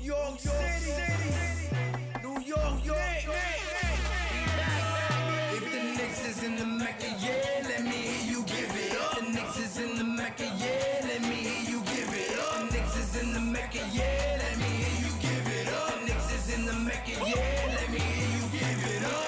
York City, New York, If the Knicks is in the Mecca, yeah, let me hear you give it up. The Knicks is in the Mecca, yeah, let me hear you give it up. The Knicks is in the Mecca, yeah, let me hear you give it up. The Knicks is in the Mecca, yeah, let me hear you give it up.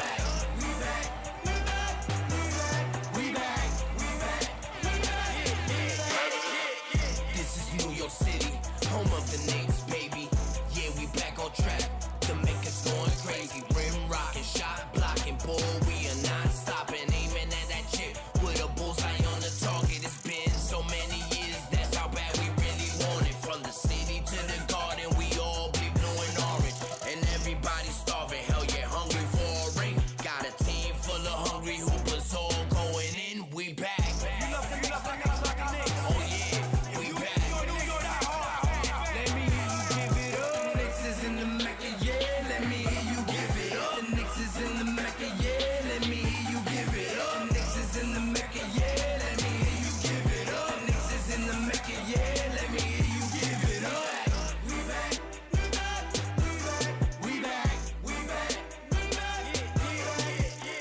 This is New York City, home of the Knicks, baby. Yeah, we back on track. The Mecca's going crazy. Rim rocking, shot blocking, boy, we are not stopping. Aiming at that chip with a bullseye on the target. It's been so many years, that's how bad we really want it. From the city to the garden, we all be blue and orange. And everybody's starving, hell yeah, hungry for a ring. Got a team full of hungry hoopers all going in. We back. Oh yeah, we back. Let me hear you give it up. The Knicks is in the Mecca, yeah, let me hear you give it up. The Knicks is in the Mecca, yeah, let me hear you give it up. The Knicks is in the Mecca, yeah, let me hear you give it up. The Knicks is in the Mecca, yeah, let me hear you give it up. We back, we back, we back, we back, New York City, New York,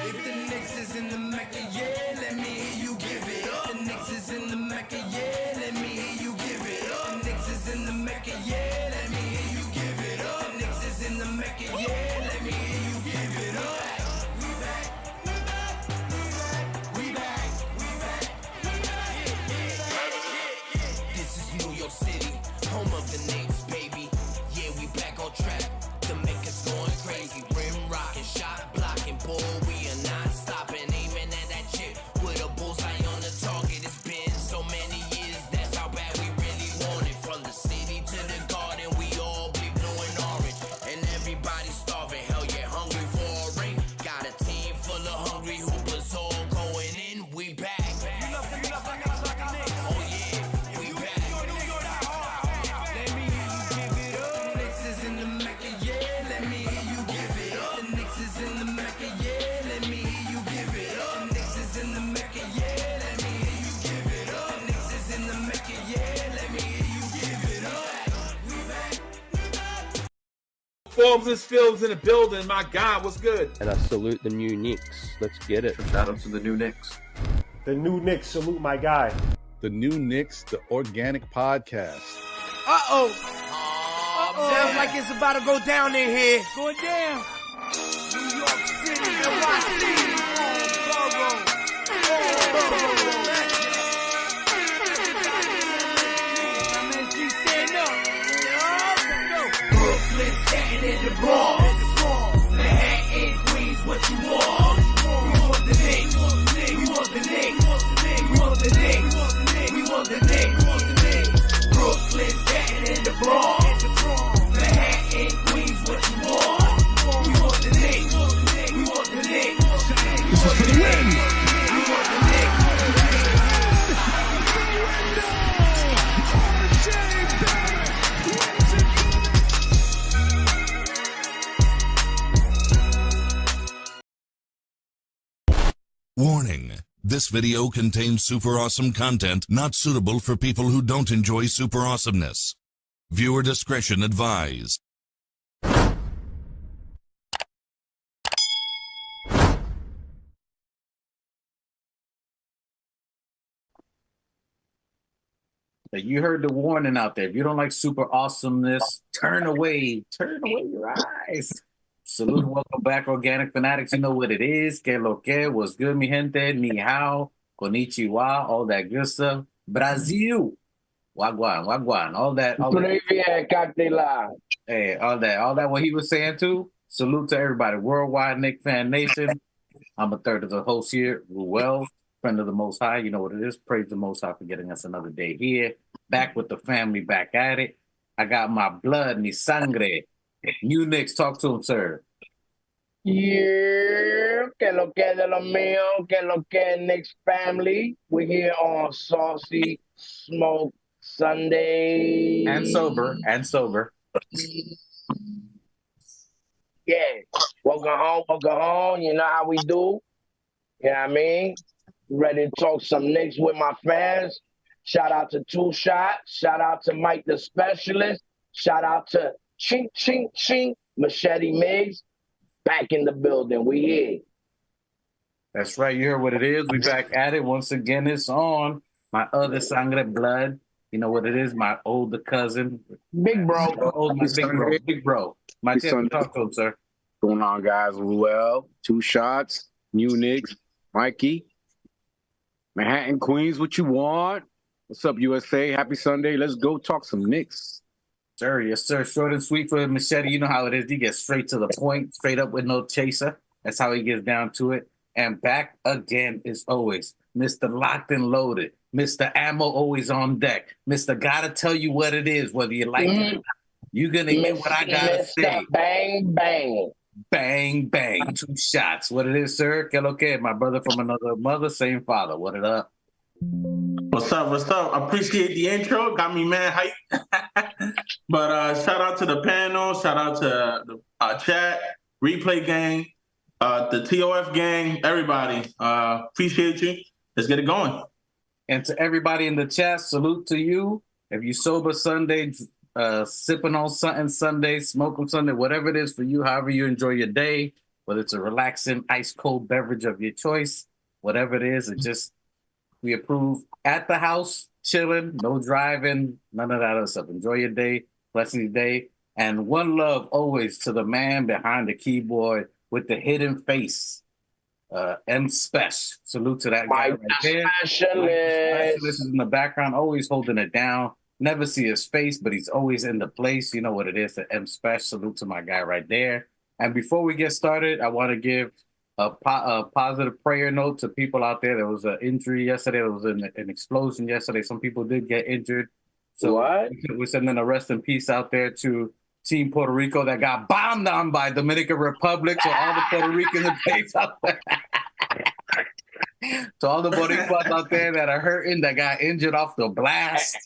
If the Knicks is in the Mecca, yeah, let me hear you give it up. The Knicks is in the Mecca, yeah, let me hear you give it up. The Knicks is in the Mecca, yeah, let me hear you give it up. The Knicks is in the Mecca, yeah, let me hear you give it up. We back, we back, we back, we back. This is New York City, home of the Knicks, baby. Yeah, we back on track. The Mecca's going crazy. Rim rocking, shot blocking, boy, we are not stopping. Aiming at that chip with a bullseye on the target. It's been so many years, that's how bad we really want it. From the city to the garden, we all be blue and orange. And everybody's starving, hell yeah, hungry for a ring. Got a team full of hungry hoopers all going in. We back. Oh yeah, we back. Let me hear you give it up. The Knicks is in the Mecca, yeah, let me hear you give it up. The Knicks is in the Mecca, yeah, let me hear you give it up. The Knicks is in the Mecca, yeah, let me hear you give it up. The Knicks is in the Mecca, yeah, let me hear you give it up. We back. Forbes and Films in the building. My God, what's good? And I salute the new Knicks. Let's get it. Shout out to the new Knicks. The new Knicks, salute my guy. The New Knicks, the organic podcast. Sounds like it's about to go down in here. Going down. New York City, NYC, Borough. MSG stand up. Brooklyn, Staten and the Bronx. Manhattan, Queens, what you want? We want the Knicks. We want the Knicks. We want the Knicks. We want the Knicks. Brooklyn, Staten and the Bronx. Manhattan, Queens, what you want? We want the Knicks. We want the Knicks. We want the Knicks. We want the Knicks. Warning. This video contains super awesome content not suitable for people who don't enjoy super awesomeness. Viewer discretion advised. You heard the warning out there. If you don't like super awesomeness, turn away your eyes. Salute and welcome back, Organic Fanatics. You know what it is. Que lo que, what's good, mi gente, ni hao, konnichiwa, all that good stuff. Brazil, wagwan, all that. Hey, all that what he was saying too. Salute to everybody. Worldwide Nick Fan Nation. I'm a third of the host here, Ruel, friend of the Most High. You know what it is. Praise the Most High for getting us another day here. Back with the family, back at it. I got my blood, mi sangre. New Knicks, talk to him, sir. Yeah, que lo que de lo mío, que lo que Knicks family. We're here on Saucy Smoke Sunday. And sober. Yeah. Welcome home. You know how we do. You know what I mean? Ready to talk some Knicks with my fans. Shout out to Two Shot. Shout out to Mike the Specialist. Shout out to Chink Chink Chink, Machete Miggs. Back in the building. We here. That's right. You heard what it is. We back at it once again. It's on my other sangre blood. You know what it is? My older cousin, Big bro. Big bro. My Sunday. talk to him, sir. What's going on, guys? Well, Two Shots, New Knicks, Mikey, Manhattan, Queens. What you want? What's up, USA? Happy Sunday. Let's go talk some Knicks. Sir, yes, sir. Short and sweet for Machete. You know how it is. He gets straight to the point, straight up with no chaser. That's how he gets down to it. And back again as always, Mr. Locked and Loaded, Mr. Ammo always on deck, Mr. Gotta tell you what it is, whether you like it or not. You're gonna hear what I gotta say. Bang, bang. Bang, bang. Two shots. What it is, sir? Que lo que? My brother from another mother, same father. What it up? What's up? Appreciate the intro. Got me mad hype. But shout out to the panel. Shout out to the chat, replay gang, the TOF gang, everybody. Appreciate you. Let's get it going. And to everybody in the chat, salute to you. If you sober Sunday, sipping on something Sunday, smoking Sunday, whatever it is for you, however you enjoy your day, whether it's a relaxing, ice cold beverage of your choice, whatever it is, we approve at the house, chilling, no driving, none of that other stuff. Enjoy your day, blessing your day. And one love always to the man behind the keyboard with the hidden face, M Special. Salute to that guy right there. Specialist is in the background, always holding it down. Never see his face, but he's always in the place. You know what it is, the M Special. Salute to my guy right there. And before we get started, I want to give a positive prayer note to people out there. There was an injury yesterday. There was an explosion yesterday. Some people did get injured. So we're sending a rest in peace out there to Team Puerto Rico that got bombed on by Dominican Republic. So all the Puerto Ricans in place out there. So all the Boricuas out there that are hurting, that got injured off the blast.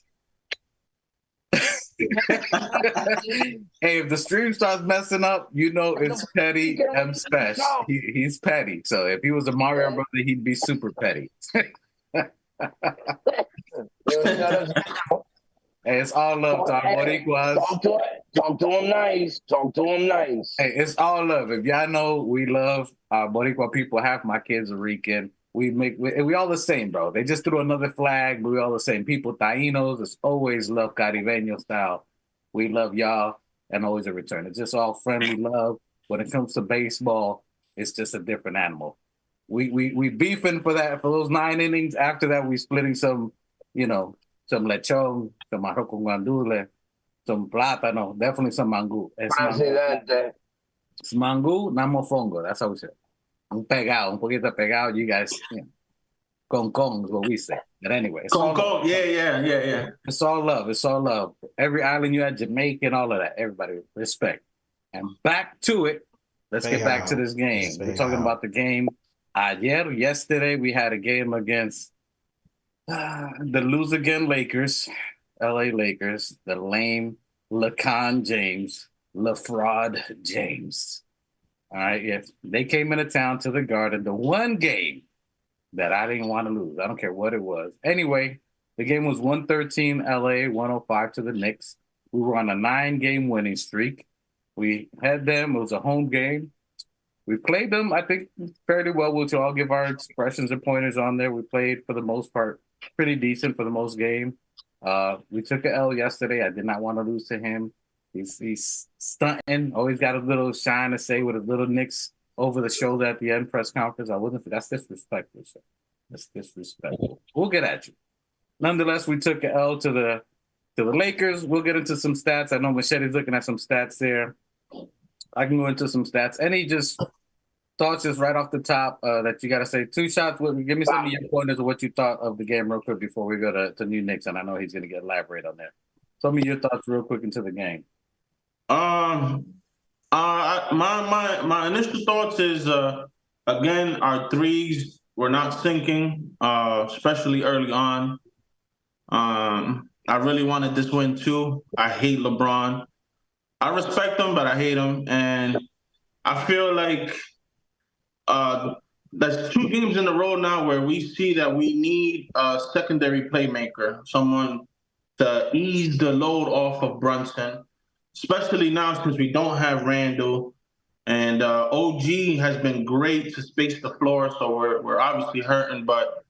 Hey, if the stream starts messing up, you know it's petty M Special. He's petty. So if he was a Mario brother, he'd be super petty. Hey, it's all love to our Boricuas. Talk to him nice. Hey, it's all love. If y'all know, we love our Boricua people. Half my kids are Rican. We all the same, bro. They just threw another flag, but we all the same. People, Taínos, it's always love Caribeño style. We love y'all and always a return. It's just all friendly love. When it comes to baseball, it's just a different animal. We beefing for those 9 innings. After that, we splitting some lechon, some arroz con guandule, some plátano, definitely some mangú. It's mangú, not mofongo. That's how we say it. Un poquito pegado, you guys, con is what we say. But anyway. Yeah. It's all love. Every island you had, Jamaica and all of that. Everybody, respect. And back to it. Let's get back to this game. We're talking about the game. Yesterday, we had a game against the lose again Lakers, LA Lakers, the lame LeCon James, LeFraud James. All right, yes. They came into town to the Garden, the one game that I didn't want to lose. I don't care what it was. Anyway, the game was 113 LA, 105 to the Knicks. We were on a 9-game winning streak. We had them. It was a home game. We played them, I think, fairly well. We'll all give our expressions and pointers on there. We played, for the most part, pretty decent for the most game. We took an L yesterday. I did not want to lose to him. He's stunting. Always got a little shine to say with a little Knicks over the shoulder at the end press conference. That's disrespectful, sir. That's disrespectful. We'll get at you. Nonetheless, we took an L to the Lakers. We'll get into some stats. I know Machete's looking at some stats there. I can go into some stats. Any just thoughts just right off the top that you got to say? 2 shots. Give me some of your pointers of what you thought of the game real quick before we go to New Knicks, and I know he's going to get elaborate on that. Some of your thoughts real quick into the game. I My initial thoughts is again, our threes were not sinking, especially early on. I really wanted this win too. I hate LeBron. I respect him, but I hate him, and I feel like that's 2 games in a row now where we see that we need a secondary playmaker, someone to ease the load off of Brunson, especially now since we don't have Randall. And OG has been great to space the floor, so we're obviously hurting. But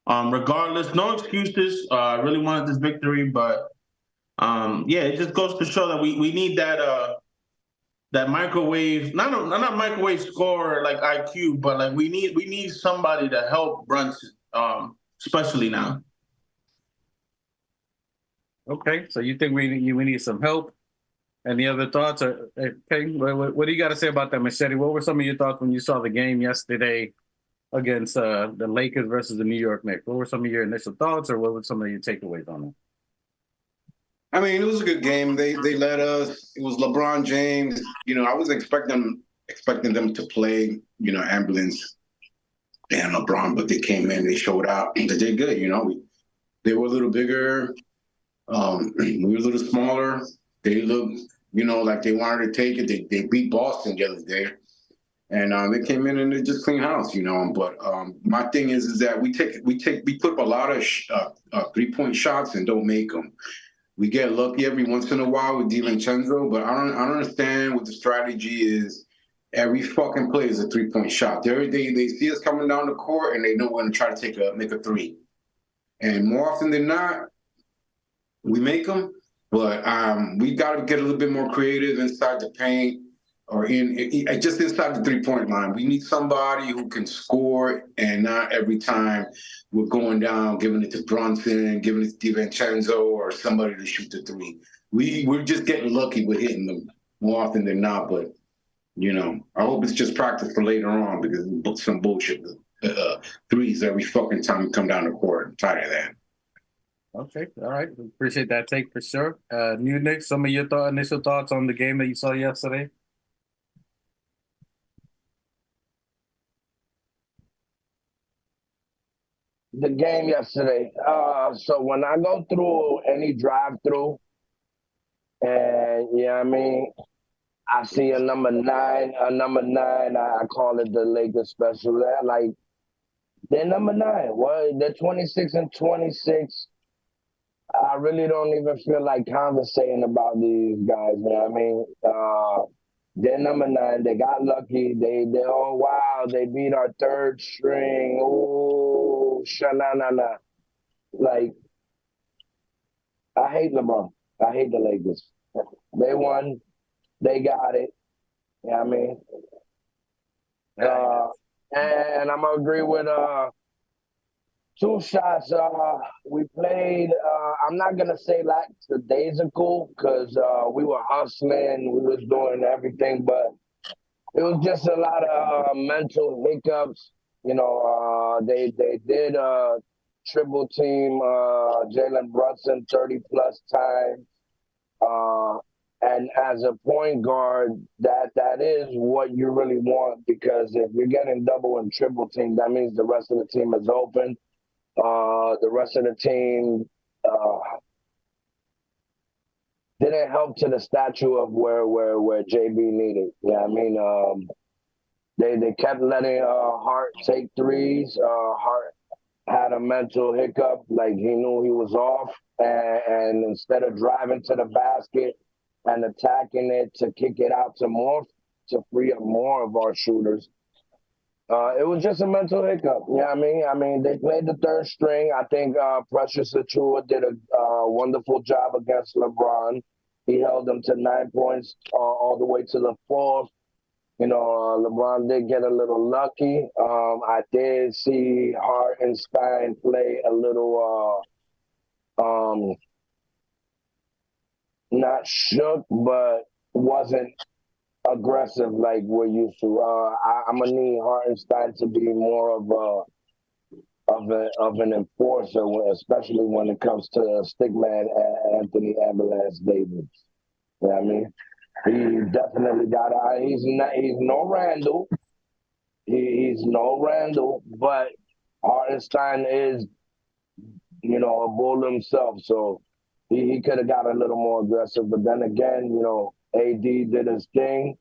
regardless, no excuses. I really wanted this victory, but yeah, it just goes to show that we need that microwave, not microwave scorer like IQ, but like we need somebody to help Brunson, especially now. Okay, so you think we need some help? Any other thoughts? Okay, what do you got to say about that, Machete? What were some of your thoughts when you saw the game yesterday against the Lakers versus the New York Knicks? What were some of your initial thoughts, or what were some of your takeaways on it? I mean, it was a good game. They led us. It was LeBron James. You know, I was expecting them to play, you know, ambulance and LeBron, but they came in, they showed out, they did good. You know, they were a little bigger. We were a little smaller. They looked, you know, like they wanted to take it. They beat Boston the other day, and they came in and they just clean house, you know. But my thing is that we put up a lot of 3-point shots and don't make them. We get lucky every once in a while with DiVincenzo, but I don't understand what the strategy is. Every fucking play is a 3-point shot. They see us coming down the court and they know we're gonna try to make a 3. And more often than not, we make them. But we got to get a little bit more creative inside the paint or just inside the 3-point line. We need somebody who can score, and not every time we're going down, giving it to Brunson, giving it to DiVincenzo, or somebody to shoot the 3. We're just getting lucky with hitting them more often than not. But, you know, I hope it's just practice for later on, because it's some bullshit. Threes every fucking time we come down the court. I'm tired of that. Okay, all right. Appreciate that take for sure. New Nick, some of your initial thoughts on the game that you saw yesterday? The game yesterday. So when I go through any drive-through, and you know what I mean, I see a number 9. I call it the Lakers special. Like, they're number 9. Well, they're 26-26. I really don't even feel like conversating about these guys, you know what I mean? They're number 9. They got lucky. They oh wow, they beat our 3rd string. Oh, sha-na-na-na. Like, I hate LeBron. I hate the Lakers. They won. They got it. You know what I mean? And I'm gonna agree with 2 shots. We played. I'm not gonna say lackadaisical because we were hustling. We was doing everything, but it was just a lot of mental hiccups. You know, they did triple team Jalen Brunson 30+ times. And as a point guard, that is what you really want, because if you're getting double and triple team, that means the rest of the team is open. The rest of the team didn't help to the statue of where JB needed. Yeah, I mean, they kept letting Hart take threes. Hart had a mental hiccup, like he knew he was off, and instead of driving to the basket and attacking it to kick it out to free up more of our shooters, it was just a mental hiccup. You know what I mean? I mean, they played the 3rd string. I think Precious Achiuwa did a wonderful job against LeBron. He held them to 9 points all the way to the 4th. You know, LeBron did get a little lucky. I did see Hartenstein play a little not shook, but wasn't aggressive like we're used to. I'm gonna need Hartenstein to be more of an enforcer, especially when it comes to stickman Anthony Ambulance Davis. You know what I mean? He definitely got out. He's no Randall. He's no Randall, but Hartenstein is, a bull himself. So he could have got a little more aggressive. But then again, AD did his thing.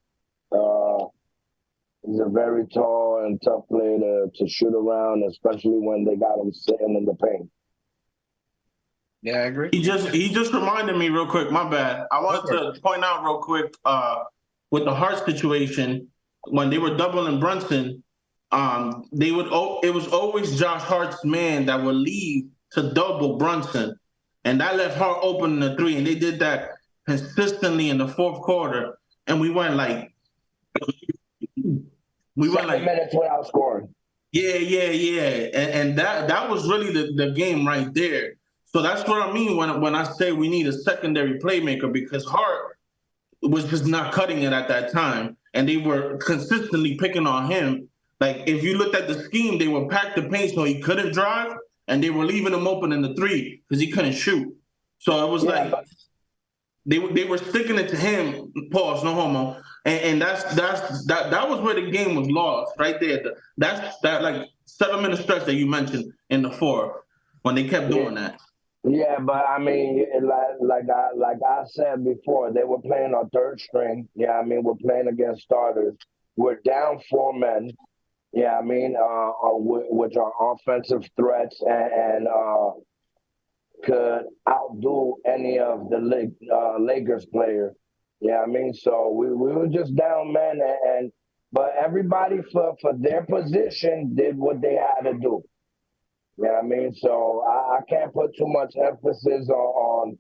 He's a very tall and tough player to shoot around, especially when they got him sitting in the paint. Yeah, I agree. He just reminded me real quick. My bad. I wanted to point out real quick with the Hart situation when they were doubling Brunson. It was always Josh Hart's man that would leave to double Brunson, and that left Hart open in the three. And they did that consistently in the fourth quarter, and we went like 7 minutes without scoring. Yeah, and that was really the game right there. So that's what I mean when I say we need a secondary playmaker, because Hart was just not cutting it at that time, and they were consistently picking on him. Like, if you looked at the scheme, they would pack the paint so he couldn't drive, and they were leaving him open in the three because he couldn't shoot. So it was they were sticking it to him. Pause, no homo. And that was where the game was lost right there. That's that like 7 minute stretch that you mentioned in the fourth when they kept doing that. Yeah, but I mean, like I said before, they were playing our third string. Yeah, I mean, we're playing against starters. We're down 4 men. Yeah, I mean, which are offensive threats and could outdo any of the Lakers player. Yeah, I mean, so we were just down men, but everybody for their position did what they had to do. Yeah, I mean, so I can't put too much emphasis on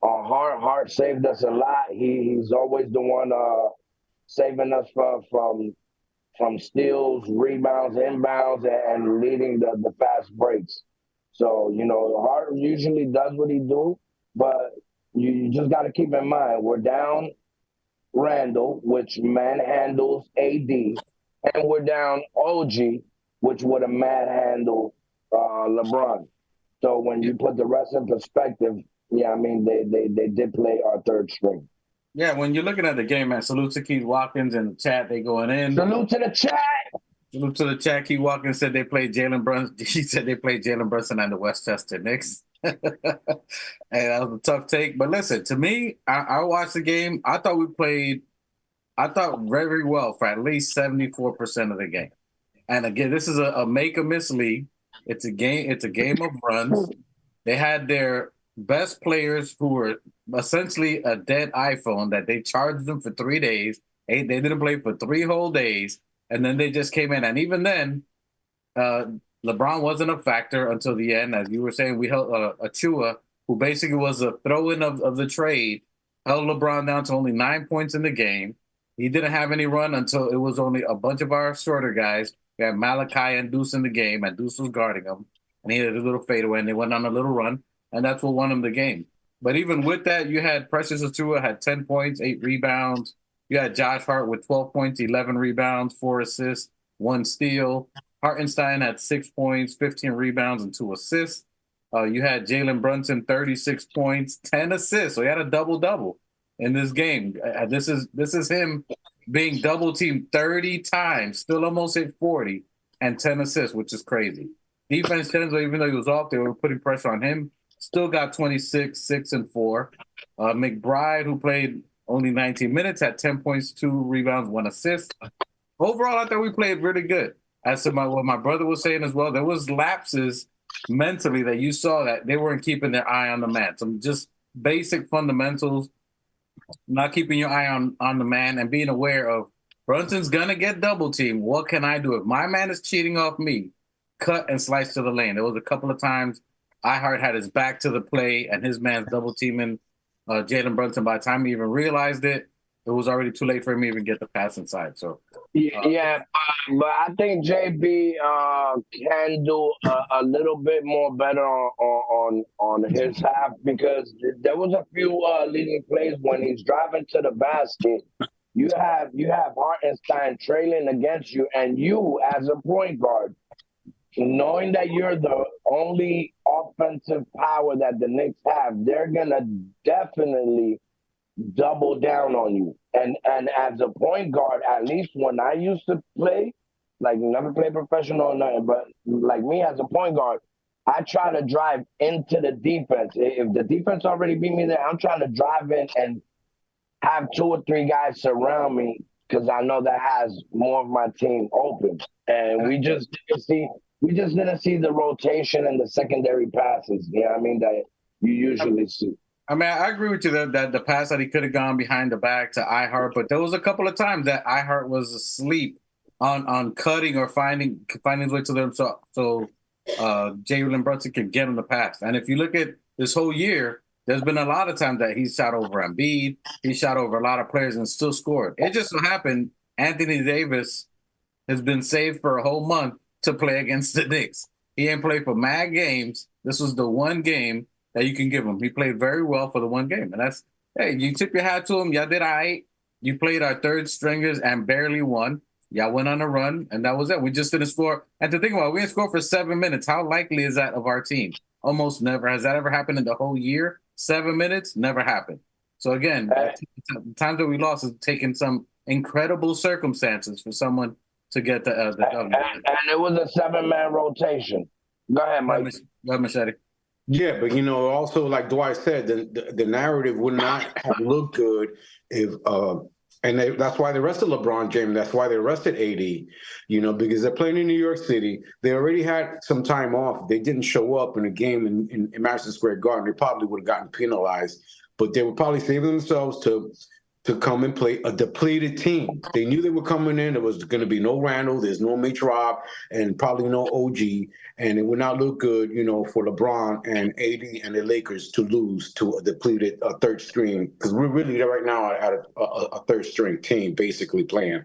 Hart. Hart saved us a lot. He's always the one saving us from steals, rebounds, inbounds, and leading the fast breaks. So, Hart usually does what he do, but you just got to keep in mind, we're down Randall, which manhandles AD, and we're down OG, which would have manhandled LeBron. So when you put the rest in perspective, yeah, I mean, they did play our third string. Yeah, when you're looking at the game, man, salute to Keith Watkins in the chat. They going in. Salute to the chat. Salute to the chat. Keith Watkins said they played Jalen Brunson. He said they played Jalen Brunson and the Westchester Knicks. And that was a tough take. But listen, to me, I watched the game. I thought we played, very well for at least 74% of the game. And again, this is a make-or-miss league. It's a game of runs. They had their best players who were essentially a dead iPhone that they charged them for 3 days. They didn't play for 3 whole days, and then they just came in. And even then, LeBron wasn't a factor until the end. As you were saying, we held Achua, who basically was a throw-in of the trade, held LeBron down to only 9 points in the game. He didn't have any run until it was only a bunch of our shorter guys. We had Malachi and Deuce in the game, and Deuce was guarding him. And he had a little fadeaway, and they went on a little run, and that's what won him the game. But even with that, you had Precious Achiuwa had 10 points, 8 rebounds. You had Josh Hart with 12 points, 11 rebounds, 4 assists, 1 steal. Hartenstein had 6 points, 15 rebounds, and 2 assists. You had Jalen Brunson, 36 points, 10 assists. So he had a double-double in this game. This is him being double-teamed 30 times, still almost hit 40, and 10 assists, which is crazy. Defense, even though he was off, they were putting pressure on him. Still got 26, 6, and 4. McBride, who played only 19 minutes, had 10 points, 2 rebounds, 1 assist. Overall, I thought we played really good. As to what my brother was saying as well, there was lapses mentally that you saw that they weren't keeping their eye on the man. Some just basic fundamentals, not keeping your eye on the man and being aware of Brunson's going to get double teamed. What can I do? If my man is cheating off me, cut and slice to the lane. There was a couple of times Ihart had his back to the play and his man's double teaming Jalen Brunson. By the time he even realized it, it was already too late for him to even get the pass inside. So, but I think JB can do a little bit more better on his half, because there was a few leading plays when he's driving to the basket. You have Hartenstein trailing against you, and you as a point guard, knowing that you're the only offensive power that the Knicks have, they're gonna definitely double down on you. And as a point guard, at least when I used to play, like never play professional or nothing, but like me as a point guard, I try to drive into the defense. If the defense already beat me there, I'm trying to drive in and have 2 or 3 guys surround me because I know that has more of my team open. And we just didn't see the rotation and the secondary passes. You know what I mean? That you usually see. I mean, I agree with you that the pass that he could have gone behind the back to iHeart, but there was a couple of times that iHeart was asleep on cutting or finding his way to them, so Jalen Brunson could get him the pass. And if you look at this whole year, there's been a lot of times that he's shot over Embiid, he shot over a lot of players and still scored. It just so happened Anthony Davis has been saved for a whole month to play against the Knicks. He ain't played for mad games. This was the one game that you can give him. He played very well for the one game. And that's, hey, you tip your hat to him. Y'all did all right. You played our third stringers and barely won. Y'all went on a run, and that was it. We just didn't score. And to think about it, we didn't score for 7 minutes. How likely is that of our team? Almost never. Has that ever happened in the whole year? 7 minutes? Never happened. So again, the times that we lost has taken some incredible circumstances for someone to get the W. And it was a 7-man rotation. Go ahead, Mike. Go ahead, Machete. Yeah, but also like Dwight said, the narrative would not have looked good if that's why they arrested LeBron James. That's why they arrested AD, because they're playing in New York City. They already had some time off. They didn't show up in a game in Madison Square Garden. They probably would have gotten penalized, but they were probably saving themselves to come and play a depleted team. They knew they were coming in. There was going to be no Randall, there's no Mitch Rob, and probably no OG, and it would not look good, for LeBron and AD and the Lakers to lose to a depleted third string, because we're really right now at a third string team basically playing.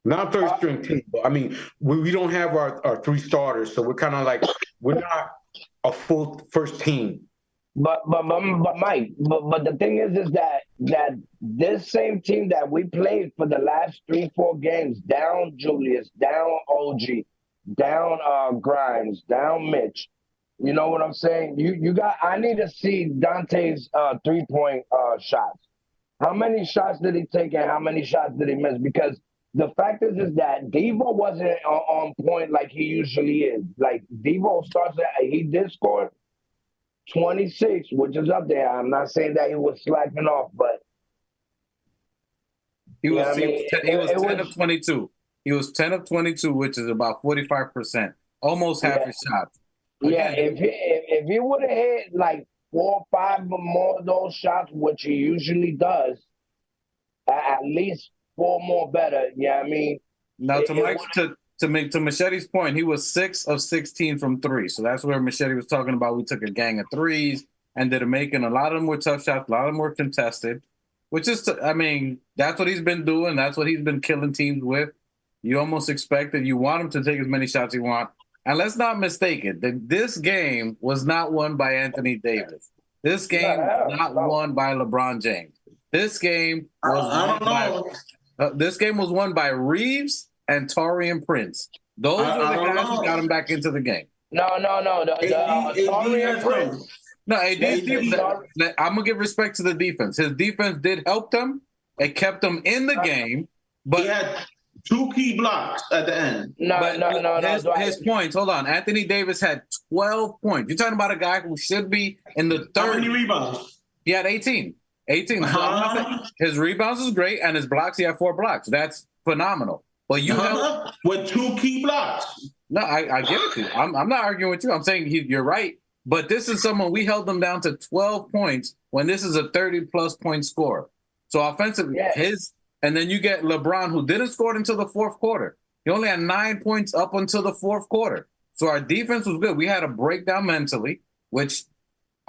Not a third string team, but I mean, we don't have our 3 starters, so we're kind of like, we're not a full first team. But Mike, but the thing is that this same team that we played for the last 3-4 games, down Julius, down OG, down Grimes, down Mitch. You know what I'm saying? I need to see Dante's 3-point shots. How many shots did he take and how many shots did he miss? Because the fact is that Devo wasn't on point like he usually is. Like Devo he did score 26, which is up there. I'm not saying that he was slacking off, but he was 10 of 22. He was 10 of 22, which is about 45%, almost half his shots. Yeah, if he would have hit like 4 or 5 more of those shots, which he usually does, at least 4 more better. Yeah, I mean. Now to Machete's point, he was 6 of 16 from 3. So that's where Machete was talking about. We took a gang of threes and did making. A lot of them were tough shots. A lot of them were contested, which is, that's what he's been doing. That's what he's been killing teams with. You almost expect that you want him to take as many shots you want. And let's not mistake it. This game was not won by Anthony Davis. This game was not won by LeBron James. This game was won by Reeves and Taurean Prince. Those were the guys who got him back into the game. No. Taurean Prince. No, AD's defense. I'm going to give respect to the defense. His defense did help them. It kept them in the game. But he had 2 key blocks at the end. His points, hold on. Anthony Davis had 12 points. You're talking about a guy who should be in the 30s. How many rebounds? He had 18. 18. His rebounds is great, and his blocks, he had 4 blocks. That's phenomenal. But you with 2 key blocks. No, I give it to you. I'm not arguing with you. I'm saying you're right. But this is someone, we held them down to 12 points when this is a 30-plus point scorer. So offensively, and then you get LeBron, who didn't score until the 4th quarter. He only had 9 points up until the 4th quarter. So our defense was good. We had a breakdown mentally, which,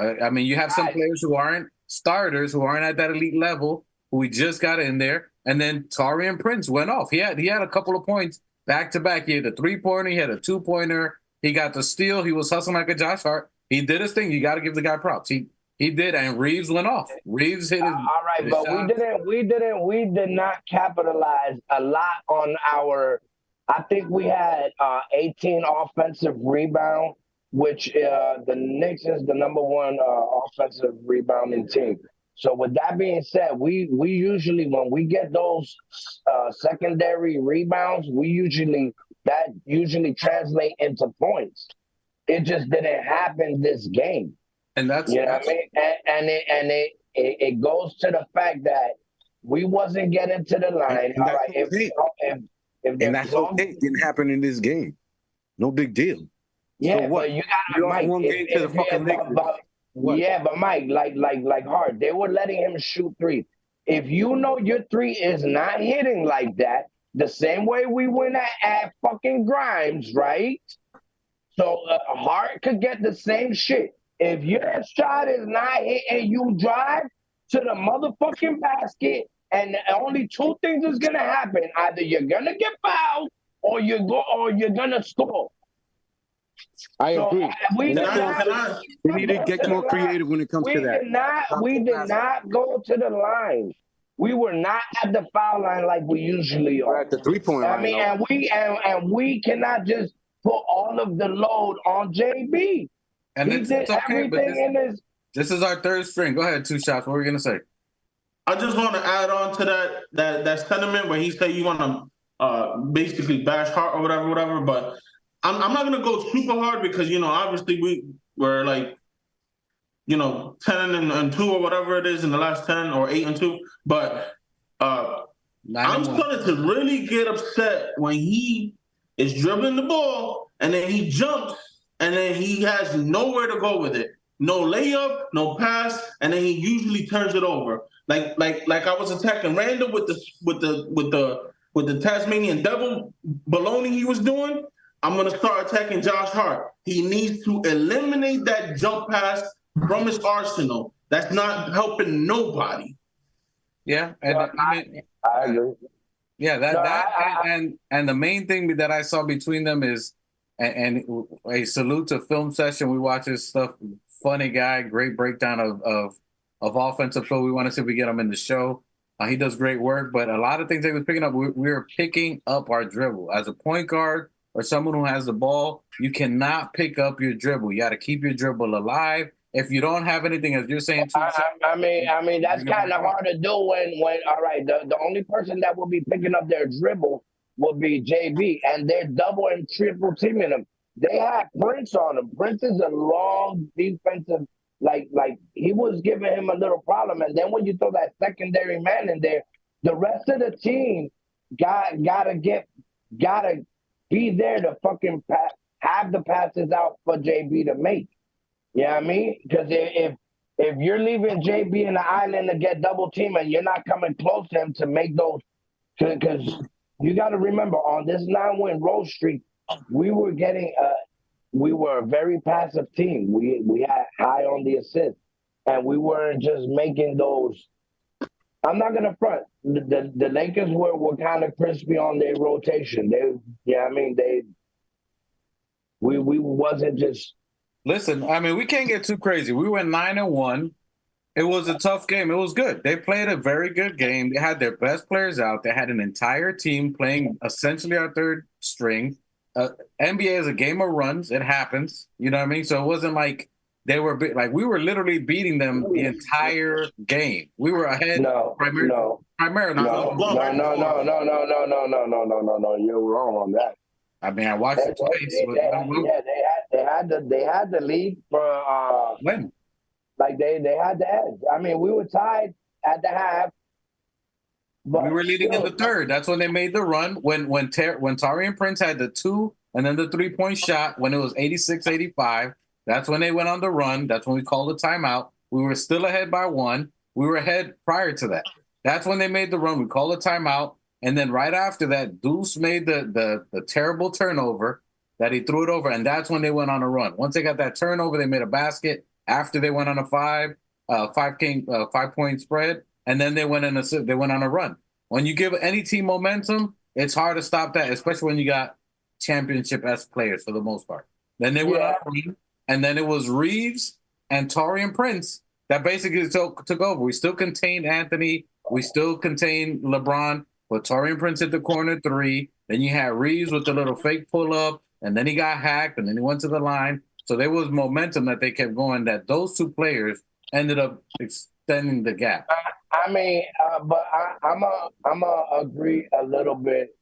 you have some players who aren't starters, who aren't at that elite level, who we just got in there. And then Taurean Prince went off. He had a couple of points back-to-back. He had a 3-pointer. He had a 2-pointer. He got the steal. He was hustling like a Josh Hart. He did his thing. You got to give the guy props. He did, and Reeves went off. Reeves hit his. All right, but shots. we did not capitalize a lot on our I think we had 18 offensive rebound, which the Knicks is the number one offensive rebounding team. So with that being said, we usually, when we get those secondary rebounds, that usually translate into points. It just didn't happen this game. And that's, you know what I mean? And it goes to the fact that we wasn't getting to the line. And All that's right, okay. if That's okay. It didn't happen in this game. No big deal. Yeah, So what? but you got You Mike. lost one game to the fucking Lakers. Yeah, but Mike, like hard. They were letting him shoot three. If you know your three is not hitting like that, the same way we went at fucking Grimes, right? So Hart could get the same shit. If your shot is not hitting, you drive to the motherfucking basket, and only two things is gonna happen: either you're gonna get fouled, or you're gonna score. I So, agree. we And did that's not- what- we need to get more creative when it comes to that. We did not go to the line. We were not at the foul line like we usually are. We're at the 3-point line. I mean, and we cannot just put all of the load on JB. And He it's did okay, but everything in his. this is our third string. Go ahead, two shots. What were you gonna say? I just want to add on to that sentiment where he said you want to basically bash Hart or whatever. But I'm not gonna go super hard because obviously we were like 10-2 or whatever it is in the last 10 or 8-2. But I'm starting to really get upset when he is dribbling the ball and then he jumps and then he has nowhere to go with it. No layup, no pass, and then he usually turns it over. Like I was attacking Randall with the Tasmanian devil baloney he was doing. I'm gonna start attacking Josh Hart. He needs to eliminate that jump pass from his arsenal. That's not helping nobody. Yeah, and I agree. Yeah, and the main thing that I saw between them is, and a salute to Film Session. We watch his stuff. Funny guy, great breakdown of offensive flow. We want to see if we get him in the show. He does great work, but a lot of things they was picking up, we're picking up our dribble. As a point guard or someone who has the ball, you cannot pick up your dribble. You got to keep your dribble alive. If you don't have anything, as you're saying, I mean that's kind of hard to do when all right, the only person that will be picking up their dribble will be JB, and they're double and triple teaming him. They had Prince on him. Prince is a long defensive, like he was giving him a little problem. And then when you throw that secondary man in there, the rest of the team gotta be there to fucking have the passes out for JB to make. You know what I mean? Because if you're leaving JB in the island to get double team and you're not coming close to him to make those, because you got to remember on this 9-win road streak, we were a very passive team. We had high on the assist, and we weren't just making those. I'm not gonna front. The Lakers were kind of crispy on their rotation. We wasn't just. Listen, I mean, we can't get too crazy. We went 9-1. It was a tough game. It was good. They played a very good game. They had their best players out. They had an entire team playing essentially our third string. NBA is a game of runs. It happens. You know what I mean? So it wasn't like they were we were literally beating them the entire game. We were ahead. Primarily. No. You're wrong on that. I mean, I watched it twice. They had the lead for when? Like they had the edge. I mean, we were tied at the half. But we were leading in the third. That's when they made the run. When Taurean Prince had the 2 and then the 3-point shot, when it was 86-85, that's when they went on the run. That's when we called a timeout. We were still ahead by 1. We were ahead prior to that. That's when they made the run. We called a timeout. And then right after that, Deuce made the terrible turnover that he threw it over. And that's when they went on a run. Once they got that turnover, they made a basket after they went on a 5-point spread. And then they went on a run. When you give any team momentum, it's hard to stop that, especially when you got championship-esque players for the most part. Then they went on a run, and then it was Reeves and Taurean Prince that basically took over. We still contained Anthony. We still contained LeBron, but Taurean Prince hit the corner 3. Then you had Reeves with the little fake pull up, and then he got hacked, and then he went to the line. So there was momentum that they kept going. That those two players ended up extending the gap. I mean, but I'm a agree a little bit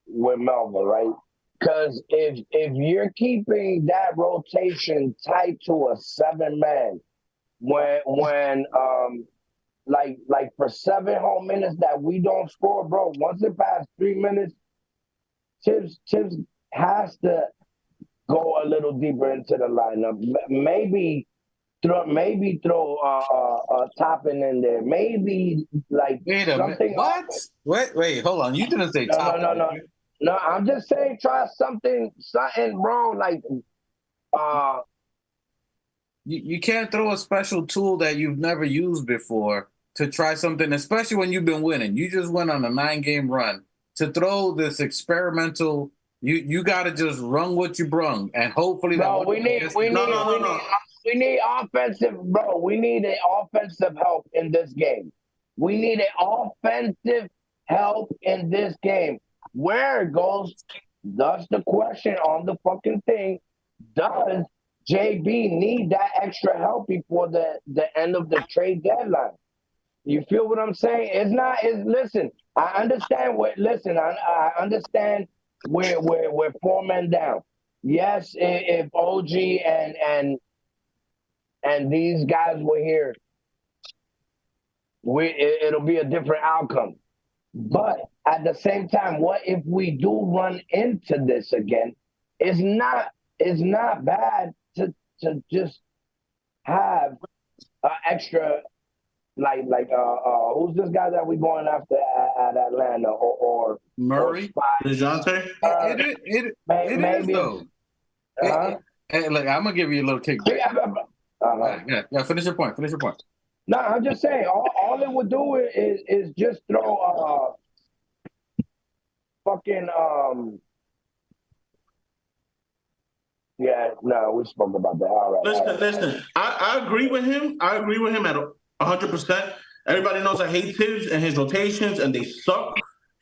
with Melvin, right? Because if you're keeping that rotation tight to a 7-man, when like for 7 whole minutes that we don't score, bro. Once it passed 3 minutes, Tibbs has to go a little deeper into the lineup. Maybe throw Toppin in there. Maybe like something. What? Wait, hold on. You didn't say Toppin. No, I'm just saying try something, bro. Like, you can't throw a special tool that you've never used before to try something, especially when you've been winning. You just went on a 9-game run. To throw this experimental, you got to just run what you brung, and hopefully. Bro, we need offensive, bro. We need an offensive help in this game. We need an offensive help in this game. Where it goes, that's the question on the fucking thing. Does JB need that extra help before the end of the trade deadline? You feel what I'm saying? Listen, I understand I understand we're 4 men down. Yes, if OG and these guys were here, it'll be a different outcome. But at the same time, what if we do run into this again? It's not bad to just have an extra like who's this guy that we going after at Atlanta or Murray? DeJounte? It is though. Hey, look, I'm gonna give you a little kickback. Yeah, finish your point. No, I'm just saying, all it would do is just throw fucking yeah, no, we spoke about that. All right. Listen. I agree with him. I agree with him at 100%. Everybody knows I hate Tibbs and his rotations, and they suck.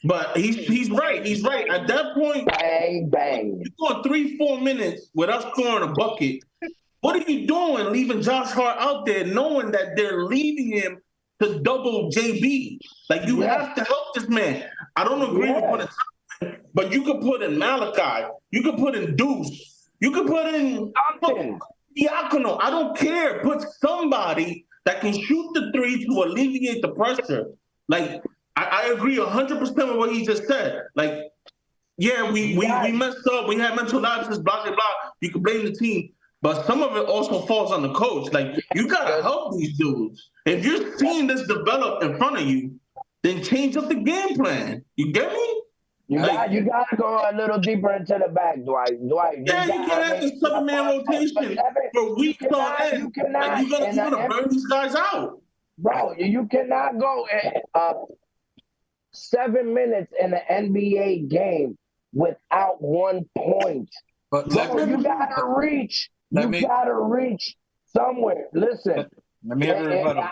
But he's right. He's right. At that point, bang. You're going 3-4 minutes without scoring a bucket. What are you doing leaving Josh Hart out there knowing that they're leaving him to double JB? Like, you have to help this man. I don't agree with putting Toppin, but you could put in Malachi. You could put in Deuce. You could put in Diacono. I don't care. Put somebody that can shoot the three to alleviate the pressure. Like, I agree 100% with what he just said. Like, yeah, we messed up. We had mental lapses, blah, blah, blah. You can blame the team. But some of it also falls on the coach. Like, you got to help these dudes. If you're seeing this develop in front of you, then change up the game plan. You get me? You got to go a little deeper into the back, Dwight. Yeah, you can't have the 7-man rotation for weeks on end. Like, you're gonna burn these guys out. Bro, you cannot go 7 minutes in an NBA game without 1 point. But bro, you gotta reach. You gotta reach somewhere. Listen, I'm gonna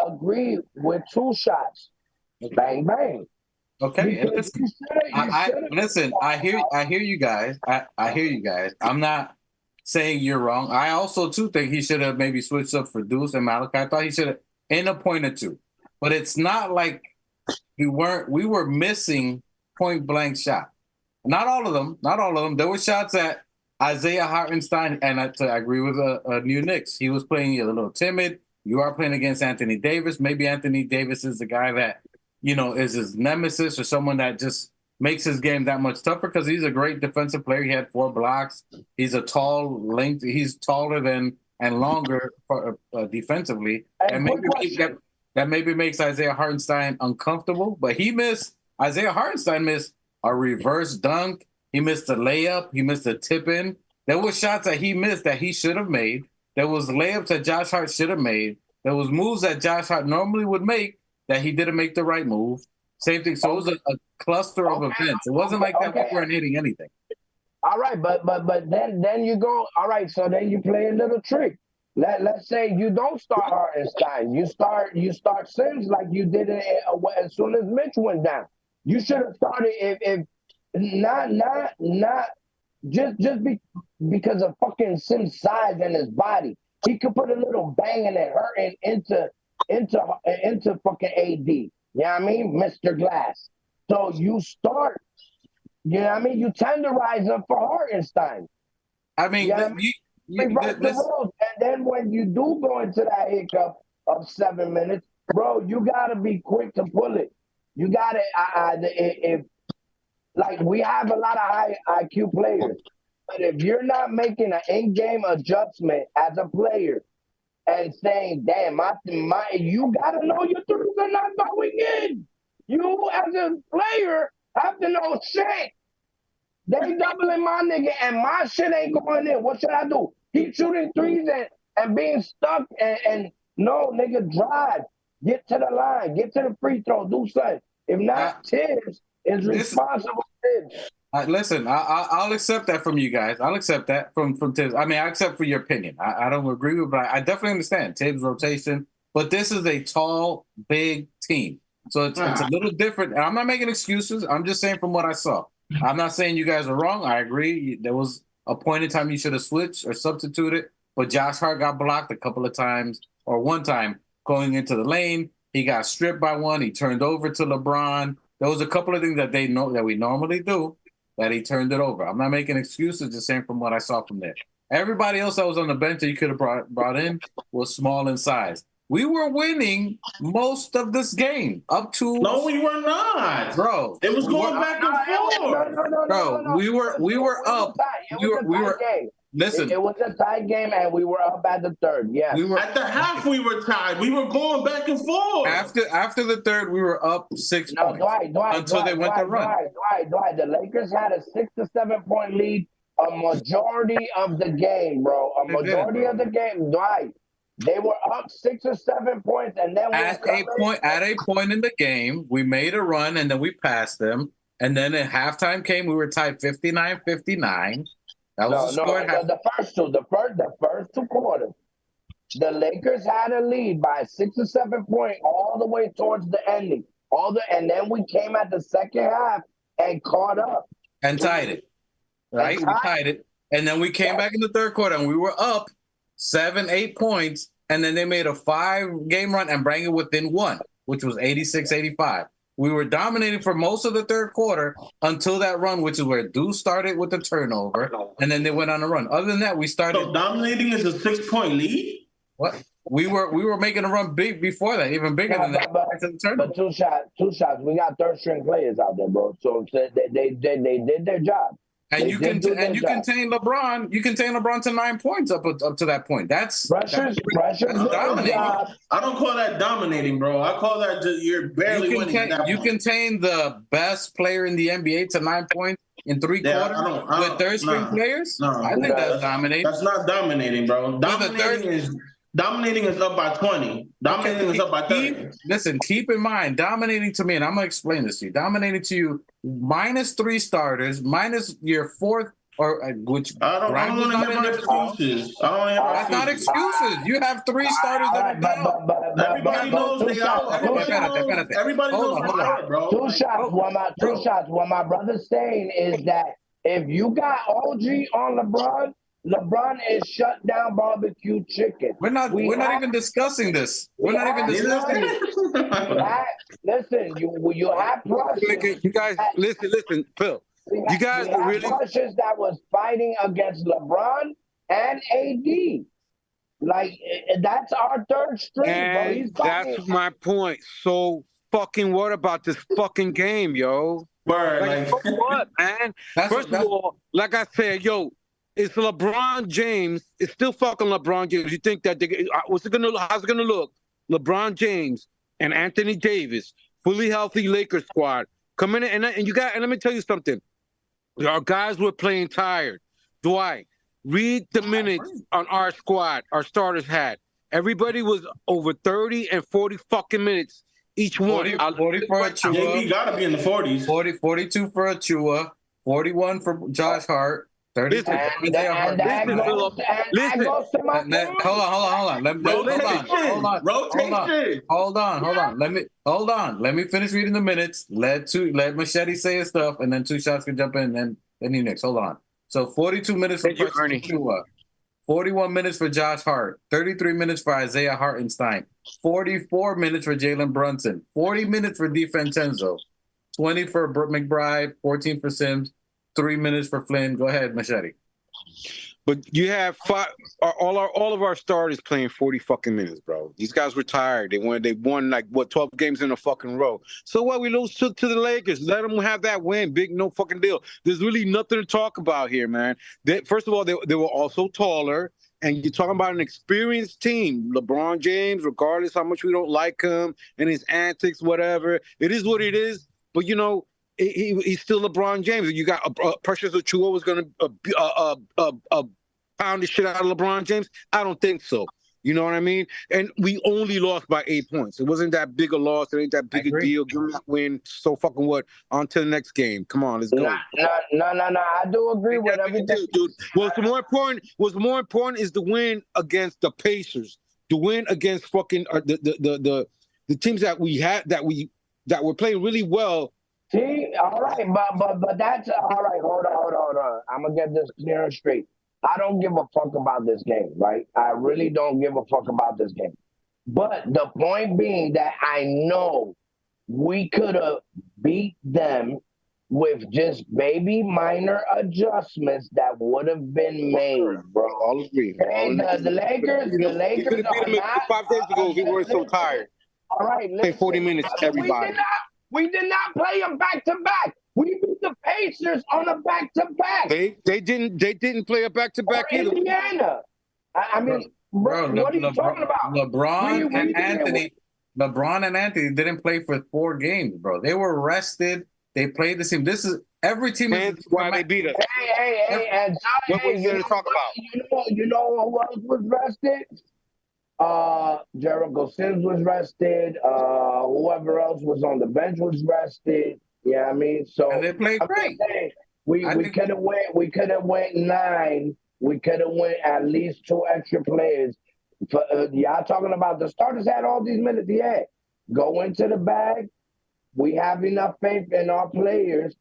agree with 2 shots. Bang bang. Okay, listen. I hear you guys. I hear you guys. I'm not saying you're wrong. I also too think he should have maybe switched up for Deuce and Malachi. I thought he should have in a point or two. But it's not like we were missing point blank shot. Not all of them. There were shots at Isaiah Hartenstein, and I agree with New Knicks. He was playing a little timid. You are playing against Anthony Davis. Maybe Anthony Davis is the guy that, is his nemesis or someone that just makes his game that much tougher because he's a great defensive player. He had 4 blocks. He's a tall length. He's taller than and longer defensively. And that maybe makes Isaiah Hartenstein uncomfortable. But Isaiah Hartenstein missed a reverse dunk. He missed a layup. He missed a tip-in. There were shots that he missed that he should have made. There was layups that Josh Hart should have made. There was moves that Josh Hart normally would make that he didn't make the right move. Same thing. So it was a cluster of events. It wasn't like that we weren't hitting anything. All right, but then you go, all right, so then you play a little trick. Let's say you don't start Hartenstein. You start Sims like you did it as soon as Mitch went down. You should have started if not because of fucking Sim's size and his body. He could put a little banging and hurting into fucking AD. You know what I mean? Mr. Glass. So you start, you know what I mean? You tenderize him for Hartenstein. I mean, You know what I mean? Reverse the roles. And then when you do go into that hiccup of 7 minutes, bro, you gotta be quick to pull it. You gotta if like we have a lot of high IQ players, but if you're not making an in-game adjustment as a player and saying, "Damn, you gotta know your threes are not going in." You as a player have to know shit. They doubling my nigga and my shit ain't going in. What should I do? Keep shooting threes and being stuck and no, nigga, drive. Get to the line. Get to the free throw. Do something. If not, Tibbs is responsible. Listen, I'll accept that from you guys. I'll accept that from Tibbs. I mean, I accept for your opinion. I don't agree with it, but I definitely understand Tibbs' rotation. But this is a tall, big team. So it's a little different. And I'm not making excuses. I'm just saying from what I saw. I'm not saying you guys are wrong. I agree. There was a point in time you should have switched or substituted. But Josh Hart got blocked a couple of times, or one time going into the lane. He got stripped by one. He turned over to LeBron. There was a couple of things that they know that we normally do that he turned it over. I'm not making excuses, just saying from what I saw from there. Everybody else that was on the bench that you could have brought in was small in size. We were winning most of this game up to. No, we were not, bro. It was going back and forth. Bro, we were up. We were. Listen, it was a tight game, and we were up at the third. Yeah, at the half we were tied. We were going back and forth. After the third, we were up 6 points until they went to run. Dwight. The Lakers had a 6 to 7 point lead a majority of the game, bro. A majority of the game, Dwight. They were up 6 or 7 points, and then at a point in the game, we made a run, and then we passed them. And then at halftime came, we were tied 59-59. That was the first two quarters. The Lakers had a lead by 6 or 7 points all the way towards the ending. And then we came at the second half and caught up and tied it. Right, we tied it, and then we came back in the third quarter, and we were up 7-8 points, and then they made a 5-game run and bring it within one, which was 86-85. We were dominating for most of the third quarter until that run, which is where Deuce started with the turnover, and then they went on a run. Other than that, we started. So dominating is a 6-point lead? What? We were making a run big before that, even bigger than that. But two shots. We got third string players out there, bro. So they did their job. And you contain LeBron. You contain LeBron to 9 points up to that point. That's dominating. I don't call that dominating, bro. I call that just you're barely winning. You contain the best player in the NBA to 9 points in 3 quarters with third string players. No, I think that's dominating. That's not dominating, bro. Dominating is up by 20. Dominating is up by 30. Listen, keep in mind, dominating to me, and I'm going to explain this to you. Dominating to you, minus 3 starters, minus your fourth, or which I don't want to hear about excuses. That's not excuses. You have 3 starters that are down. Everybody knows they out. Everybody knows they're out, bro. Two shots. What my brother's saying is that if you got OG on LeBron is shut down barbecue chicken. We're not even discussing this. We're not even discussing this. Listen, you have plushes. You guys, listen, Phil. You guys have really plushes that was fighting against LeBron and AD. Like that's our third string, bro. He's that's my point. So fucking what about this fucking game, yo? Like, what, man? First of all, like I said, yo. It's LeBron James. It's still fucking LeBron James. You think that how's it gonna look? LeBron James and Anthony Davis, fully healthy Lakers squad, come in and let me tell you something. Our guys were playing tired. Dwight, read the minutes on our squad. Our starters had. Everybody was over 30 and 40 fucking minutes each one. 40 for Achua. JB gotta be in the 40s. 42 for Achua. 41 for Josh Hart. 33. And that goes to my point. Hold on. Rotation. Hold on. Let me finish reading the minutes. Let Machete say his stuff, and then Two Shots can jump in, and then you next. Hold on. So 42 minutes for Preston Tua, 41 minutes for Josh Hart, 33 minutes for Isaiah Hartenstein, 44 minutes for Jalen Brunson, 40 minutes for DiFrancenzo, 20 for McBride, 14 for Sims, 3 minutes for Flynn. Go ahead, Machete. But you have all of our starters playing 40 fucking minutes, bro. These guys were tired. They won like 12 games in a fucking row. So what? We lose to the Lakers. Let them have that win. Big no fucking deal. There's really nothing to talk about here, man. First of all, they were also taller. And you're talking about an experienced team. LeBron James, regardless how much we don't like him and his antics, whatever, it is what it is. But you know, he's still LeBron James. You got Precious Achiuwa was going to pound the shit out of LeBron James. I don't think so. You know what I mean? And we only lost by 8 points. It wasn't that big a loss. It ain't that big a deal. Give them that win. So fucking what? On to the next game. Come on, let's go. No. I do agree with everything, dude. What's more important is the win against the Pacers. The win against fucking the teams that we had that were playing really well. See, all right, but that's all right. Hold on. I'm gonna get this clear and straight. I don't give a fuck about this game, right? I really don't give a fuck about this game. But the point being that I know we could have beat them with just maybe minor adjustments that would have been made, bro. All agree. And the Lakers are not 5 days ago. We weren't so tired. All right, play 40 minutes, everybody. We did not play them back to back. We beat the Pacers on a back to back. They didn't play a back to back either. Indiana. I mean, bro, what are you talking about? LeBron and Anthony didn't play for 4 games, bro. They were rested. They played the same. This is every team. That's why they beat us. Hey, and what were you going to talk about? You know who else was rested? Jericho Sims was rested. Whoever else was on the bench was rested. Yeah, I mean, so and they played great. We could have went 9. We could have went at least 2 extra players. Y'all talking about the starters had all these minutes. Yeah, go into the bag. We have enough faith in our players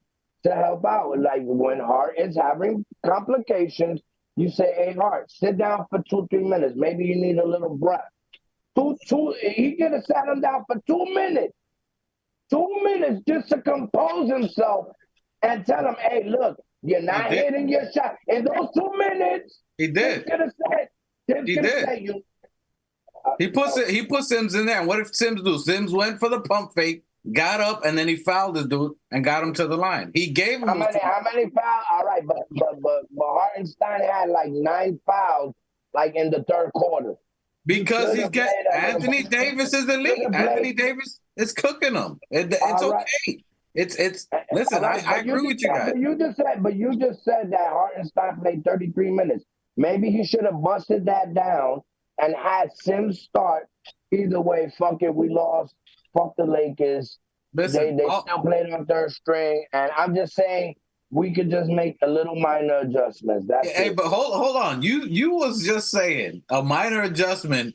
to help out. Like when Hart is having complications, you say, "Hey, Hart, sit down for 2-3 minutes. Maybe you need a little breath." He could have sat him down for 2 minutes. 2 minutes just to compose himself and tell him, "Hey, look, you're not hitting your shot." In those 2 minutes, he did. He did. He put Sims in there. And what did Sims do? Sims went for the pump fake, got up, and then he fouled this dude and got him to the line. He gave him how many fouls? All right, but Hartenstein had like 9 fouls like in the third quarter. Because Anthony Davis is the lead. Anthony Davis is cooking them. It's okay. It's listen. I agree with you guys. But you just said that Hartenstein played 33 minutes. Maybe he should have busted that down and had Sims start. Either way, fuck it, we lost. Fuck the Lakers. Listen, they still played on third string, and I'm just saying we could just make a little minor adjustments. That's it. But hold on. You was just saying a minor adjustment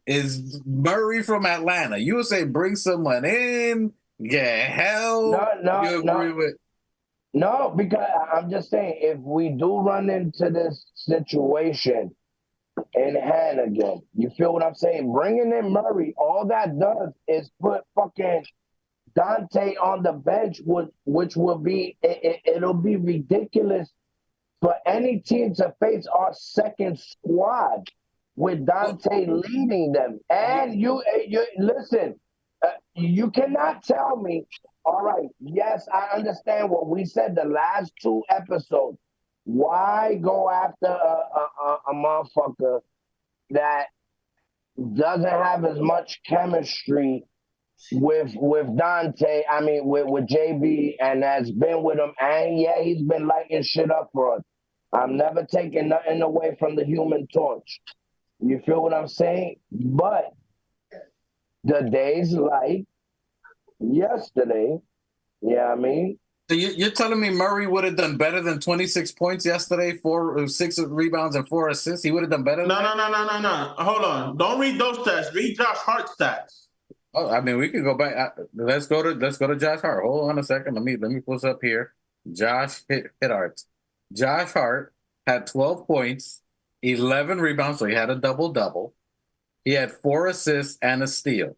is Murray from Atlanta. You would say bring someone in. Yeah, hell. No, because I'm just saying if we do run into this situation in hand again, you feel what I'm saying? Bringing in Murray, all that does is put fucking Dante on the bench, which will be it'll be ridiculous for any team to face our second squad with Dante leading them. And you listen, you cannot tell me. All right, yes, I understand what we said the last 2 episodes. Why go after a motherfucker that doesn't have as much chemistry with Dante, I mean with JB, and has been with him, and yeah, he's been lighting shit up for us. I'm never taking nothing away from the Human Torch. You feel what I'm saying? But the days like yesterday, yeah, I mean, So you're telling me Murray would have done better than 26 points yesterday, 6 rebounds and 4 assists? He would have done better than No. that? Hold on. Don't read those stats. Read Josh Hart's stats. Oh, I mean, we could go back. Let's go to Josh Hart. Hold on a second. Let me pull this up here. Josh Hart. Josh Hart had 12 points, 11 rebounds, so he had a double-double. He had 4 assists and a steal.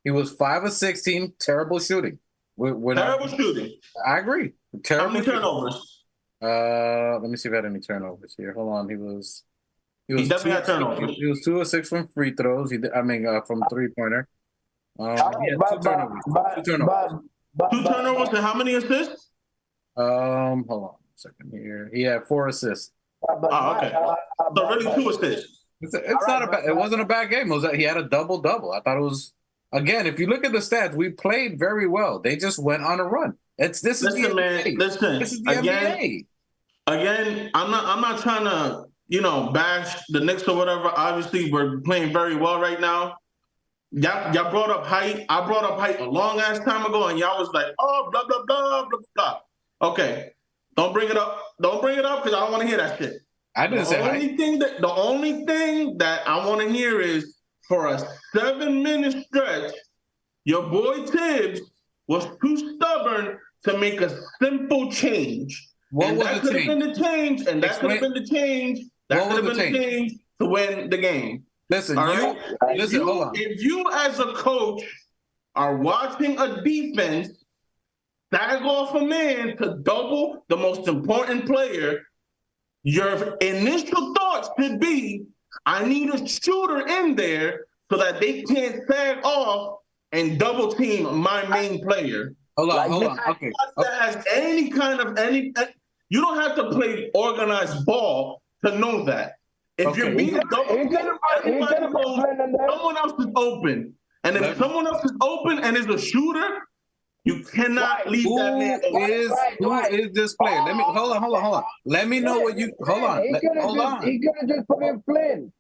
He was 5 of 16, terrible shooting. Terrible shooting. I agree. Terrible. How many turnovers? Let me see if I had any turnovers here. Hold on. He definitely had turnovers. He was 2 of 6 from free throws. From 3-pointer. He had 2 turnovers. 2 turnovers. Two turnovers and how many assists? Hold on a second here. He had 4 assists. Okay. So really 2 assists. It wasn't a bad game. He had a double-double. I thought it was. Again, if you look at the stats, we played very well. They just went on a run. This is the NBA. This is the NBA. Again, I'm not trying to bash the Knicks or whatever. Obviously, we're playing very well right now. Y'all brought up height. I brought up height a long ass time ago, and y'all was like, oh, blah blah blah blah blah. Okay, don't bring it up. Don't bring it up because I don't want to hear that shit. I didn't say height. The only thing that I want to hear is, for a 7-minute stretch, your boy Tibbs was too stubborn to make a simple change. That could have been the change to win the game. Listen, hold on. If you as a coach are watching a defense tag off a man to double the most important player, your initial thoughts should be, I need a shooter in there so that they can't sag off and double team my main player. Hold on. Okay. That has any. You don't have to play organized ball to know that. If you're being double, someone else is open, and if someone else is open and is a shooter, you cannot leave that man open. Who is this player? Let me hold on. Let me know what you hold on. He could have just put in Flynn.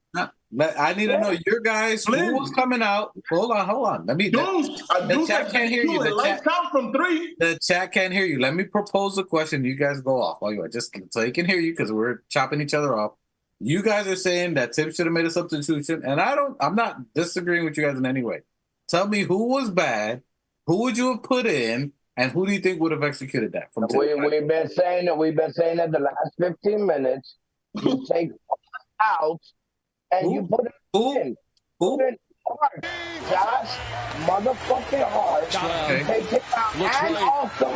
I need to know your guys who was coming out. Hold on. Let me. The chat can't hear you. The chat can't hear you. Let me propose a question. You guys go off while you are just so they can hear you because we're chopping each other off. You guys are saying that Tim should have made a substitution, and I'm not disagreeing with you guys in any way. Tell me who was bad, who would you have put in, and who do you think would have executed that? From Tim? We've been saying that the last 15 minutes. You take out. And you put it in. Put it hard. Josh, motherfucking hard. Okay. Take it out. Looks and right. also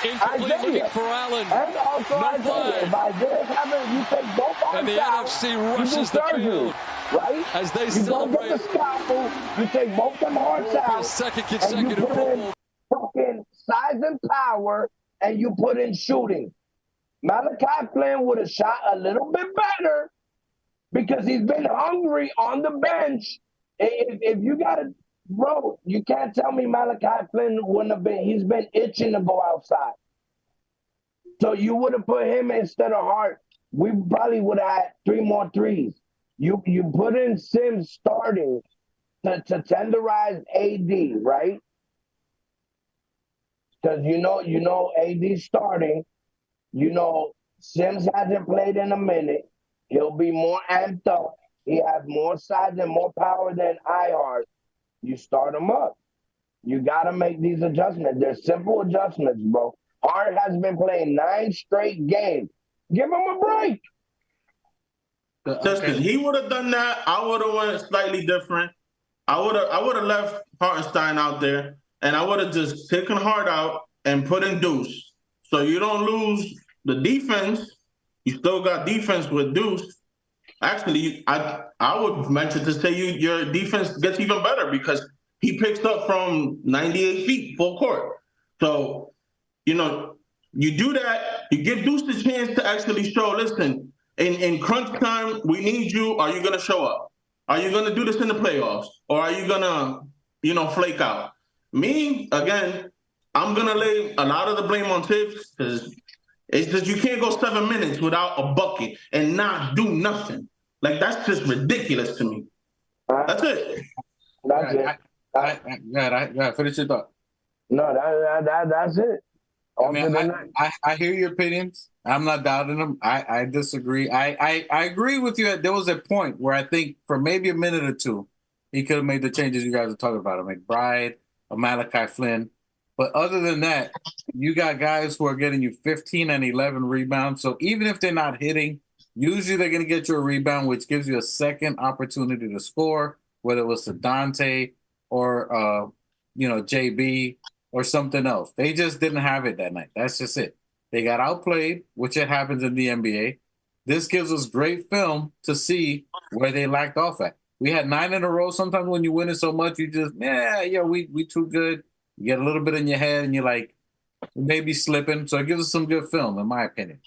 Incomplete for Allen. And also Isaiah. If Isaiah having, you take both arms and the out, NFC rushes the field. Right? As they you celebrate. Don't get the scalpel. You take both them hearts out. Second consecutive and you put in fucking size and power, and you put in shooting. Malachi Flynn would have shot a little bit better, because he's been hungry on the bench. If you got to, bro, you can't tell me Malachi Flynn wouldn't have been. He's been itching to go outside. So you would have put him instead of Hart. We probably would have had 3 more threes. You put in Sims starting to tenderize AD, right? Because you know AD starting. You know Sims hasn't played in a minute. He'll be more amped up. He has more size and more power than Ihart. You start him up. You got to make these adjustments. They're simple adjustments, bro. Hart has been playing 9 straight games. Give him a break. Listen, he would have done that. I would have went slightly different. I would have left Hartenstein out there, and I would have just taken Hart out and put in Deuce. So you don't lose the defense. You still got defense with Deuce. Actually, I would venture to say your defense gets even better because he picks up from 98 feet full court. So, you do that. You give Deuce the chance to actually show, listen, in crunch time, we need you. Are you going to show up? Are you going to do this in the playoffs? Or are you going to, flake out? Me, again, I'm going to lay a lot of the blame on Tibbs because it's just you can't go 7 minutes without a bucket and not do nothing. Like, that's just ridiculous to me. That's it. That's it. Finish your thought. No, that's it. On I to mean, the next. I hear your opinions. I'm not doubting them. I disagree. I agree with you. There was a point where I think for maybe a minute or two, he could have made the changes you guys are talking about. A McBride, a Malachi Flynn. But other than that, you got guys who are getting you 15 and 11 rebounds. So even if they're not hitting, usually they're going to get you a rebound, which gives you a second opportunity to score, whether it was to Dante or, JB or something else. They just didn't have it that night. That's just it. They got outplayed, which it happens in the NBA. This gives us great film to see where they lacked off at. We had 9 in a row. Sometimes when you win it so much, you just, we too good. You get a little bit in your head, and you're like, maybe slipping. So it gives us some good film, in my opinion.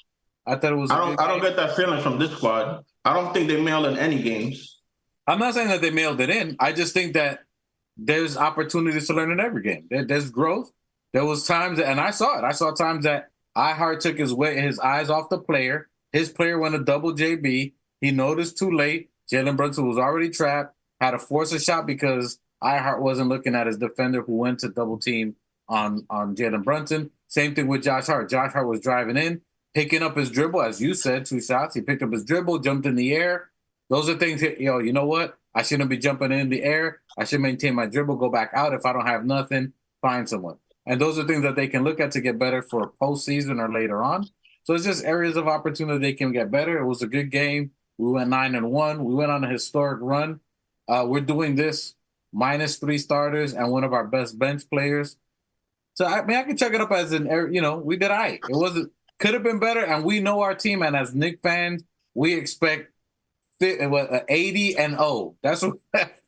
I thought it was. I don't get that feeling from this squad. I don't think they mailed in any games. I'm not saying that they mailed it in. I just think that there's opportunities to learn in every game. There's growth. There was times and I saw it. I saw times that iHeart took his eyes off the player. His player went to double JB. He noticed too late. Jalen Brunson was already trapped. Had to force a shot because iHeart wasn't looking at his defender who went to double team on Jalen Brunson. Same thing with Josh Hart. Josh Hart was driving in, picking up his dribble, as you said, 2 shots. He picked up his dribble, jumped in the air. Those are things, you know what? I shouldn't be jumping in the air. I should maintain my dribble, go back out. If I don't have nothing, find someone. And those are things that they can look at to get better for postseason or later on. So it's just areas of opportunity they can get better. It was a good game. We went 9-1. We went on a historic run. We're doing this minus 3 starters and one of our best bench players. So, I can check it up as we did all right. It could have been better, and we know our team, and as Knicks fans, we expect 80-0. That's what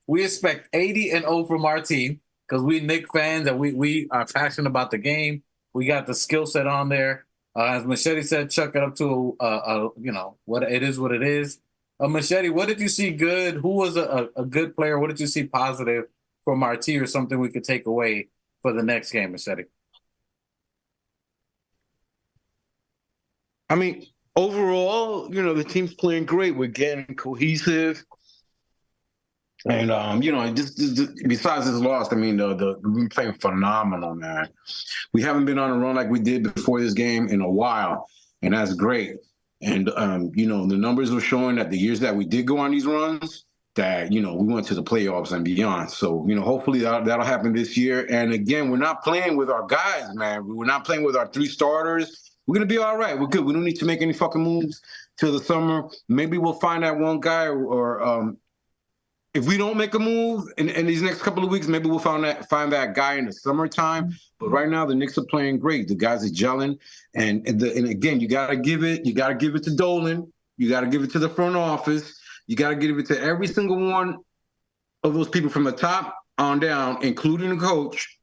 we expect, 80-0 from our team, because we Knicks fans and we are passionate about the game. We got the skill set on there. As Machete said, chuck it up to what it is. What it is. Machete, what did you see good? Who was a good player? What did you see positive from our team, or something we could take away for the next game, Machete? I mean, overall, the team's playing great. We're getting cohesive. And, just besides this loss, we've been playing phenomenal, man. We haven't been on a run like we did before this game in a while, and that's great. And, the numbers were showing that the years that we did go on these runs, that, we went to the playoffs and beyond. So, hopefully that'll happen this year. And, again, we're not playing with our guys, man. We're not playing with our 3 starters. We're going to be all right. We're good. We don't need to make any fucking moves till the summer. Maybe we'll find that one guy or if we don't make a move in these next couple of weeks, maybe we'll find that guy in the summertime. But right now, the Knicks are playing great. The guys are gelling, and again, you gotta give it to Dolan. You gotta give it to the front office. You gotta give it to every single one of those people from the top on down, including the coach,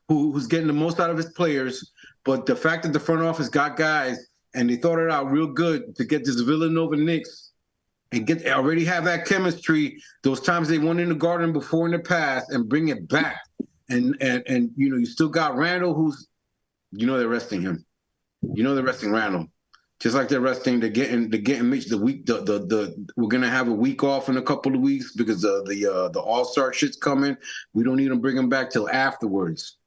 who's getting the most out of his players. But the fact that the front office got guys and they thought it out real good to get this Villanova Knicks. And already have that chemistry, those times they won in the Garden before in the past, and bring it back. And you still got Randall, who's, they're resting him. They're resting Randall. Just like they're getting Mitch the week. We're gonna have a week off in a couple of weeks because the All-Star shit's coming. We don't need to bring him back till afterwards.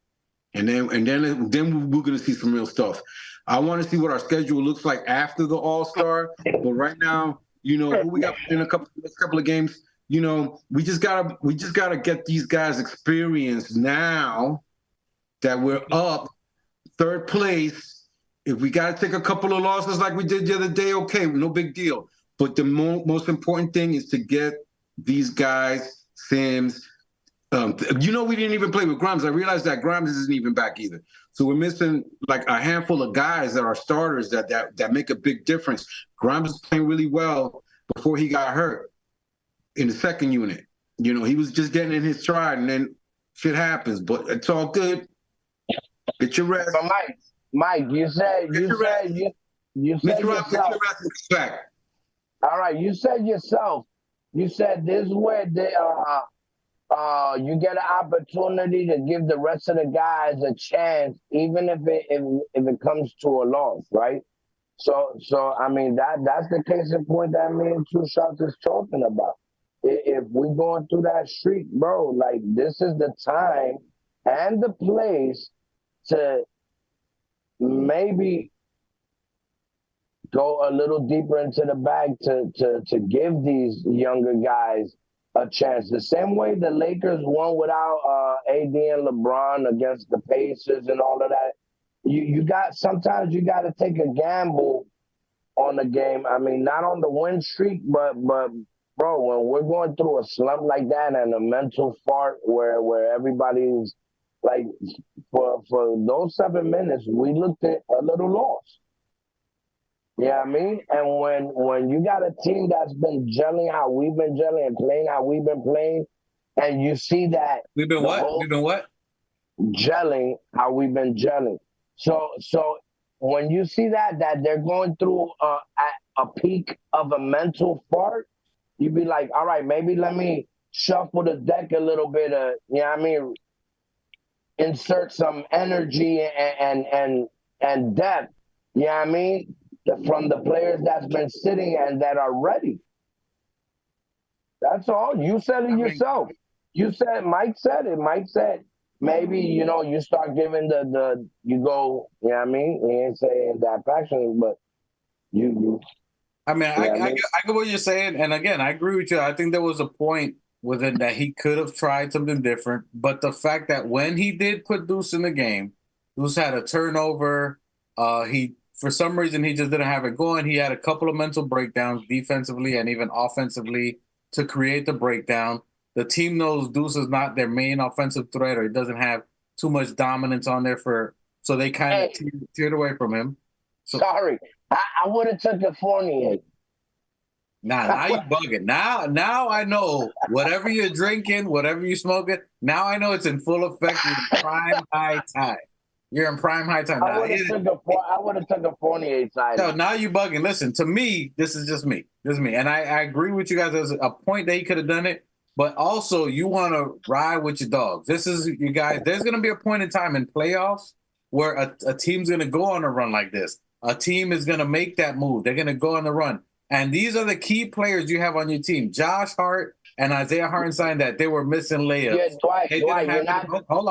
And then we're gonna see some real stuff. I want to see what our schedule looks like after the All-Star, but right now. Who we got in next couple of games. We just gotta get these guys experience now that we're up 3rd place. If we gotta take a couple of losses like we did the other day, okay, no big deal. But the most important thing is to get these guys, Sims. We didn't even play with Grimes. I realized that Grimes isn't even back either. So we're missing like a handful of guys that are starters that make a big difference. Grimes was playing really well before he got hurt in the second unit. He was just getting in his stride, and then shit happens. But it's all good. Get your rest. But Mike, you said yourself. All right, you said yourself. You said this is where they you get an opportunity to give the rest of the guys a chance, even if it comes to a loss, right? So that's the case in point that me and Two Shots is talking about. If we're going through that streak, bro, like this is the time and the place to maybe go a little deeper into the bag to give these younger guys a chance. The same way the Lakers won without AD and LeBron against the Pacers and all of that. Sometimes you got to take a gamble on the game. I mean, not on the win streak, but bro, when we're going through a slump like that and a mental fart where everybody's like, for those 7 minutes, we looked at a little lost. Yeah, I mean, and when you got a team that's been gelling how we've been gelling and playing how we've been playing, and you see that we've been what gelling how we've been gelling. So when you see that they're going through a peak of a mental fart, you be like, all right, maybe let me shuffle the deck a little bit. Insert some energy and depth. I mean, from the players that's been sitting and that are ready. That's all. You said it yourself. Mike said it. Mike said maybe, you start giving you go, he ain't saying that passionately, but you. I mean, I get what you're saying. And again, I agree with you. I think there was a point within that he could have tried something different. But the fact that when he did put Deuce in the game, Deuce had a turnover. For some reason, he just didn't have it going. He had a couple of mental breakdowns defensively and even offensively to create the breakdown. The team knows Deuce is not their main offensive threat, or he doesn't have too much dominance on there so they kind of teared away from him. So, sorry, I would have took the Fournier. Now you bugging. Now I know whatever you're drinking, whatever you're smoking. Now I know it's in full effect. In prime high time. You're in prime high time. I would have took a Fournier side. No, now you bugging. Listen, to me, this is just me. This is me. And I agree with you guys. There's a point that he could have done it. But also, you want to ride with your dogs. This is, you guys, there's going to be a point in time in playoffs where a team's going to go on a run like this. A team is going to make that move. They're going to go on the run. And these are the key players you have on your team. Josh Hart and Isaiah Hartenstein, that they were missing layups. Yeah, Dwight, hold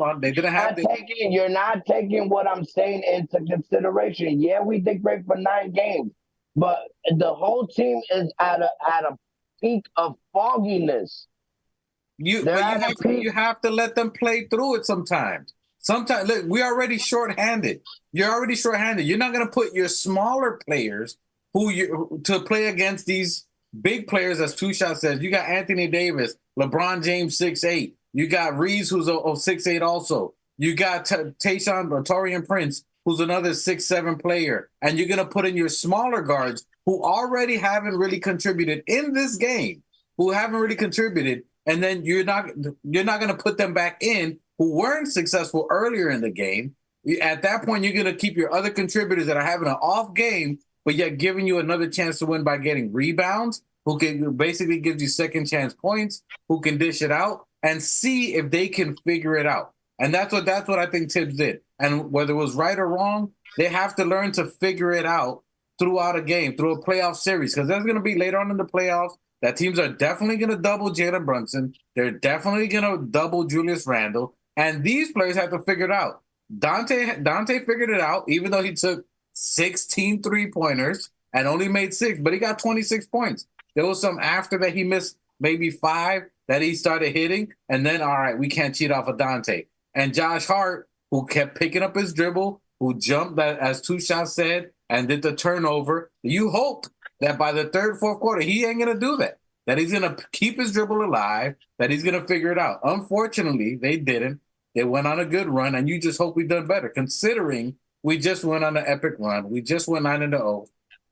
on. They didn't have You're not taking what I'm saying into consideration. Yeah, we did great for 9 games, but the whole team is at a peak of fogginess. You have to let them play through it sometimes. Sometimes, look, we're already shorthanded. You're already shorthanded. You're not going to put your smaller players to play against these big players, as Two Shot says. You got Anthony Davis, LeBron James 6'8". You got Reeves, who's a 6'8" also. You got Taurean Prince, who's another 6'7" player. And you're going to put in your smaller guards who already haven't really contributed in this game, and then you're not going to put them back in who weren't successful earlier in the game. At that point, you're going to keep your other contributors that are having an off game, but yet giving you another chance to win by getting rebounds, who can basically give you second chance points, who can dish it out, and see if they can figure it out. And that's what I think Tibbs did. And whether it was right or wrong, they have to learn to figure it out throughout a game, through a playoff series, because there's going to be later on in the playoffs that teams are definitely going to double Jalen Brunson. They're definitely going to double Julius Randle, and these players have to figure it out. Dante figured it out, even though he took 16 3-pointers and only made 6, but he got 26 points. There was some after that he missed maybe 5 that he started hitting, and then, all right, we can't cheat off of Dante. And Josh Hart, who kept picking up his dribble, who jumped, as Two Shots said, and did the turnover. You hope that by the third, fourth quarter, he ain't going to do that he's going to keep his dribble alive, that he's going to figure it out. Unfortunately, they didn't. They went on a good run, and you just hope we've done better, considering we just went on an epic run. We just went 9-0.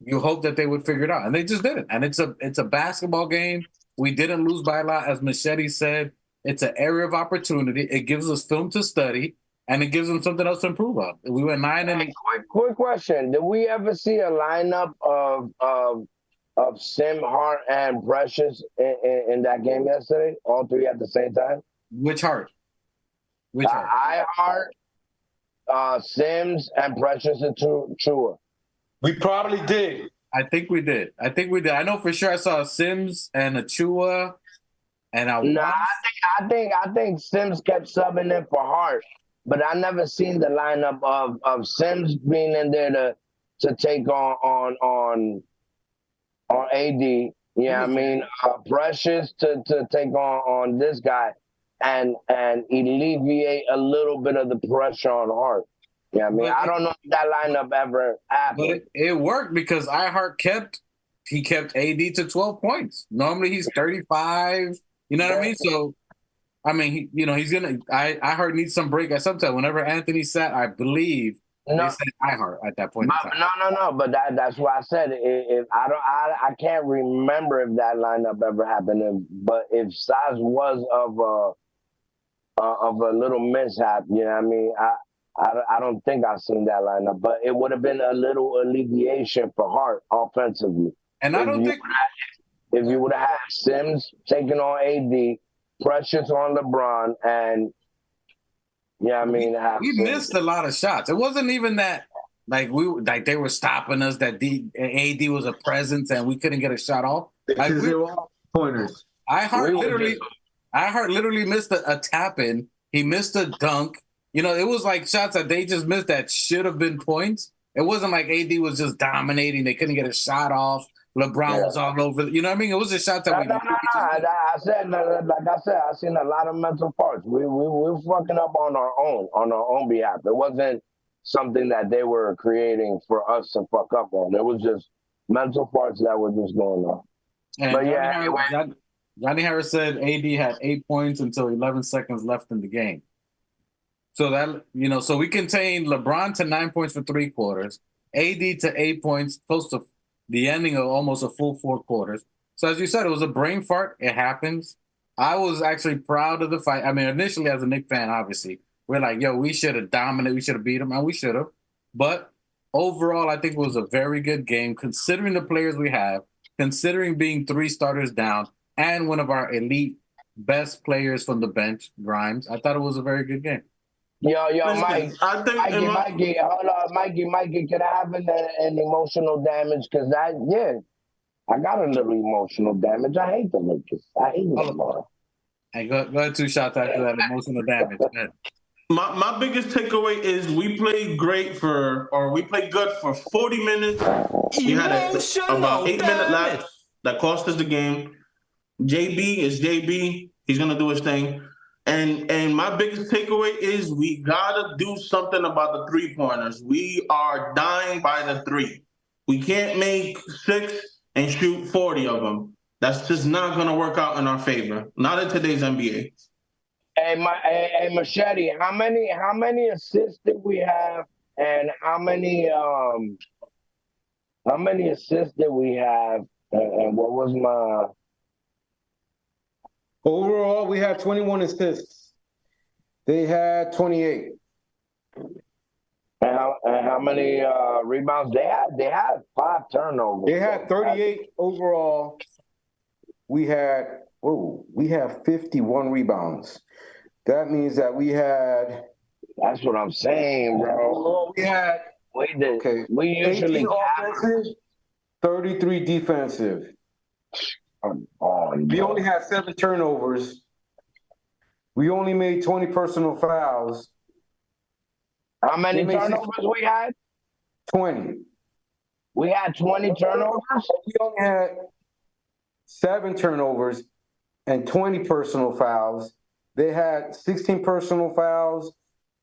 You hope that they would figure it out, and they just didn't. And it's a basketball game. We didn't lose by a lot, as Machete said. It's an area of opportunity. It gives us film to study, and it gives them something else to improve on. We went 9-0. Quick question: did we ever see a lineup of Sim, Hart, and Precious in that game yesterday? All 3 at the same time. Which Hart? I Hart, Sims, and Precious and Chua. We probably did. I think we did. I know for sure I saw Sims and Achua, and I think Sims kept subbing in for Hart but I never seen the lineup of Sims being in there to take on AD. Yeah, I mean, Precious to take on this guy and alleviate a little bit of the pressure on Hart. Yeah, I mean, I don't know if that lineup ever happened. But it worked because iHeart kept AD to 12 points. Normally he's 35. You know what I mean? So, I mean, he's gonna. iHeart needs some break at some time. Whenever Anthony sat, I believe they said iHeart at that point. No. But that's why I said if I can't remember if that lineup ever happened. But if Size was of a little mishap, you know what I mean? I don't think I've seen that lineup, but it would have been a little alleviation for Hart offensively. And I don't think if you would have had Sims taking on AD, Precious on LeBron, and I mean, we missed a lot of shots. It wasn't even that they were stopping us. That AD was a presence and we couldn't get a shot off. Like they were all pointers. iHeart literally missed a tap in. He missed a dunk. It was like shots that they just missed that should have been points. It wasn't like AD was just dominating. They couldn't get a shot off. LeBron was all over. You know what I mean? It was a shot that I said, I seen a lot of mental parts. We were fucking up on our own behalf. It wasn't something that they were creating for us to fuck up on. It was just mental parts that were just going on. And but Johnny Harris said AD had 8 points until 11 seconds left in the game. So that, so we contained LeBron to 9 points for 3 quarters, AD to 8 points, close to the ending of almost a full 4 quarters. So as you said, it was a brain fart. It happens. I was actually proud of the fight. I mean, initially as a Knicks fan, obviously, we're like, yo, we should have dominated. We should have beat them, and we should have. But overall, I think it was a very good game, considering the players we have, considering being 3 starters down, and one of our elite best players from the bench, Grimes. I thought it was a very good game. Yo, Mike. Mikey, hold on, Mikey. Can I have an emotional damage? Because I got a little emotional damage. I hate the Lakers. I hate them. Hey, go ahead, 2 shots after that emotional damage. My biggest takeaway is we played good for 40 minutes. We had about 8 minutes left that cost us the game. JB is JB. He's gonna do his thing. And my biggest takeaway is we gotta do something about the 3-pointers. We are dying by the 3. We can't make 6 and shoot 40 of them. That's just not gonna work out in our favor. Not in today's NBA. Hey, Machete, how many assists did we have, and how many assists did we have, and what was my? Overall, we had 21 assists. They had 28. And how many rebounds they had? They had 5 turnovers. They had 38 overall. We have 51 rebounds. That means that we had. That's what I'm saying, bro. We had. We usually offensive, 33 defensive. We only had 7 turnovers. We only made 20 personal fouls. How many turnovers we had? 20. We had 20 turnovers? We only had 7 turnovers and 20 personal fouls. They had 16 personal fouls,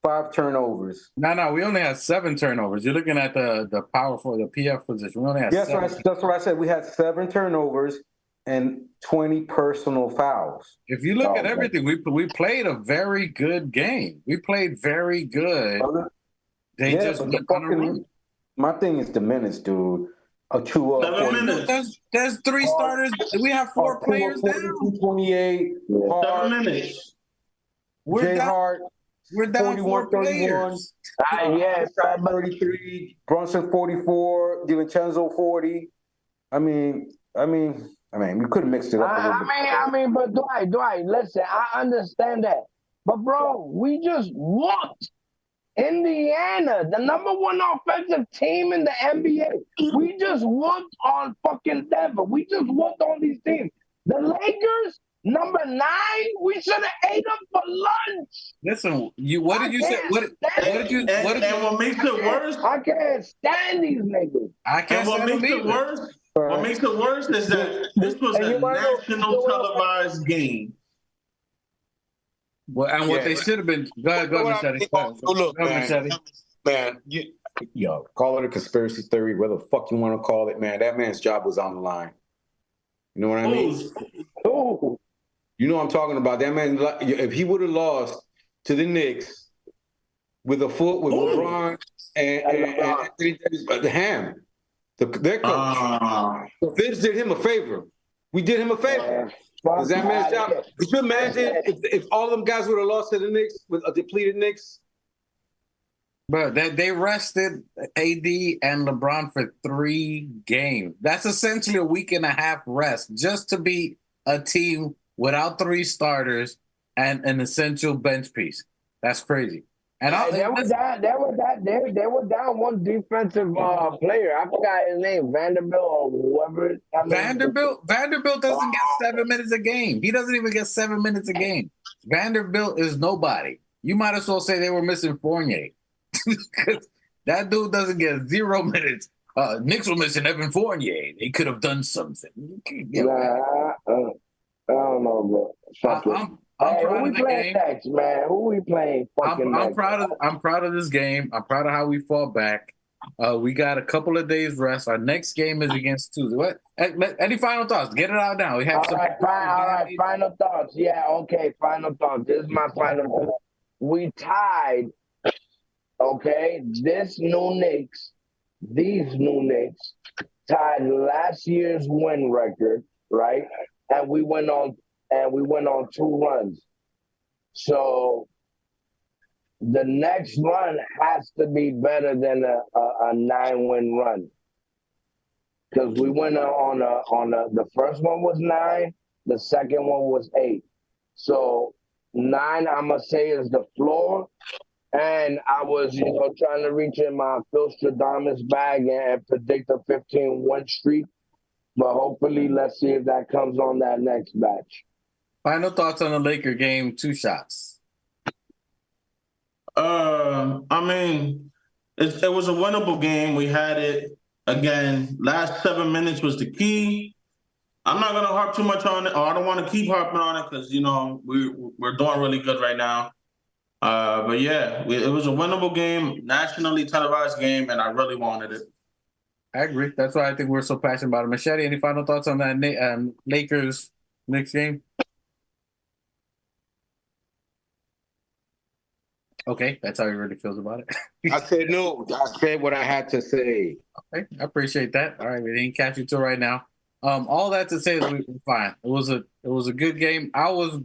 5 turnovers. No, we only had 7 turnovers. You're looking at the power for the PF position. We only had 7. That's what I said. We had 7 turnovers and 20 personal fouls. If you look at everything, we played a very good game. We played very good. My thing is the minutes, dude. There's 3 starters. We have 4 players now. 28. 7 minutes. Jay Hart. We're down 4 players. 33. Brunson 44. DiVincenzo 40. I mean, we could have mixed it up a little bit. But Dwight, listen, I understand that. But, bro, we just whooped Indiana, the #1 offensive team in the NBA. We just whooped on fucking Denver. We just whooped on these teams. The Lakers, Number 9? We should have ate them for lunch. Listen, what did you say? What did you? And what makes it worse? I can't stand these niggas. I can't And what stand makes them it either. worse? What makes it worse is that this was a national televised game. Well, and what they should have been. Go ahead, Machete. Look, man, yo, call it a conspiracy theory, whatever the fuck you want to call it, man. That man's job was on the line. You know what I mean? Ooh. You know what I'm talking about. That man, if he would have lost to the Knicks with LeBron and Anthony Davis, the Ham, their coach. So Vince did him a favor. We did him a favor. Is that man's job? Could you imagine if all of them guys would have lost to the Knicks with a depleted Knicks? But they rested AD and LeBron for 3 games. That's essentially a week and a half rest just to beat a team without 3 starters and an essential bench piece. That's crazy. And they were down one defensive player. I forgot his name, Vanderbilt or whoever. Vanderbilt doesn't get 7 minutes a game. He doesn't even get 7 minutes a game. Vanderbilt is nobody. You might as well say they were missing Fournier. That dude doesn't get 0 minutes. Knicks were missing Evan Fournier. They could have done something. I don't know, bro. I'm proud of the game. Next, man? Who we playing? I'm proud of this game. I'm proud of how we fought back. We got a couple of days rest. Our next game is against Tuesday. What? Any final thoughts? Get it out now. We have all right. Final thoughts. Yeah, okay. Final thoughts. This is my final thought. We tied. Okay, these new Knicks tied last year's win record, right? And we went on 2 runs. So the next run has to be better than a 9-win run. Because we went the first one was 9, the second one was 8. So 9, I'm gonna say, is the floor. And I was, trying to reach in my Phil Stradamus bag and predict a 15-win streak. But hopefully, let's see if that comes on that next batch. Final thoughts on the Laker game, 2 shots. I mean, it was a winnable game. We had it. Again, last 7 minutes was the key. I'm not going to harp too much on it, or I don't want to keep harping on it because, we're doing really good right now. But yeah, it was a winnable game, nationally televised game, and I really wanted it. I agree. That's why I think we're so passionate about it. Machete, any final thoughts on that Lakers Knicks game? Okay, that's how he really feels about it. I said no. I said what I had to say. Okay, I appreciate that. All right, we didn't catch you till right now. All that to say is we were fine. It was a good game. I was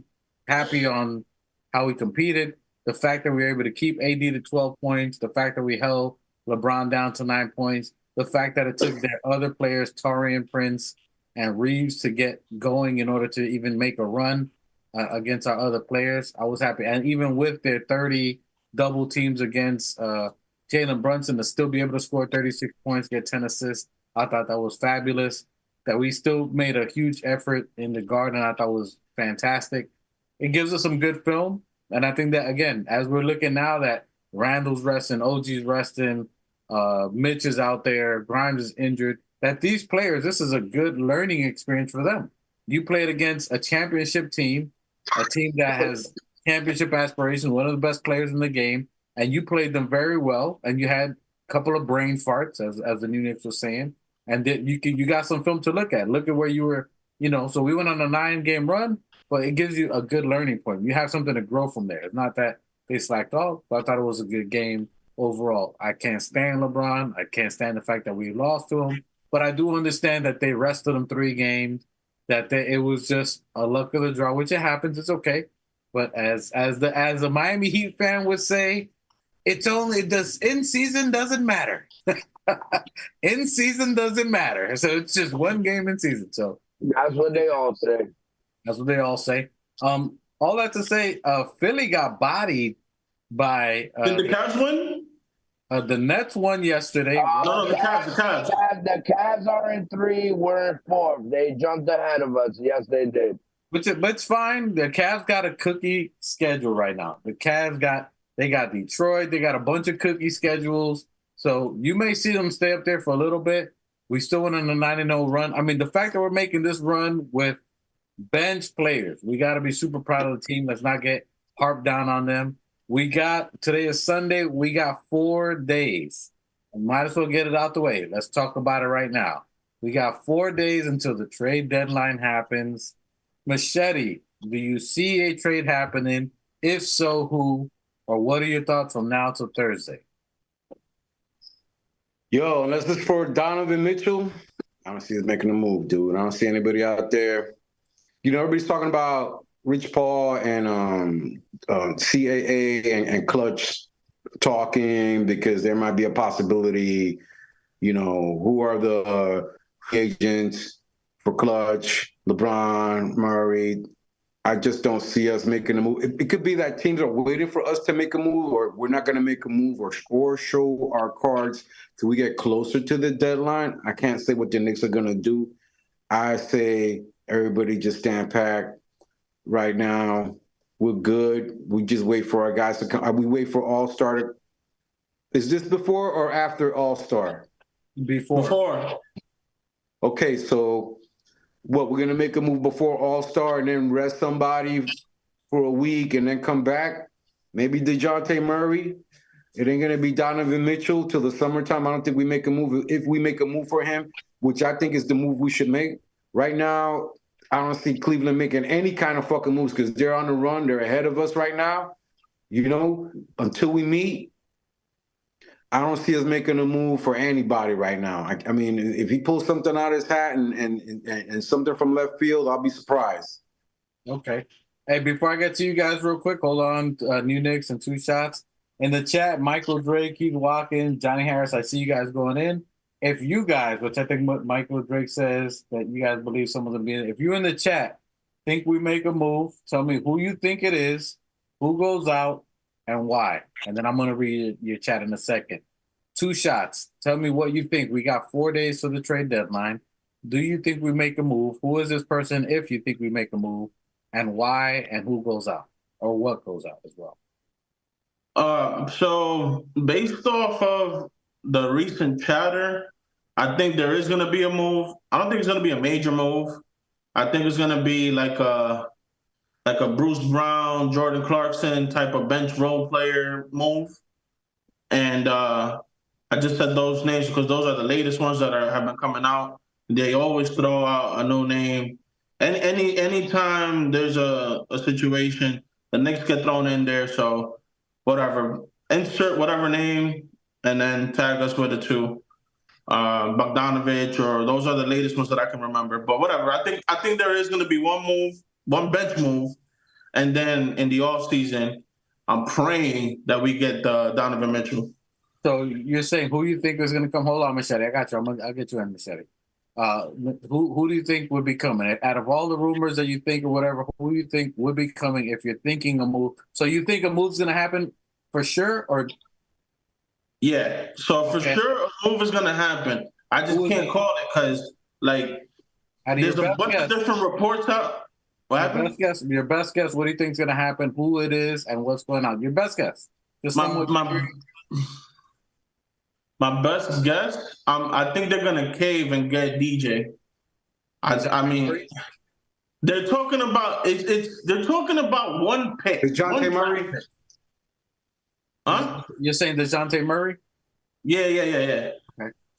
happy on how we competed. The fact that we were able to keep AD to 12 points, the fact that we held LeBron down to 9 points, the fact that it took their other players, Taurean Prince and Reeves, to get going in order to even make a run against our other players. I was happy. And even with their 30 double teams against Jalen Brunson, to still be able to score 36 points, get 10 assists, I thought that was fabulous. That we still made a huge effort in the Garden, I thought was fantastic. It gives us some good film. And I think that, again, as we're looking now that Randall's resting, OG's resting, Mitch is out there, Grimes is injured, that these players, this is a good learning experience for them. You played against a championship team, a team that has championship aspirations, one of the best players in the game, and you played them very well, and you had a couple of brain farts, as the New Knicks was saying, and you got some film to look at. Look at where you were, so we went on a 9-game run, but it gives you a good learning point. You have something to grow from there. It's not that they slacked off, but I thought it was a good game overall. I can't stand LeBron. I can't stand the fact that we lost to him, but I do understand that they rested him 3 games, that it was just a luck of the draw, which it happens. It's okay. But as a Miami Heat fan would say, in season doesn't matter. In season doesn't matter. So it's just 1 game in season. So that's what they all say. That's what they all say. All that to say, Philly got bodied by. Did the Cavs win? The Nets won yesterday. No, the Cavs. The Cavs are in 3. We're in 4. They jumped ahead of us. Yes, they did. But it's fine. The Cavs got a cookie schedule right now. The Cavs got Detroit. They got a bunch of cookie schedules. So you may see them stay up there for a little bit. We still went on a 9-0 run. I mean, the fact that we're making this run with bench players, we got to be super proud of the team. Let's not get harped down on them. Today is Sunday. We got 4 days. I might as well get it out the way. Let's talk about it right now. We got 4 days until the trade deadline happens. Machete, do you see a trade happening? If so, who? Or what are your thoughts from now till Thursday? Yo, unless it's for Donovan Mitchell, I don't see us making a move, dude. I don't see anybody out there. You know, everybody's talking about Rich Paul and CAA and Clutch talking because there might be a possibility, you know, who are the agents for Clutch, LeBron, Murray. I just don't see us making a move. It could be that teams are waiting for us to make a move, or we're not going to make a move or show our cards till we get closer to the deadline. I can't say what the Knicks are going to do. I say everybody just stand packed right now. We're good. We just wait for our guys to come. We wait for All-Star. Is this before or after All-Star? Before. Okay, so what, we're going to make a move before All-Star and then rest somebody for a week and then come back? Maybe DeJounte Murray? It ain't going to be Donovan Mitchell till the summertime. I don't think we make a move. If we make a move for him, which I think is the move we should make. Right now, I don't see Cleveland making any kind of fucking moves because they're on the run. They're ahead of us right now. You know, until we meet, I don't see us making a move for anybody right now. I mean, if he pulls something out of his hat and something from left field, I'll be surprised. Okay. Hey, before I get to you guys real quick, hold on. New Knicks and 2 shots. In the chat, Michael Drake, Keith Watkins, Johnny Harris, I see you guys going in. If you guys, which I think Michael Drake says that you guys believe some of them being, if you in the chat think we make a move, tell me who you think it is, who goes out, and why. And then I'm going to read your chat in a second. 2 shots. Tell me what you think. We got 4 days to the trade deadline. Do you think we make a move? Who is this person if you think we make a move? And why and who goes out? Or what goes out as well? So based off of the recent chatter, I think there is going to be a move. I don't think it's going to be a major move. I think it's going to be like a Bruce Brown, Jordan Clarkson type of bench role player move. And I just said those names because those are the latest ones that have been coming out. They always throw out a new name. Anytime there's a situation, the Knicks get thrown in there. So whatever, insert whatever name and then tag us with it too. Bogdanovich, or those are the latest ones that I can remember. But whatever, I think there is going to be one move, one bench move, and then in the offseason, I'm praying that we get Donovan Mitchell. So you're saying who you think is going to come? Hold on, Machete. I got you. I'll get you on Machete. Who do you think would be coming? Out of all the rumors that you think or whatever, who do you think would be coming if you're thinking a move? So you think a move's going to happen for sure, or? Yeah. So for sure, a move is going to happen. I just can't call it because, like, there's a bunch of different reports out. Your best guess. What do you think is going to happen? Who it is and what's going on? Your best guess. My best guess. I think they're going to cave and get DJ. I mean, they're talking about they're talking about one pick. DeJounte Murray. Huh? You're saying DeJounte Murray? Yeah. Okay.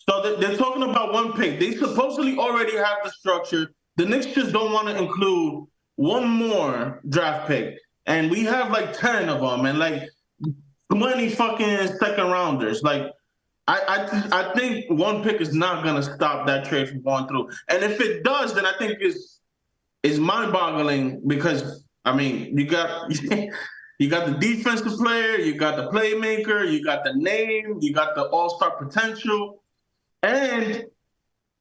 So they're talking about one pick. They supposedly already have the structure. The Knicks just don't want to include one more draft pick. And we have like 10 of them and like 20 fucking second rounders. Like, I think one pick is not going to stop that trade from going through. And if it does, then I think it's mind-boggling because, I mean, you got the defensive player, you got the playmaker, you got the name, you got the all-star potential. And,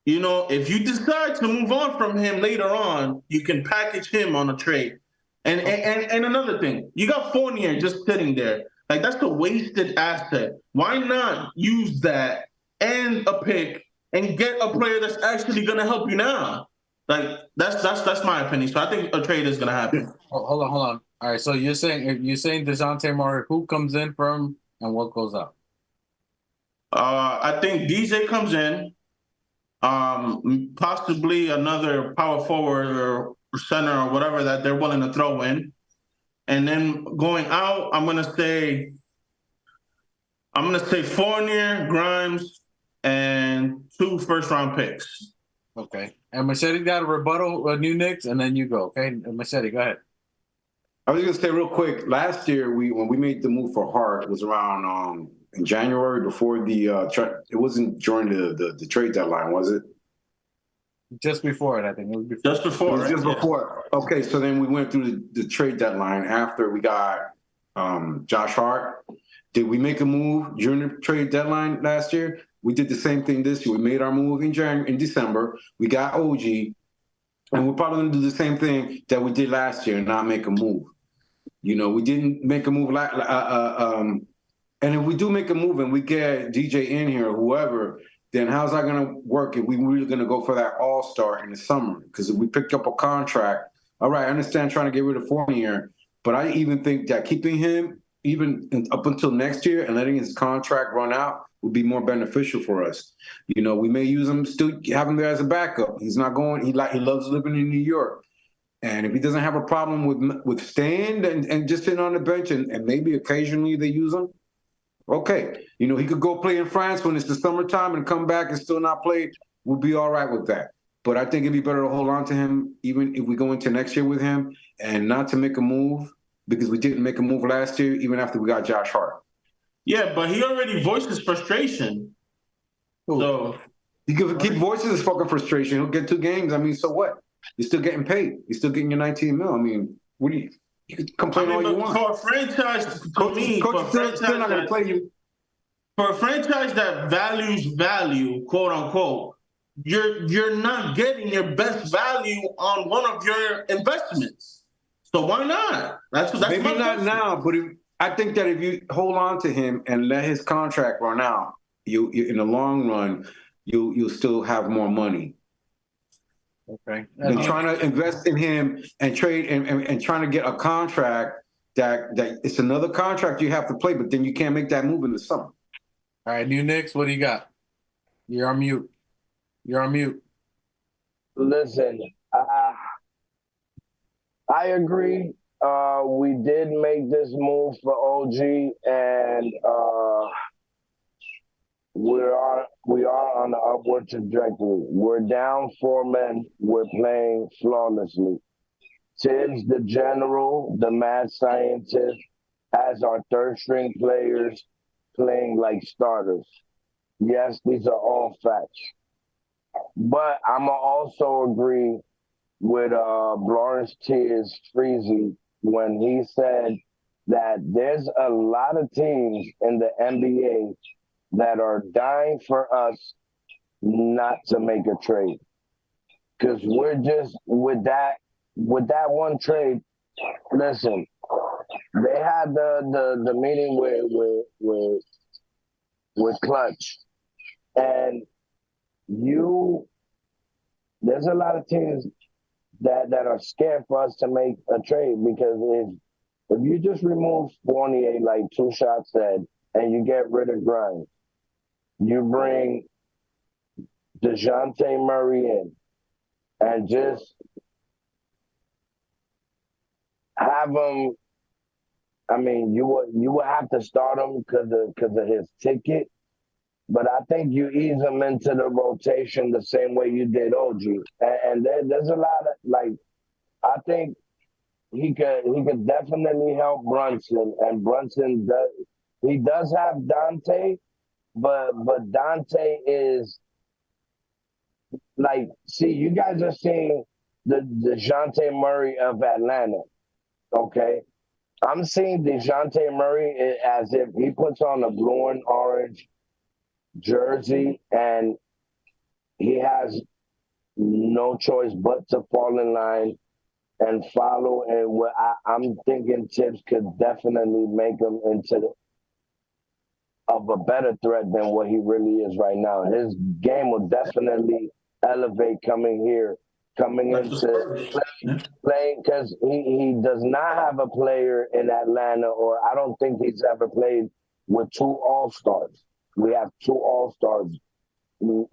you know, if you decide to move on from him later on, you can package him on a trade. And another thing, you got Fournier just sitting there. Like, that's a wasted asset. Why not use that and a pick and get a player that's actually going to help you now? Like that's my opinion. So I think a trade is gonna happen. Oh, hold on. All right, so you're saying DeJounte Murray, who comes in from and what goes out? I think DJ comes in, possibly another power forward or center or whatever that they're willing to throw in, and then going out, I'm gonna say Fournier, Grimes, and 2 first-round picks. Okay, and Machete got a rebuttal, New Knicks, and then you go. Okay, Machete, go ahead. I was gonna say real quick. Last year, when we made the move for Hart, it was around in January before the it wasn't during the trade deadline, was it? Just before it, I think it was before. Just before, It was right? just before. Okay, so then we went through the trade deadline after we got Josh Hart. Did we make a move during the trade deadline last year? We did the same thing this year. We made our move in December. We got OG, and we're probably gonna do the same thing that we did last year and not make a move. You know, we didn't make a move and if we do make a move and we get DJ in here or whoever, then how's that going to work if we really going to go for that all-star in the summer? Because if we picked up a contract, all right, I understand trying to get rid of Fournier, but I even think that keeping him even up until next year and letting his contract run out would be more beneficial for us. You know, we may use him, still have him there as a backup. He's not going, he loves living in New York. And if he doesn't have a problem with staying and just sitting on the bench and maybe occasionally they use him, okay. You know, he could go play in France when it's the summertime and come back and still not play. We'll be all right with that. But I think it'd be better to hold on to him even if we go into next year with him and not to make a move because we didn't make a move last year even after we got Josh Hart. Yeah, but he already voiced his frustration. So he could keep voicing his fucking frustration. He'll get 2 games. I mean, so what? You're still getting paid. You're still getting your 19 mil. I mean, what do you could complain all you want. For a franchise, for a franchise that values value, quote unquote, you're not getting your best value on one of your investments. So why not? That's maybe not now, but I think that if you hold on to him and let his contract run out, you in the long run, you'll still have more money. Okay. Than trying to invest in him and trade and trying to get a contract that it's another contract you have to play, but then you can't make that move in the summer. All right, New Knicks, what do you got? You're on mute. Listen, I agree. We did make this move for OG, and we are on the upward trajectory. We're down 4 men. We're playing flawlessly. Tibbs, the general, the mad scientist, has our third string players playing like starters. Yes, these are all facts. But I'm going to also agree with Lawrence Tears Freezy when he said that there's a lot of teams in the NBA that are dying for us not to make a trade. Because we're just, with that one trade, listen, they had the meeting with Clutch. And there's a lot of teams that are scared for us to make a trade because if you just remove Fournier, like Two Shots said, and you get rid of Grimes, you bring DeJounte Murray in and just have him. I mean, you would have to start him because of his ticket, but I think you ease him into the rotation the same way you did OG. And there's a lot of I think he could definitely help Brunson, and Brunson does have Dante. But Dante is see, you guys are seeing the DeJounte Murray of Atlanta, okay? I'm seeing DeJounte Murray as if he puts on a blue and orange jersey and he has no choice but to fall in line and follow. And what I'm thinking Tibbs could definitely make him into of a better threat than what he really is right now. His game will definitely elevate coming here coming into playing because he does not have a player in Atlanta, or I don't think he's ever played with two All-Stars. We have two All-Stars and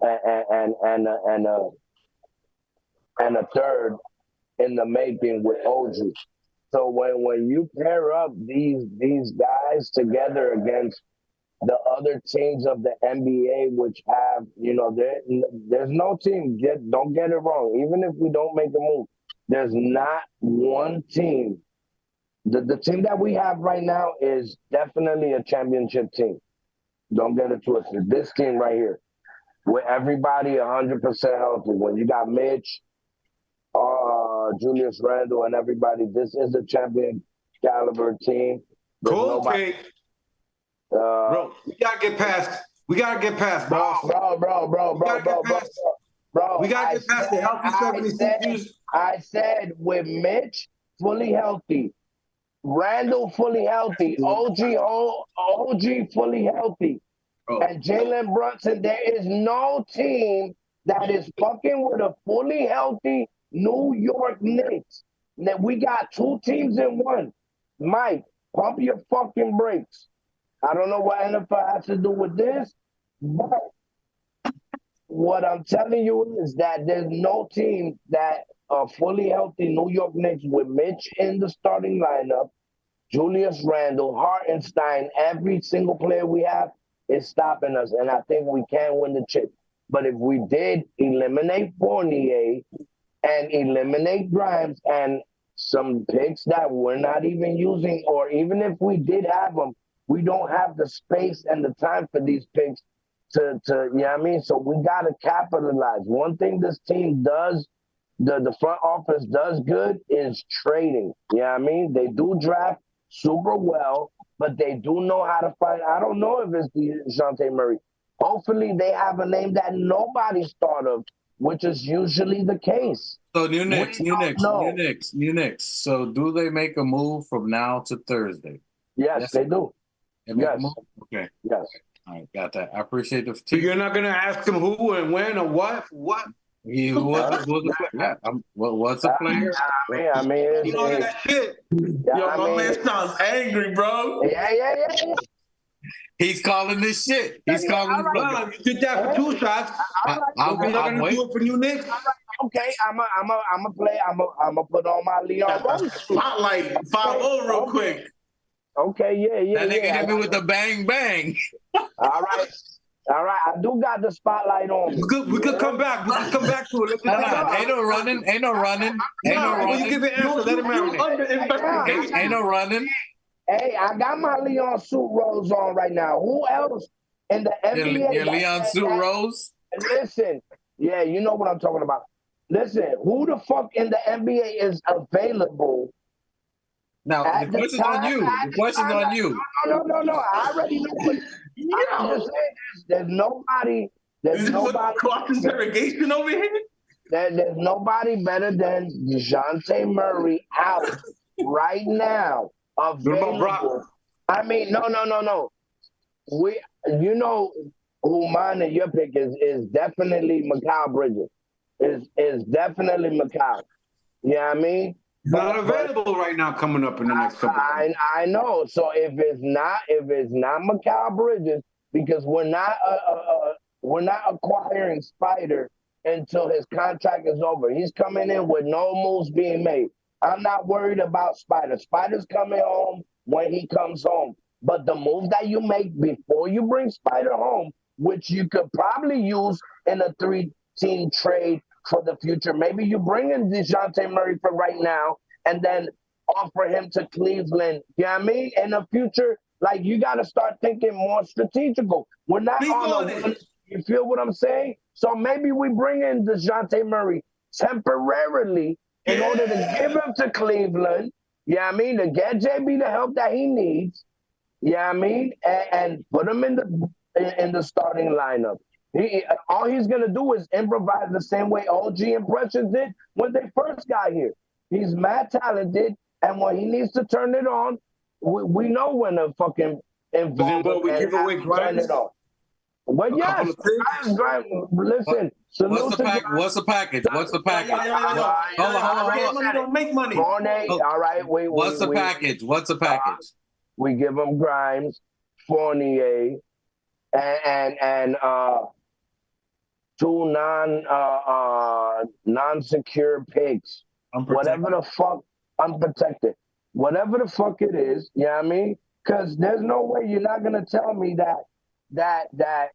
a third in the making with OG. So when you pair up these guys together against the other teams of the NBA, which have, there's no team, don't get it wrong, even if we don't make a move, there's not one team. The team that we have right now is definitely a championship team. Don't get it twisted. This team right here, with everybody 100% healthy, when you got Mitch, Julius Randle, and everybody, this is a champion caliber team. Okay. Bro, we gotta get past. We gotta get past, boss. Bro. We gotta get past the healthy 76ers. I said with Mitch fully healthy, Randall fully healthy, OG fully healthy, and Jalen Brunson, there is no team that is fucking with a fully healthy New York Knicks. That we got two teams in one. Mike, pump your fucking brakes. I don't know what NFL has to do with this, but what I'm telling you is that there's no team that are fully healthy New York Knicks with Mitch in the starting lineup, Julius Randle, Hartenstein, every single player we have is stopping us, and I think we can win the chip. But if we did eliminate Fournier and eliminate Grimes and some picks that we're not even using, or even if we did have them, we don't have the space and the time for these picks to you know what I mean? So we got to capitalize. One thing this team does, the front office does good is trading. You know what I mean? They do draft super well, but they do know how to find. I don't know if it's DeJounte Murray. Hopefully they have a name that nobody's thought of, which is usually the case. So New Knicks. So do they make a move from now to Thursday? Yes, they do. They make a Yes. move? Okay. Yes. All right, got that. I appreciate the So you're not gonna ask him who and when or what? What? What's a player? I mean, You know that shit. Yo, my man sounds angry, bro. Yeah. He's calling this shit. He's calling this Well, you did that for two shots. I'll You're not gonna wait. do it for New Knicks. Okay, I'm a play. I'm a put on my Leon Rose. Spotlight, 5-0 real quick. Okay, yeah. That nigga hit me with the bang bang. All right. I do got the spotlight on me. We could come back. We could come back to it. Ain't no running. When you give an answer, let him marinate. Ain't no running. Hey, I got my Leon suit rose on right now. Who else in the NBA? Your Leon suit rose? Listen, yeah, you know what I'm talking about. Listen, who the fuck in the NBA is available? Now, the question's on you. The question's on you. No. I already know. I'm just saying, there's nobody. Is this a clock interrogation over here? There's nobody better than DeJounte Murray out right now. Available. I mean, no. You know who mine and your pick is definitely Mikal Bridges. Is definitely Mikal. You know what I mean? Not available right now. Coming up in the next couple. I know. So if it's not Mikal Bridges, because we're not acquiring Spider until his contract is over. He's coming in with no moves being made. I'm not worried about Spider. Spider's coming home when he comes home. But the move that you make before you bring Spider home, which you could probably use in a 3-team trade for the future. Maybe you bring in DeJounte Murray for right now and then offer him to Cleveland. You know what I mean? In the future, like, you got to start thinking more strategical. We're not on a, you feel what I'm saying? So maybe we bring in DeJounte Murray temporarily in order to give him to Cleveland. You know what I mean? To get JB the help that he needs. You know what I mean? And put him in the starting lineup. All he's going to do is improvise the same way OG Impressions did when they first got here. He's mad talented, and when he needs to turn it on, we know when to fucking involve him and turn it on. But yes, listen. What's the package? What's the package? What's the package? Hold on. Don't make money. Fournier, all right. What's the package? What's the package? We give him Grimes, Fournier, and two non-secure picks. Whatever the fuck, unprotected. Whatever the fuck it is, you know what I mean? Because there's no way you're not gonna tell me that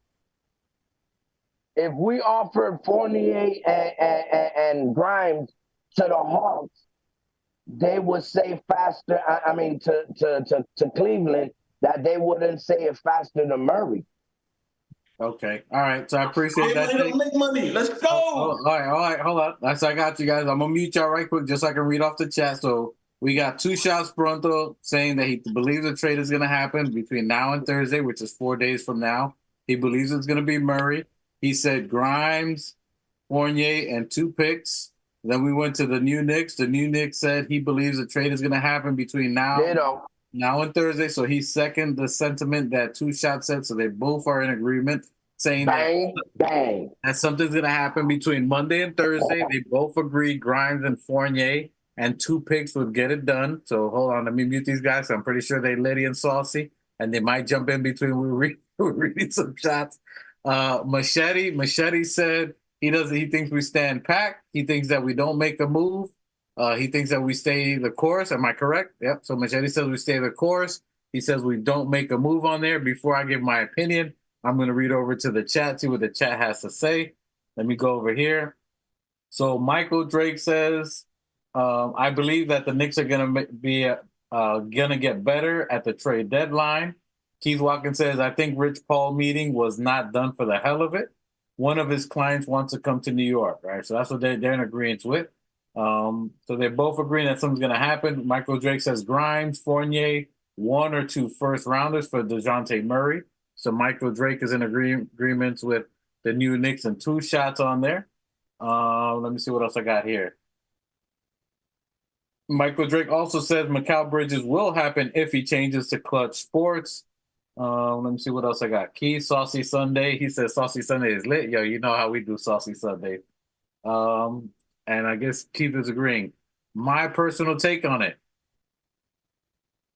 if we offered Fournier and Grimes to the Hawks, they would say faster. I mean, to Cleveland, that they wouldn't say it faster than Murray. Okay. All right. So I appreciate that. Don't make money. Let's go. All right. Hold on. That's I got you guys. I'm gonna mute y'all right quick just so I can read off the chat. So we got Two Shots Pronto saying that he believes the trade is gonna happen between now and Thursday, which is 4 days from now. He believes it's gonna be Murray. He said Grimes, Fournier, and 2 picks. Then we went to the New Knicks. The New Knicks said he believes the trade is gonna happen between now and Thursday. So he seconded the sentiment that Two Shots said. So they both are in agreement, saying that something's going to happen between Monday and Thursday. They both agreed Grimes and Fournier and 2 picks would get it done. So hold on, let me mute these guys. I'm pretty sure they litty and saucy, and they might jump in between. We're reading some shots. Machete said he thinks we stand packed. He thinks that we don't make a move. He thinks that we stay the course. Am I correct? Yep. So Machete says we stay the course. He says we don't make a move on there. Before I give my opinion, I'm going to read over to the chat, see what the chat has to say. Let me go over here. So Michael Drake says, I believe that the Knicks are going to be going to get better at the trade deadline. Keith Watkins says, I think Rich Paul meeting was not done for the hell of it. One of his clients wants to come to New York, right? So that's what they're in agreement with. So they're both agreeing that something's going to happen. Michael Drake says Grimes, Fournier, 1 or 2 first-rounders for DeJounte Murray. So Michael Drake is in agreements with the New Knicks and 2 shots on there. Let me see what else I got here. Michael Drake also says Mikal Bridges will happen if he changes to Clutch Sports. Let me see what else I got. Keith, Saucy Sunday. He says Saucy Sunday is lit. Yo, you know how we do Saucy Sunday. And I guess Keith is agreeing. My personal take on it.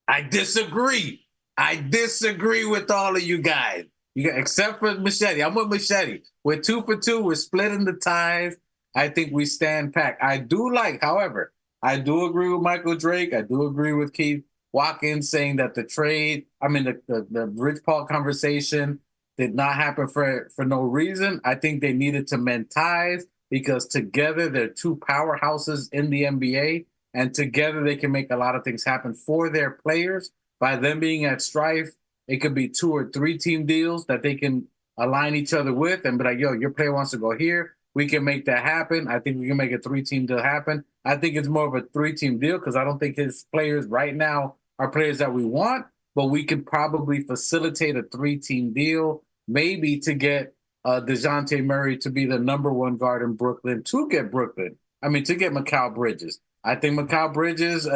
I disagree. I disagree with all of you guys. Except for Machete. I'm with Machete. We're 2 for 2. We're splitting the ties. I think we stand packed. However, I do agree with Michael Drake. I do agree with Keith Watkins saying that the Rich Paul conversation did not happen for no reason. I think they needed to mend ties, because together they're 2 powerhouses in the NBA, and together they can make a lot of things happen for their players. By them being at strife, it could be 2 or 3 team deals that they can align each other with and be like, yo, your player wants to go here. We can make that happen. I think we can make a 3-team deal happen. I think it's more of a 3-team deal because I don't think his players right now are players that we want, but we can probably facilitate a 3-team deal, maybe to get DeJounte Murray to be the #1 guard in Brooklyn, to get Mikal Bridges. I think Mikal Bridges,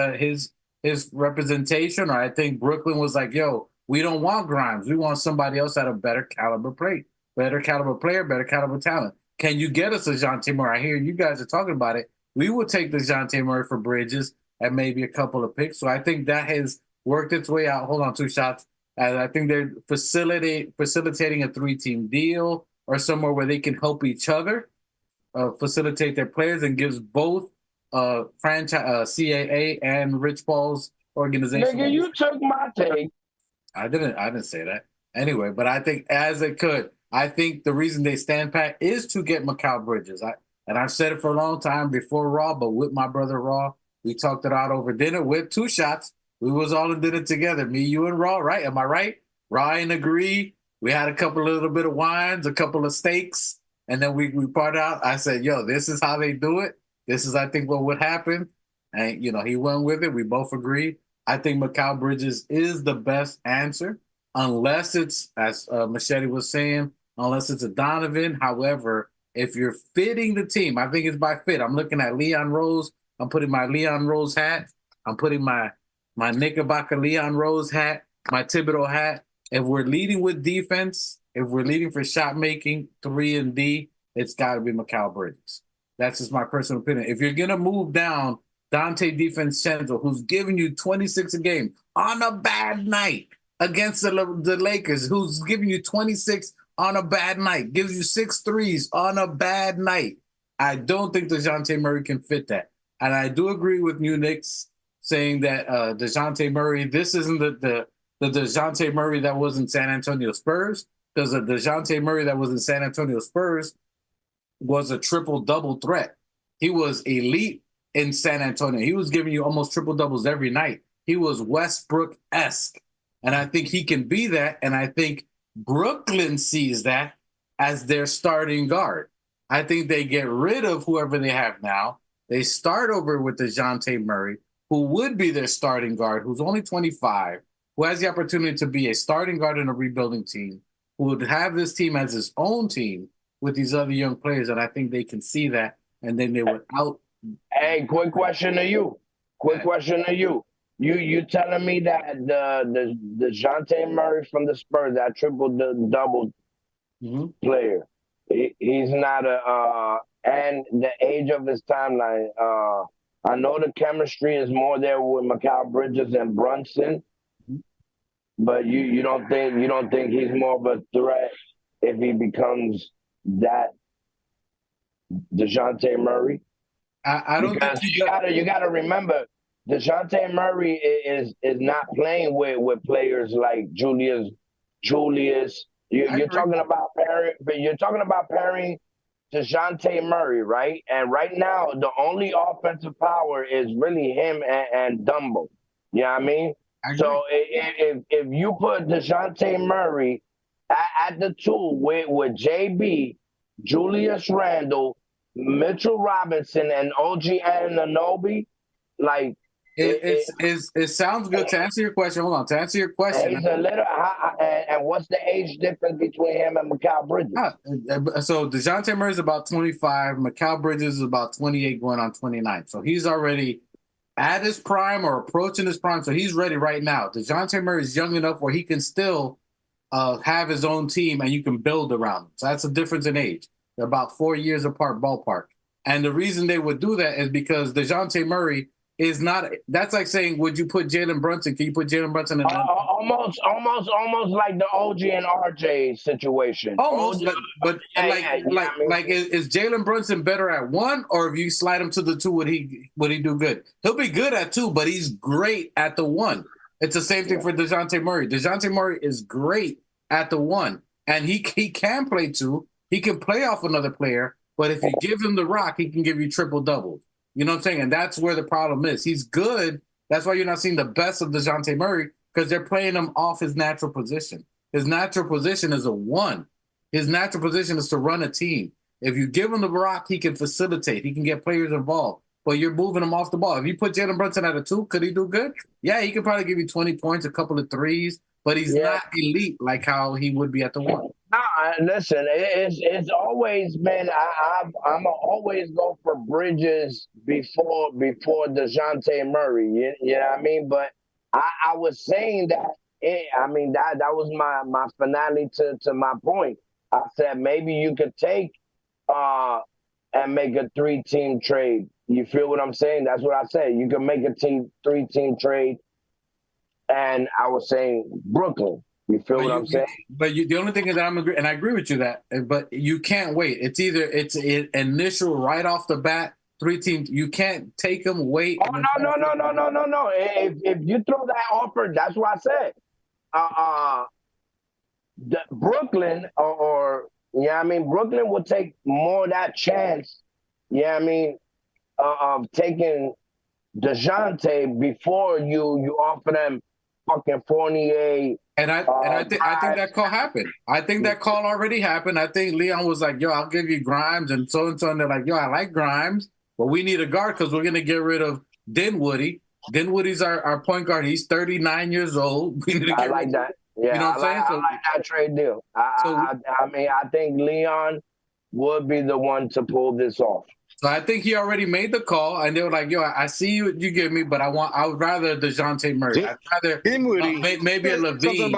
his representation, or I think Brooklyn was like, yo, we don't want Grimes. We want somebody else at a better caliber player, better caliber talent. Can you get us DeJounte Murray? I hear you guys are talking about it. We will take DeJounte Murray for Bridges and maybe a couple of picks. So I think that has worked its way out. Hold on, 2 shots. And I think they're facilitating a 3-team deal or somewhere where they can help each other facilitate their players, and gives both franchise CAA and Rich Paul's organization. Nigga, you took my take. I didn't say that. Anyway, but I think as it could, I think the reason they stand pat is to get Mikal Bridges. I've said it for a long time before Raw, but with my brother Raw, we talked it out over dinner with 2 shots. We was all in dinner together, me, you, and Raw, right? Am I right? Raw and agree. We had a little bit of wines, a couple of steaks, and then we parted out. I said, yo, this is how they do it. This is, I think, what would happen. And, he went with it. We both agreed. I think Mikal Bridges is the best answer, unless it's, as Machete was saying, unless it's a Donovan. However, if you're fitting the team, I think it's by fit. I'm looking at Leon Rose. I'm putting my Leon Rose hat. I'm putting my Knickerbocker Leon Rose hat, my Thibodeau hat. If we're leading with defense, if we're leading for shot making, 3 and D, it's got to be Mikal Bridges. That's just my personal opinion. If you're gonna move down Dante DiVincenzo, who's giving you 26 a game on a bad night against the Lakers, who's giving you 26 on a bad night, gives you 6 threes on a bad night, I don't think DeJounte Murray can fit that. And I do agree with New Knicks saying that DeJounte Murray, this isn't the DeJounte Murray that was in San Antonio Spurs, because the DeJounte Murray that was in San Antonio Spurs was a triple-double threat. He was elite in San Antonio. He was giving you almost triple-doubles every night. He was Westbrook-esque. And I think he can be that, and I think Brooklyn sees that as their starting guard. I think they get rid of whoever they have now. They start over with DeJounte Murray, who would be their starting guard, who's only 25, who has the opportunity to be a starting guard in a rebuilding team, who would have this team as his own team with these other young players, and I think they can see that, and then they would out. Hey, quick question to you. You telling me that the DeJounte Murray from the Spurs, that triple-double player, he's not and the age of his timeline, I know the chemistry is more there with Mikal Bridges and Brunson, but you don't think he's more of a threat if he becomes that DeJounte Murray? I don't think you gotta remember, DeJounte Murray is not playing with players like Julius. You're talking about pairing DeJounte Murray, right? And right now, the only offensive power is really him and Dumbo. You know what I mean? So if you put DeJounte Murray at the 2 with JB, Julius Randle, Mitchell Robinson, and OG Anunoby, like it sounds good. To answer your question, hold on. To answer your question, he's a little. And what's the age difference between him and Mikal Bridges? So DeJounte Murray is about 25. Mikal Bridges is about 28, going on 29. So he's already at his prime or approaching his prime. So he's ready right now. DeJounte Murray is young enough where he can still have his own team, and you can build around him. So that's a difference in age. They're about 4 years apart, ballpark. And the reason they would do that is because DeJounte Murray is not. That's like saying, would you put Jalen Brunson? Can you put Jalen Brunson in? Almost like the OG and RJ situation. Almost, but is Jalen Brunson better at 1, or if you slide him to the 2, would he do good? He'll be good at 2, but he's great at the 1. It's the same thing for DeJounte Murray. DeJounte Murray is great at the 1, and he can play 2. He can play off another player, but if you give him the rock, he can give you triple doubles. You know what I'm saying? And that's where the problem is. He's good. That's why you're not seeing the best of DeJounte Murray, because they're playing him off his natural position. His natural position is a 1. His natural position is to run a team. If you give him the rock, he can facilitate. He can get players involved. But you're moving him off the ball. If you put Jalen Brunson at a 2, could he do good? Yeah, he could probably give you 20 points, a couple of threes, but he's not elite like how he would be at the 1. Listen, it's always been. I'm always go for Bridges before DeJounte Murray. You know what I mean? But I was saying that. That was my finale to my point. I said maybe you could take and make a 3-team trade. You feel what I'm saying? That's what I said. You can make a 3-team trade, and I was saying Brooklyn. You feel what I'm saying? But the only thing is that I agree with you but you can't wait. It's either it's an initial right off the bat 3-team. You can't take them, wait. Oh, no. If you throw that offer, that's what I said. The Brooklyn or Brooklyn will take more of that chance. Of taking DeJounte before you offer them fucking Fournier. And I think that call happened. I think that call already happened. I think Leon was like, yo, I'll give you Grimes and so. And they're like, yo, I like Grimes, but we need a guard because we're going to get rid of Dinwiddie. Dinwiddie's our point guard. He's 39 years old. We need to I like that. Yeah, you know what I'm saying? I like that trade deal. I think Leon would be the one to pull this off. So I think he already made the call, and they were like, "Yo, I see you give me, but I would rather DeJounte Murray. I'd rather maybe a Levine."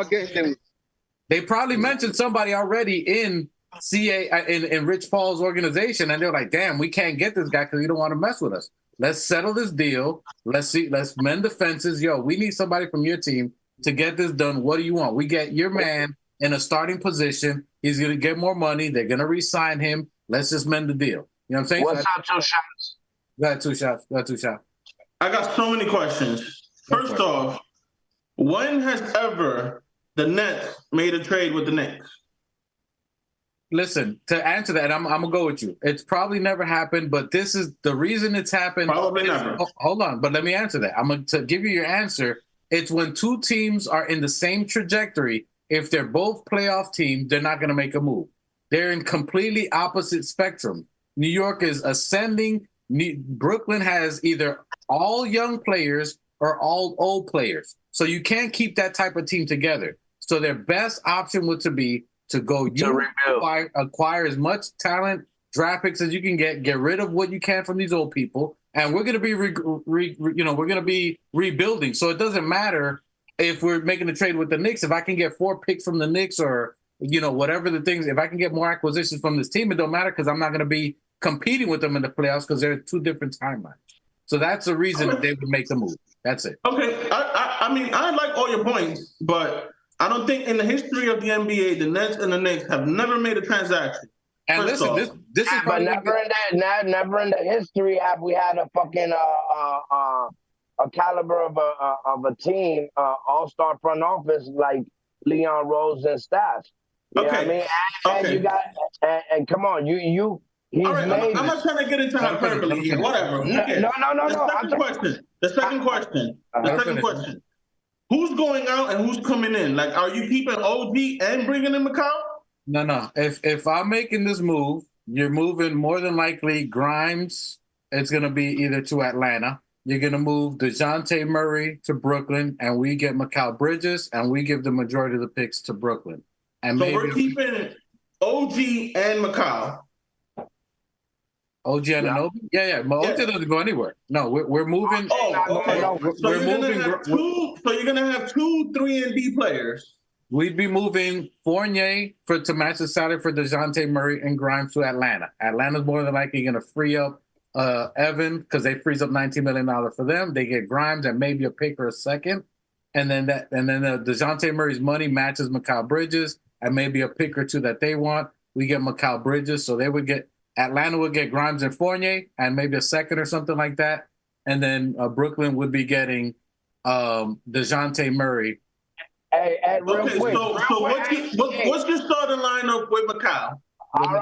They probably mentioned somebody already in in Rich Paul's organization, and they're like, "Damn, we can't get this guy because he don't want to mess with us. Let's settle this deal. Let's mend the fences. Yo, we need somebody from your team to get this done. What do you want? We get your man in a starting position. He's gonna get more money. They're gonna re-sign him. Let's just mend the deal. You know what I'm saying? What's up, 2 shots? Got 2 shots. Got 2 shots. I got so many questions. First off, when has ever the Nets made a trade with the Knicks? Listen, to answer that, I'm gonna go with you. It's probably never happened, but this is the reason it's happened. Probably never. Hold on, but let me answer that. I'm going to give you your answer. It's when two teams are in the same trajectory. If they're both playoff teams, they're not going to make a move. They're in completely opposite spectrum. New York is ascending. Brooklyn has either all young players or all old players. So you can't keep that type of team together. So their best option would to be to go acquire as much talent, draft picks as you can get rid of what you can from these old people, and we're going to be we're going to be rebuilding. So it doesn't matter if we're making a trade with the Knicks. If I can get 4 picks from the Knicks or whatever the things, if I can get more acquisitions from this team, it don't matter because I'm not going to be competing with them in the playoffs because they're 2 different timelines. So that's the reason they would make the move. That's it. Okay, I mean, I like all your points, but I don't think in the history of the NBA, the Nets and the Knicks have never made a transaction. And First listen, off, this is but never in the history have we had a fucking a caliber of a team, all-star front office like Leon Rose and staff. You know what I mean? And you got and come on, he's all right, made. I'm not trying to get into hyperbole here. Whatever. Okay. No. The second question. Who's going out and who's coming in? Like, are you keeping OG and bringing in Macau? No. If I'm making this move, you're moving more than likely Grimes. It's going to be either to Atlanta. You're going to move DeJounte Murray to Brooklyn, and we get Mikal Bridges, and we give the majority of the picks to Brooklyn. And so we're keeping OG and Macau. OG Anunoby? Yeah. OG doesn't go anywhere. No, we're moving. So you're gonna have two 3-and-D players. We'd be moving Fournier to match the salary for DeJounte Murray and Grimes to Atlanta. Atlanta's more than likely going to free up Evan because they frees up $19 million for them. They get Grimes and maybe a pick or a second, and then DeJounte Murray's money matches Mikal Bridges and maybe a pick or 2 that they want. We get Mikal Bridges, so Atlanta would get Grimes and Fournier and maybe a second or something like that, and then Brooklyn would be getting DeJounte Murray. Hey, real quick. So what's your starting lineup with Macau? Hold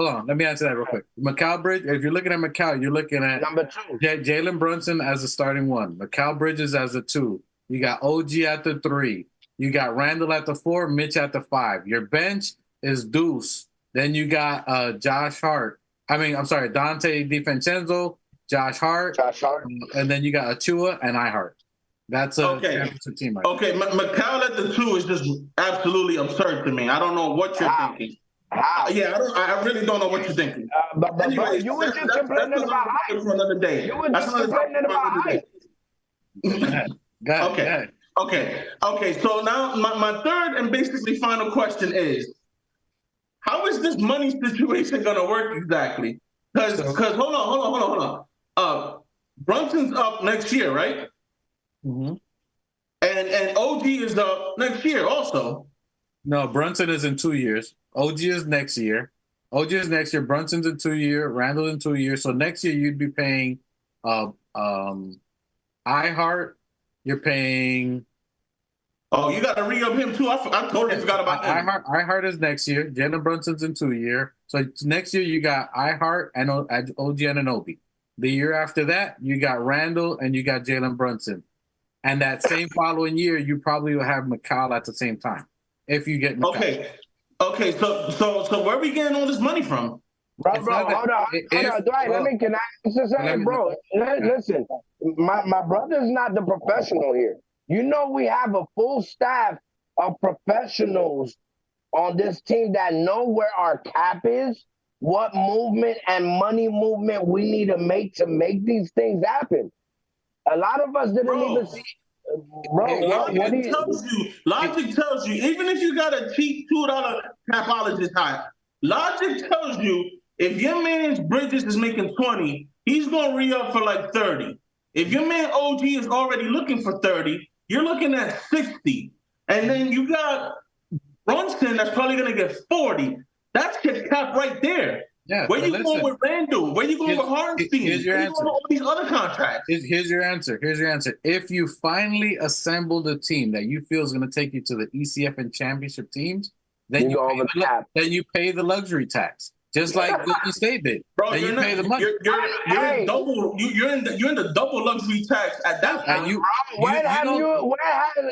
on. Let me answer that real quick. Mikal Bridges, if you're looking at Macau, you're looking at number 2. Jalen Brunson as a starting 1. Mikal Bridges as a 2. You got OG at the 3. You got Randall at the 4, Mitch at the 5. Your bench is Deuce. Then you got Dante DiVincenzo, Josh Hart. And then you got Achua and iHeart. That's a championship team. Right now. Macau at the 2 is just absolutely absurd to me. I don't know what you're thinking. I really don't know what you're thinking. But you were just complaining about height. For another day. You were just complaining about height. Okay. So now my third and basically final question is, how is this money situation gonna work exactly? Because hold on. Brunson's up next year, right? Mm-hmm. And OG is up next year also. No, Brunson is in 2 years. OG is next year. Brunson's in 2 years. Randall in 2 years. So next year you'd be paying iHeart. You're paying. Oh, you got to re-up him too. I totally forgot about him. iHeart is next year. Jalen Brunson's in 2 years. So next year you got iHeart and OG Anunoby. The year after that, you got Randall and you got Jalen Brunson. And that same following year, you probably will have Mikal at the same time. If you get Mikal. Okay. So where are we getting all this money from? Bro, hold on. Dwight, can I answer something, bro? Listen, my brother's not the professional here. You know we have a full staff of professionals on this team that know where our cap is, what movement and money movement we need to make these things happen. A lot of us didn't even see. Bro, Logic tells you, even if you got a cheap $2 capologist high, logic tells you if your man's Bridges is making 20, he's gonna re-up for like 30. If your man OG is already looking for 30, you're looking at 60. And then you got Brunson that's probably gonna get 40. That's your cap right there. Yeah, where you going with Randall? Where you going with Hartenstein? Here's your answer. All these other contracts. Here's your answer. Here's your answer. If you finally assembled a team that you feel is going to take you to the ECF and championship teams, then you pay the luxury tax, just like Golden State did. Bro, then you pay the money. You're in the double luxury tax at that point.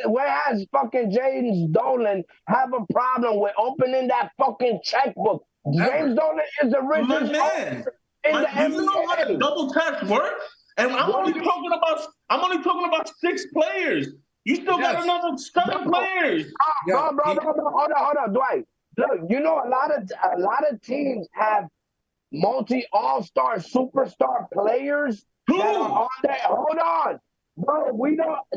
Where has fucking James Dolan have a problem with opening that fucking checkbook? James Dolan is the richest man. in the NBA. You know how the double tax works? And I'm only talking about 6 players. You still got another 7 players. Bro, hold on, Dwight. Look, you know a lot of teams have multi all-star superstar players that are on there. Hold on. Bro,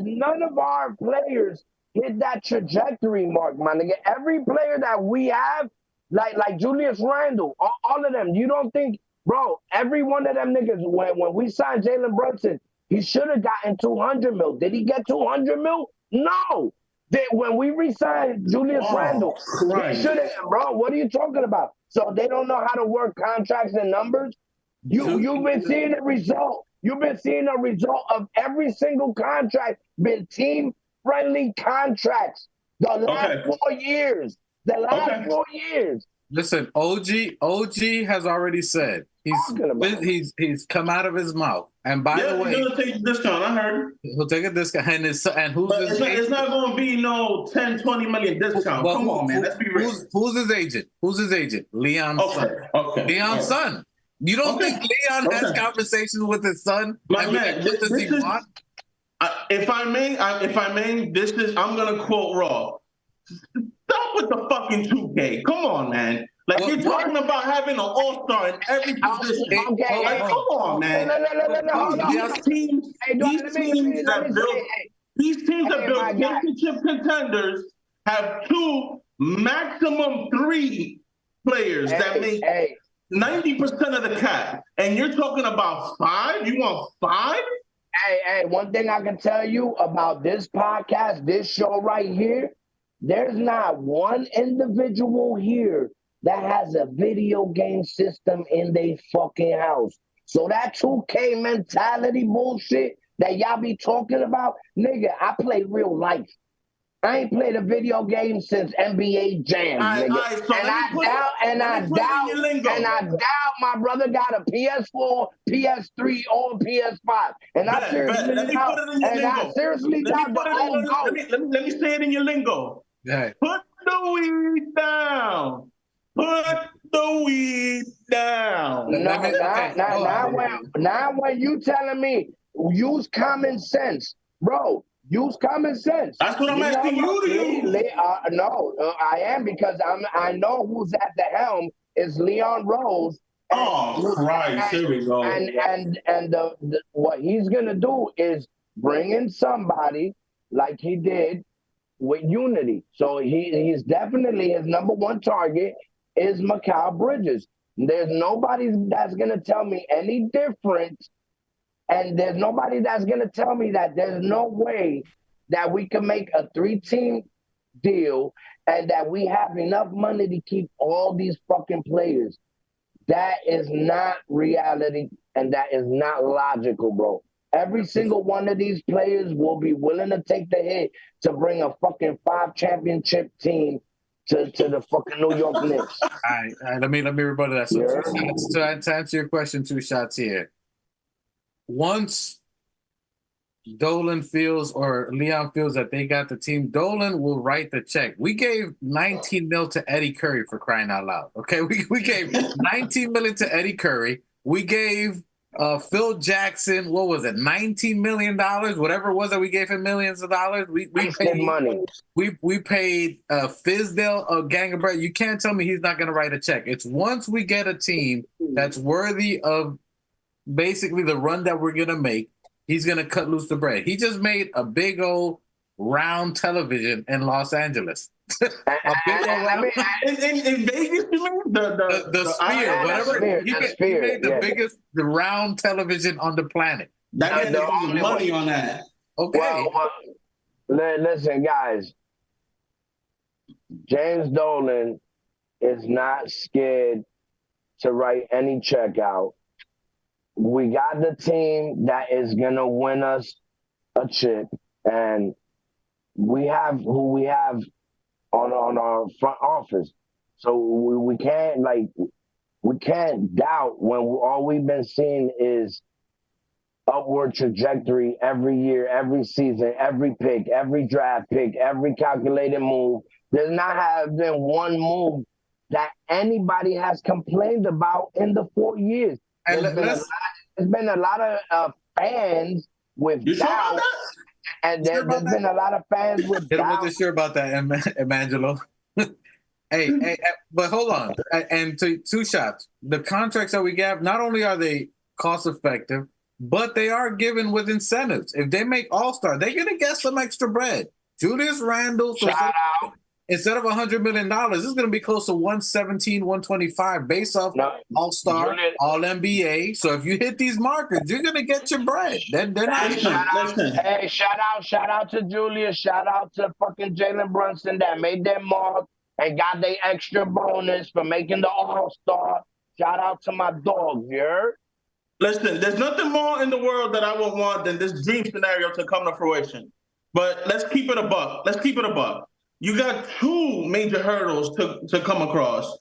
none of our players hit that trajectory mark, my nigga. Every player that we have, like Julius Randle, all of them. You don't think, bro, every one of them niggas, when we signed Jalen Brunson, he should have gotten 200 mil. Did he get 200 mil? No. When we re-signed Julius Randle, he should have, bro, what are you talking about? So they don't know how to work contracts and numbers? You've been seeing the result. You've been seeing the result of every single contract been team-friendly contracts the last 4 years. The last 4 years. Listen, OG has already said he's come out of his mouth. And by the way, he's gonna take a discount. I heard he'll take a discount. And who's his agent? It's not gonna be no 10, 20 million discount. Come on, man. Let's be real. Who's his agent? Who's his agent? Leon's son. Okay. Leon's son. You don't think Leon has conversations with his son? My man, if I may, this is I'm gonna quote Raw. Stop with the fucking 2K. Come on, man. Like, you're talking about having an all-star in every position. Like, come on, man. These teams that build championship contenders have 2, maximum 3 players that make 90% of the cap. And you're talking about 5? You want 5? Hey, one thing I can tell you about this podcast, this show right here, there's not one individual here that has a video game system in their fucking house. So that 2K mentality bullshit that y'all be talking about, nigga, I play real life. I ain't played a video game since NBA Jam, nigga. And I doubt my brother got a PS4, PS3, or PS5. And I seriously doubt Let me say it in your lingo. Put the weed down. Put the weed down. Now when you telling me use common sense, bro. Use common sense. That's what I'm asking you to use. No, I am, because I know who's at the helm is Leon Rose. Christ! Here we go. And what he's gonna do is bring in somebody like he did with Unity. So he's definitely, his number one target is Mikal Bridges. There's nobody that's gonna tell me any different. And there's nobody that's going to tell me that there's no way that we can make a 3-team deal and that we have enough money to keep all these fucking players. That is not reality, and that is not logical, bro. Every single one of these players will be willing to take the hit to bring a fucking 5-championship team to the fucking New York Knicks. All right, let me rebuttal that. So to answer your question, 2 shots here. Once Dolan feels or Leon feels that they got the team, Dolan will write the check. We gave 19 mil to Eddie Curry, for crying out loud. Okay, we gave 19 million to Eddie Curry. We gave Phil Jackson, what was it, $19 million? Whatever it was that we gave him millions of dollars. We paid money. We paid Fizdale a gang of bread. You can't tell me he's not going to write a check. It's once we get a team that's worthy of basically the run that we're going to make, he's gonna cut loose the bread. He just made a big old round television in Los Angeles. A big old round. In Vegas, you mean the sphere, whatever. He made the biggest, the round television on the planet. That gets money on that. Okay. Listen, guys. James Dolan is not scared to write any check out. We got the team that is gonna win us a chip, and we have who we have on our front office. So we can't doubt when all we've been seeing is upward trajectory every year, every season, every pick, every draft pick, every calculated move. There's not have been one move that anybody has complained about in the 4 years. There's been a lot of fans with doubt, and there's been a lot of fans with doubt. I'm not sure about that, Emangelo. hey, but hold on. And two shots. The contracts that we get, not only are they cost effective, but they are given with incentives. If they make All-Star, they're going to get some extra bread. Julius Randle, instead of $100 million, this is going to be close to 117, 125 based off All-Star, All-NBA. So if you hit these markers, you're going to get your bread. They're not. Shout out to Julius. Shout out to fucking Jalen Brunson that made their mark and got their extra bonus for making the All-Star. Shout out to my dogs, you heard? Listen, there's nothing more in the world that I would want than this dream scenario to come to fruition. But let's keep it a buck. You got two major hurdles to come across.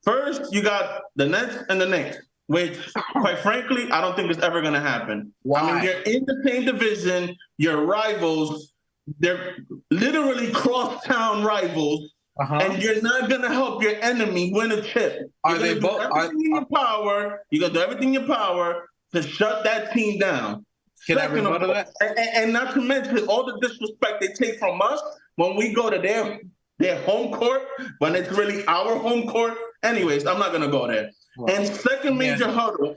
First, you got the Nets and the Knicks, which, quite frankly, I don't think is ever going to happen. Why? I mean, you're in the same division. Your rivals, they're literally crosstown rivals, and you're not going to help your enemy win a chip. You're going to do everything in your power to shut that team down. Can I rebut that? And not to mention all the disrespect they take from us when we go to their home court, when it's really our home court. Anyways, I'm not gonna go there. Wow. And second major hurdle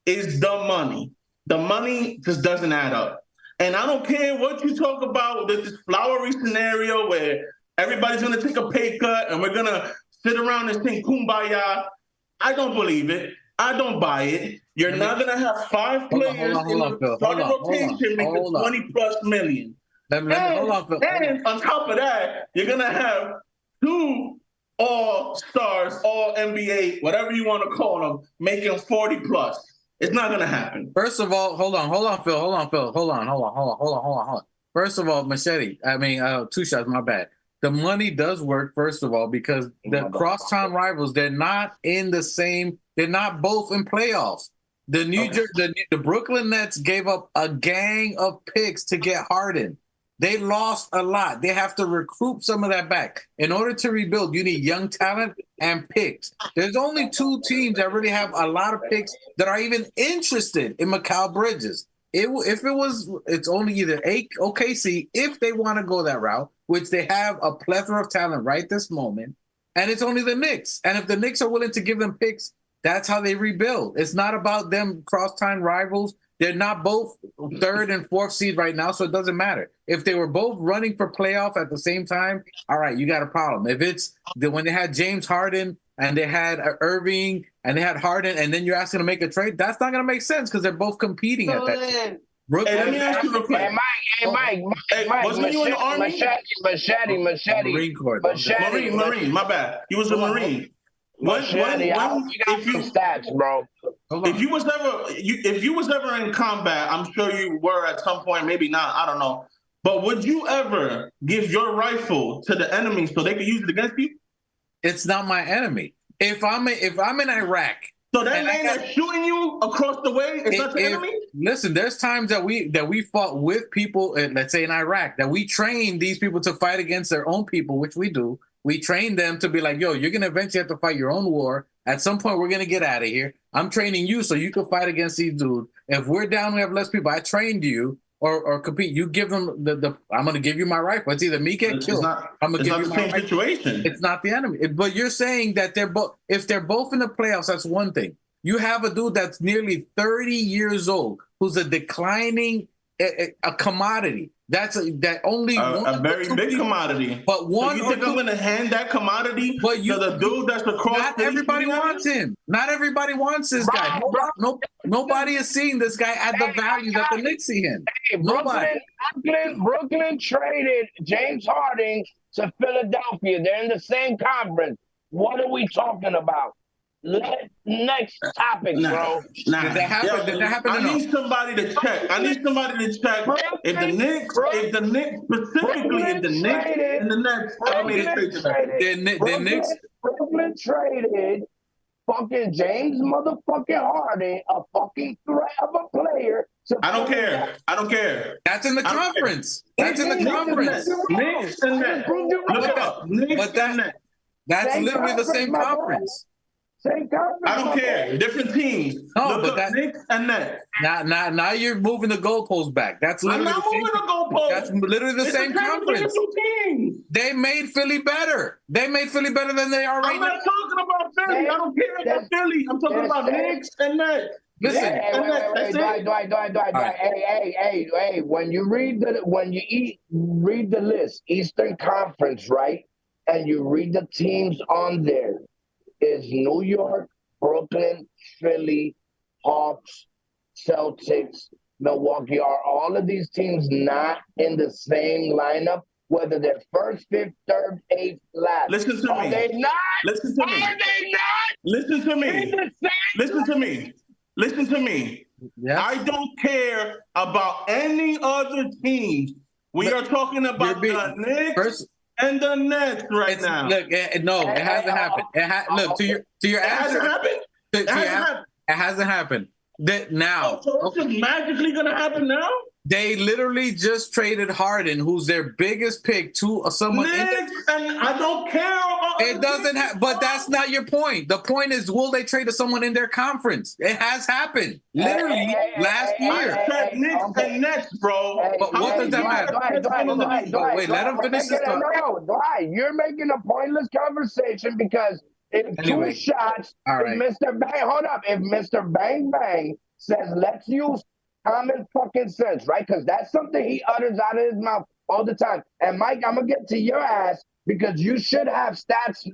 is the money. The money just doesn't add up. And I don't care what you talk about with this flowery scenario where everybody's gonna take a pay cut and we're gonna sit around and sing Kumbaya. I don't believe it. I don't buy it. You're not going to have five players in the starting rotation making 20+ million. And on top of that, you're going to have two all-stars, all-NBA, whatever you want to call them, making 40+. It's not going to happen. First of all, hold on, Phil. Hold on. First of all, Two Shots, my bad. The money does work, first of all, because the crosstown rivals, they're not in the same, they're not both in playoffs. The Brooklyn Nets gave up a gang of picks to get Harden. They lost a lot. They have to recoup some of that back. In order to rebuild, you need young talent and picks. There's only two teams that really have a lot of picks that are even interested in Mikal Bridges. It's only either OKC, if they want to go that route, which they have a plethora of talent right this moment, and it's only the Knicks. And if the Knicks are willing to give them picks, that's how they rebuild. It's not about them crosstown rivals. They're not both third and fourth seed right now, so it doesn't matter. If they were both running for playoff at the same time, all right, you got a problem. If it's when they had James Harden and they had Irving and they had Harden, and then you're asking to make a trade, that's not going to make sense because they're both competing at that time. Hey, let me ask you real quick. Mike, wasn't you in the Army? Machete. Marine, my bad. He was a Marine. If you was ever in combat, I'm sure you were at some point, maybe not, I don't know. But would you ever give your rifle to the enemy so they could use it against you? It's not my enemy. If I'm in Iraq, so that man that's shooting you across the way is not your enemy? Listen, there's times that we fought with people, let's say in Iraq, that we train these people to fight against their own people, which we do. We train them to be like, yo, you're going to eventually have to fight your own war. At some point, we're going to get out of here. I'm training you so you can fight against these dudes. If we're down, we have less people. I trained you or compete. You give them I'm going to give you my rifle. It's either me get killed. I'm going to give you my rifle. Situation. It's not the enemy. But you're saying that if they're both in the playoffs, that's one thing. You have a dude that's nearly 30 years old who's a declining a commodity. That's that only a very big commodity. But one so you think I'm going to hand that commodity to the dude that's across? Not everybody wants him. Not everybody wants this guy. Nobody is seeing this guy at the value that the Knicks see him. Hey, Brooklyn traded James Harden to Philadelphia. They're in the same conference. What are we talking about? Next topic, bro. Did that happen? Did that happen? I need somebody to check. If the Knicks, specifically if the Knicks and the Nets made a trade to that. The Knicks. Brooklyn traded fucking James motherfucking Harden, a fucking threat of a player. I don't care. That's in the conference. That's in the conference. Knicks and Nets. Look it up. Knicks and Nets. That's literally the same conference. I don't care. Different teams. No, but that Knicks and Nets. Now you're moving the goalposts back. That's literally I'm not moving the goalposts. That's literally the same conference. They made Philly better. They made Philly better than they are right now. I'm not talking about Philly. I don't care about Philly. I'm talking about Knicks and Nets. Listen, hey, when you read the list, Eastern Conference, right? And you read the teams on there, is New York, Brooklyn, Philly, Hawks, Celtics, Milwaukee. Are all of these teams not in the same lineup? Whether they're first, fifth, third, eighth, last. Listen to me. Are they not? Listen to me. Are they not? Listen to me. Listen to me. Yes. I don't care about any other teams. We are talking about the Knicks and the Nets now. Look, no, it hasn't happened. Look, to your answer. It hasn't happened. It hasn't happened. Now. So it's just magically going to happen now? They literally just traded Harden, who's their biggest pick, to someone. And I don't care about it. Doesn't have, but that's not your point. The point is, will they trade to someone in their conference? It has happened, literally last year. Knicks and Nets, bro. But what does that matter? Wait, let him finish this talk. Dwight, you're making a pointless conversation because if two shots, if Mr. Bang, hold up, if Mr. Bang Bang says, let's use common fucking sense, right? Because that's something he utters out of his mouth all the time. And Mike, I'm gonna get to your ass because you should have stats,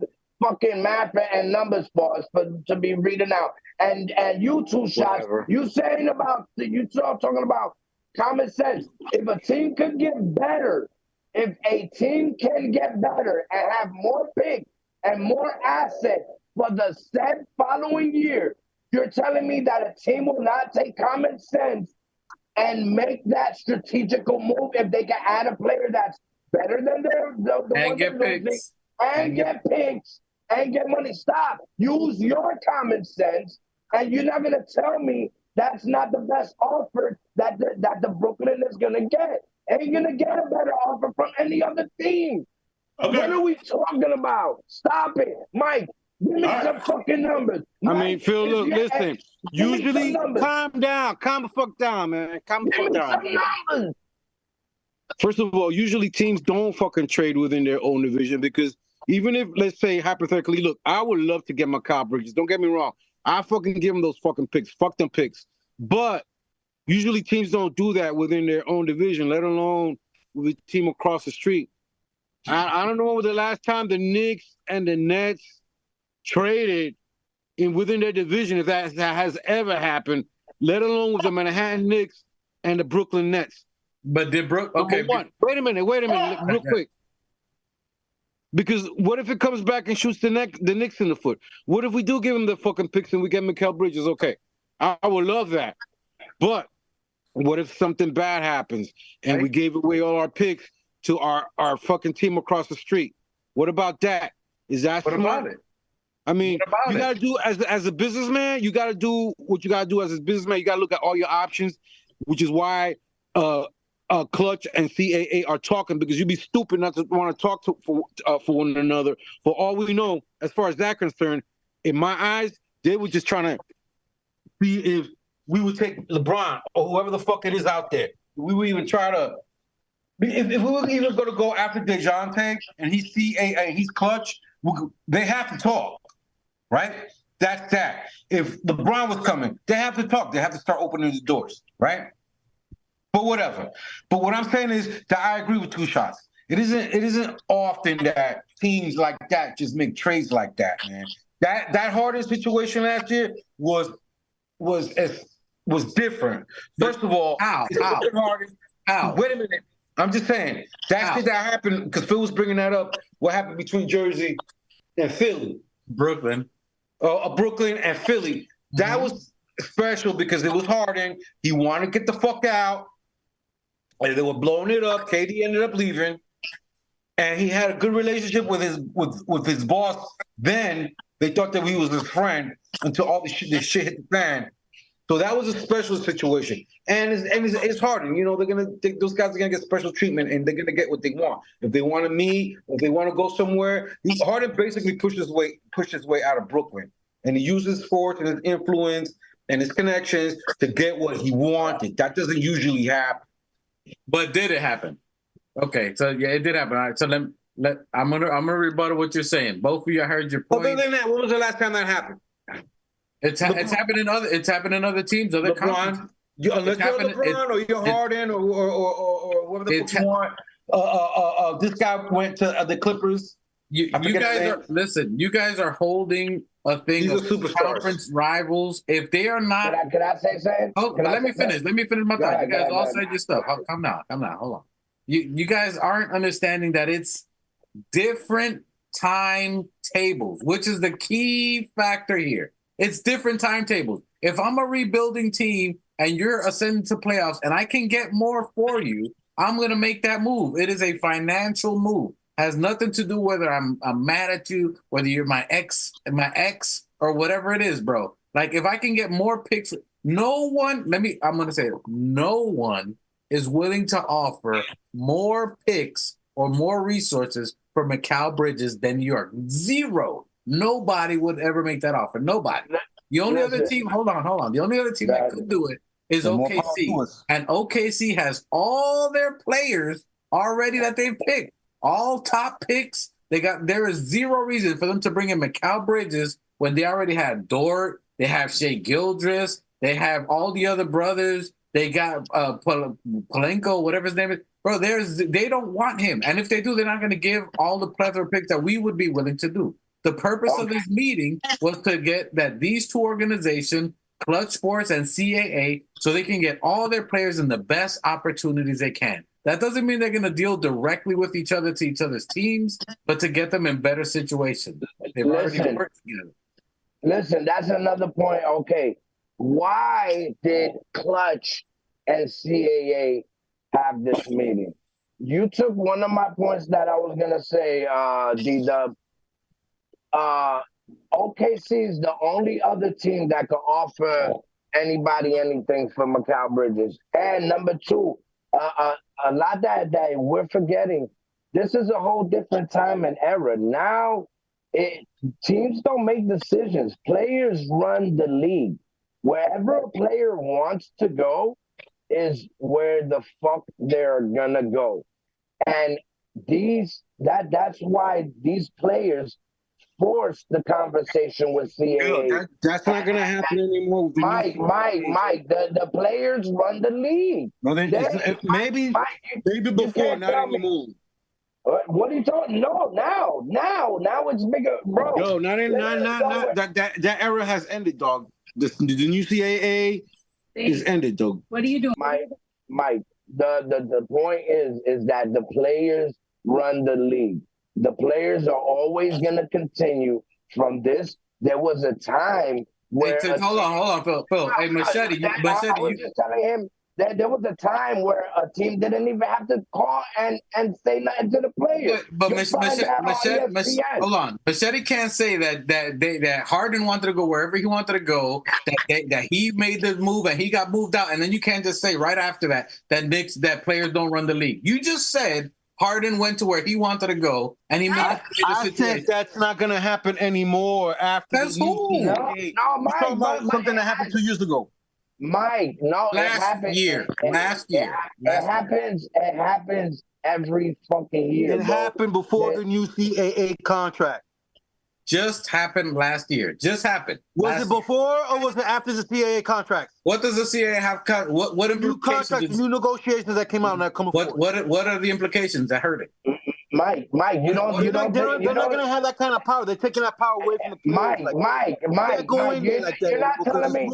fucking math and numbers for us to be reading out. And you two shots, you talking about common sense. If a team could get better, if a team can get better and have more picks and more assets for the said following year, you're telling me that a team will not take common sense and make that strategical move if they can add a player that's better than the and get picks and get picks and get money. Stop. Use your common sense, and you're not gonna tell me that's not the best offer that the Brooklyn is gonna get. Ain't gonna get a better offer from any other team. Okay. What are we talking about? Stop it, Mike. Give me some fucking numbers. I mean, Phil, look, listen. Usually, calm the fuck down, man. Calm the fuck down. First of all, usually teams don't fucking trade within their own division because even if, let's say, hypothetically, look, I would love to get my Kyle Bridges. Don't get me wrong. I fucking give them those fucking picks. Fuck them picks. But usually teams don't do that within their own division, let alone with a team across the street. I don't know the last time the Knicks and the Nets traded within their division, if that has ever happened, let alone with the Manhattan Knicks and the Brooklyn Nets. But did okay? Wait a minute, real quick. Because what if it comes back and shoots the Knicks in the foot? What if we do give them the fucking picks and we get Mikal Bridges? Okay, I would love that. But what if something bad happens and we gave away all our picks to our fucking team across the street? What about that? Is that what smart? about it? I mean, you got to do, as a businessman, you got to do what you got to do as a businessman. You got to look at all your options, which is why Clutch and CAA are talking, because you'd be stupid not to want to talk for one another. For all we know, as far as that concerned, in my eyes, they were just trying to see if we would take LeBron or whoever the fuck it is out there. We would even try to, if we were even going to go after DeJounte and he's CAA and he's Clutch, they have to talk. Right? That's that. If LeBron was coming, they have to talk. They have to start opening the doors, right? But whatever. But what I'm saying is that I agree with Two Shots. It isn't often that teams like that just make trades like that, man. That Harden situation last year was different. First of all, Harden. Wait a minute. I'm just saying that shit that happened because Phil was bringing that up. What happened between Jersey and Philly, Brooklyn, Brooklyn and Philly? That was special because it was Harden. He wanted to get the fuck out, and they were blowing it up. KD ended up leaving, and he had a good relationship with his boss. Then they thought that he was his friend until all this shit hit the fan. So that was a special situation, and it's Harden. You know, those guys are gonna get special treatment, and they're gonna get what they want. If they want to meet, if they want to go somewhere, Harden basically pushed his way out of Brooklyn, and he uses sports and his influence and his connections to get what he wanted. That doesn't usually happen. But did it happen? Okay, so yeah, it did happen. All right, so I'm gonna rebuttal what you're saying. Both of you, I heard your point. Other than that, when was the last time that happened? It's happened in other teams, other LeBron. Unless you're LeBron or you're Harden or whatever the fuck you want. This guy went to the Clippers. You guys are holding a thing of conference rivals. If they are not, can I say something? Oh, let me finish my thought. You guys all said your stuff. Come now. Hold on. You guys aren't understanding that it's different timetables, which is the key factor here. It's different timetables. If I'm a rebuilding team and you're ascending to playoffs and I can get more for you, I'm going to make that move. It is a financial move. Has nothing to do whether I'm mad at you, whether you're my ex or whatever it is, bro. Like if I can get more picks, no one is willing to offer more picks or more resources for Mikal Bridges than New York. Zero. Nobody would ever make that offer. Nobody. The only other team, hold on. The only other team that could do it is OKC. And OKC has all their players already that they've picked. All top picks. There is zero reason for them to bring in Mikal Bridges when they already had Dort, they have Shea Gildress, they have all the other brothers, they got Palenko, whatever his name is. Bro, they don't want him. And if they do, they're not going to give all the plethora of picks that we would be willing to do. The purpose of this meeting was to get that these two organizations, Clutch Sports and CAA, so they can get all their players in the best opportunities they can. That doesn't mean they're going to deal directly with each other to each other's teams, but to get them in better situations. They've already worked together. Listen, that's another point. Okay, why did Clutch and CAA have this meeting? You took one of my points that I was going to say, D-Dub. OKC is the only other team that can offer anybody anything for Mikal Bridges. And number two, a lot that we're forgetting, this is a whole different time and era. Now, teams don't make decisions. Players run the league. Wherever a player wants to go is where the fuck they're gonna go. And that's why these players force the conversation with CAA. That's not going to happen anymore. Mike, the players run the league. No, maybe before, not anymore. What are you talking? No, now it's bigger, bro. No, not that era has ended, dog. The new CAA is ended, dog. What are you doing, Mike? The point is that the players run the league. The players are always going to continue from this. There was a time where... hold on, Phil. Hey, Machete. I was just telling him that there was a time where a team didn't even have to call and say nothing to the players. But Machete, hold on. Machete can't say that Harden wanted to go wherever he wanted to go, that he made the move and he got moved out, and then you can't just say right after that players don't run the league. You just said Harden went to where he wanted to go, and he made I think that's not going to happen anymore after that's who? No, Mike, something that happened 2 years ago. Mike, no, last year. It happens every fucking year. It happened before the new CAA contract. just happened last year. Just happened. Was it before or was it after the CAA contracts? What does the CAA have? What new contracts, new negotiations that came out and that coming forward? What are the implications that hurt it? Mike, they're not going to have that kind of power. They're taking that power away from the players. Mike, you're not telling me.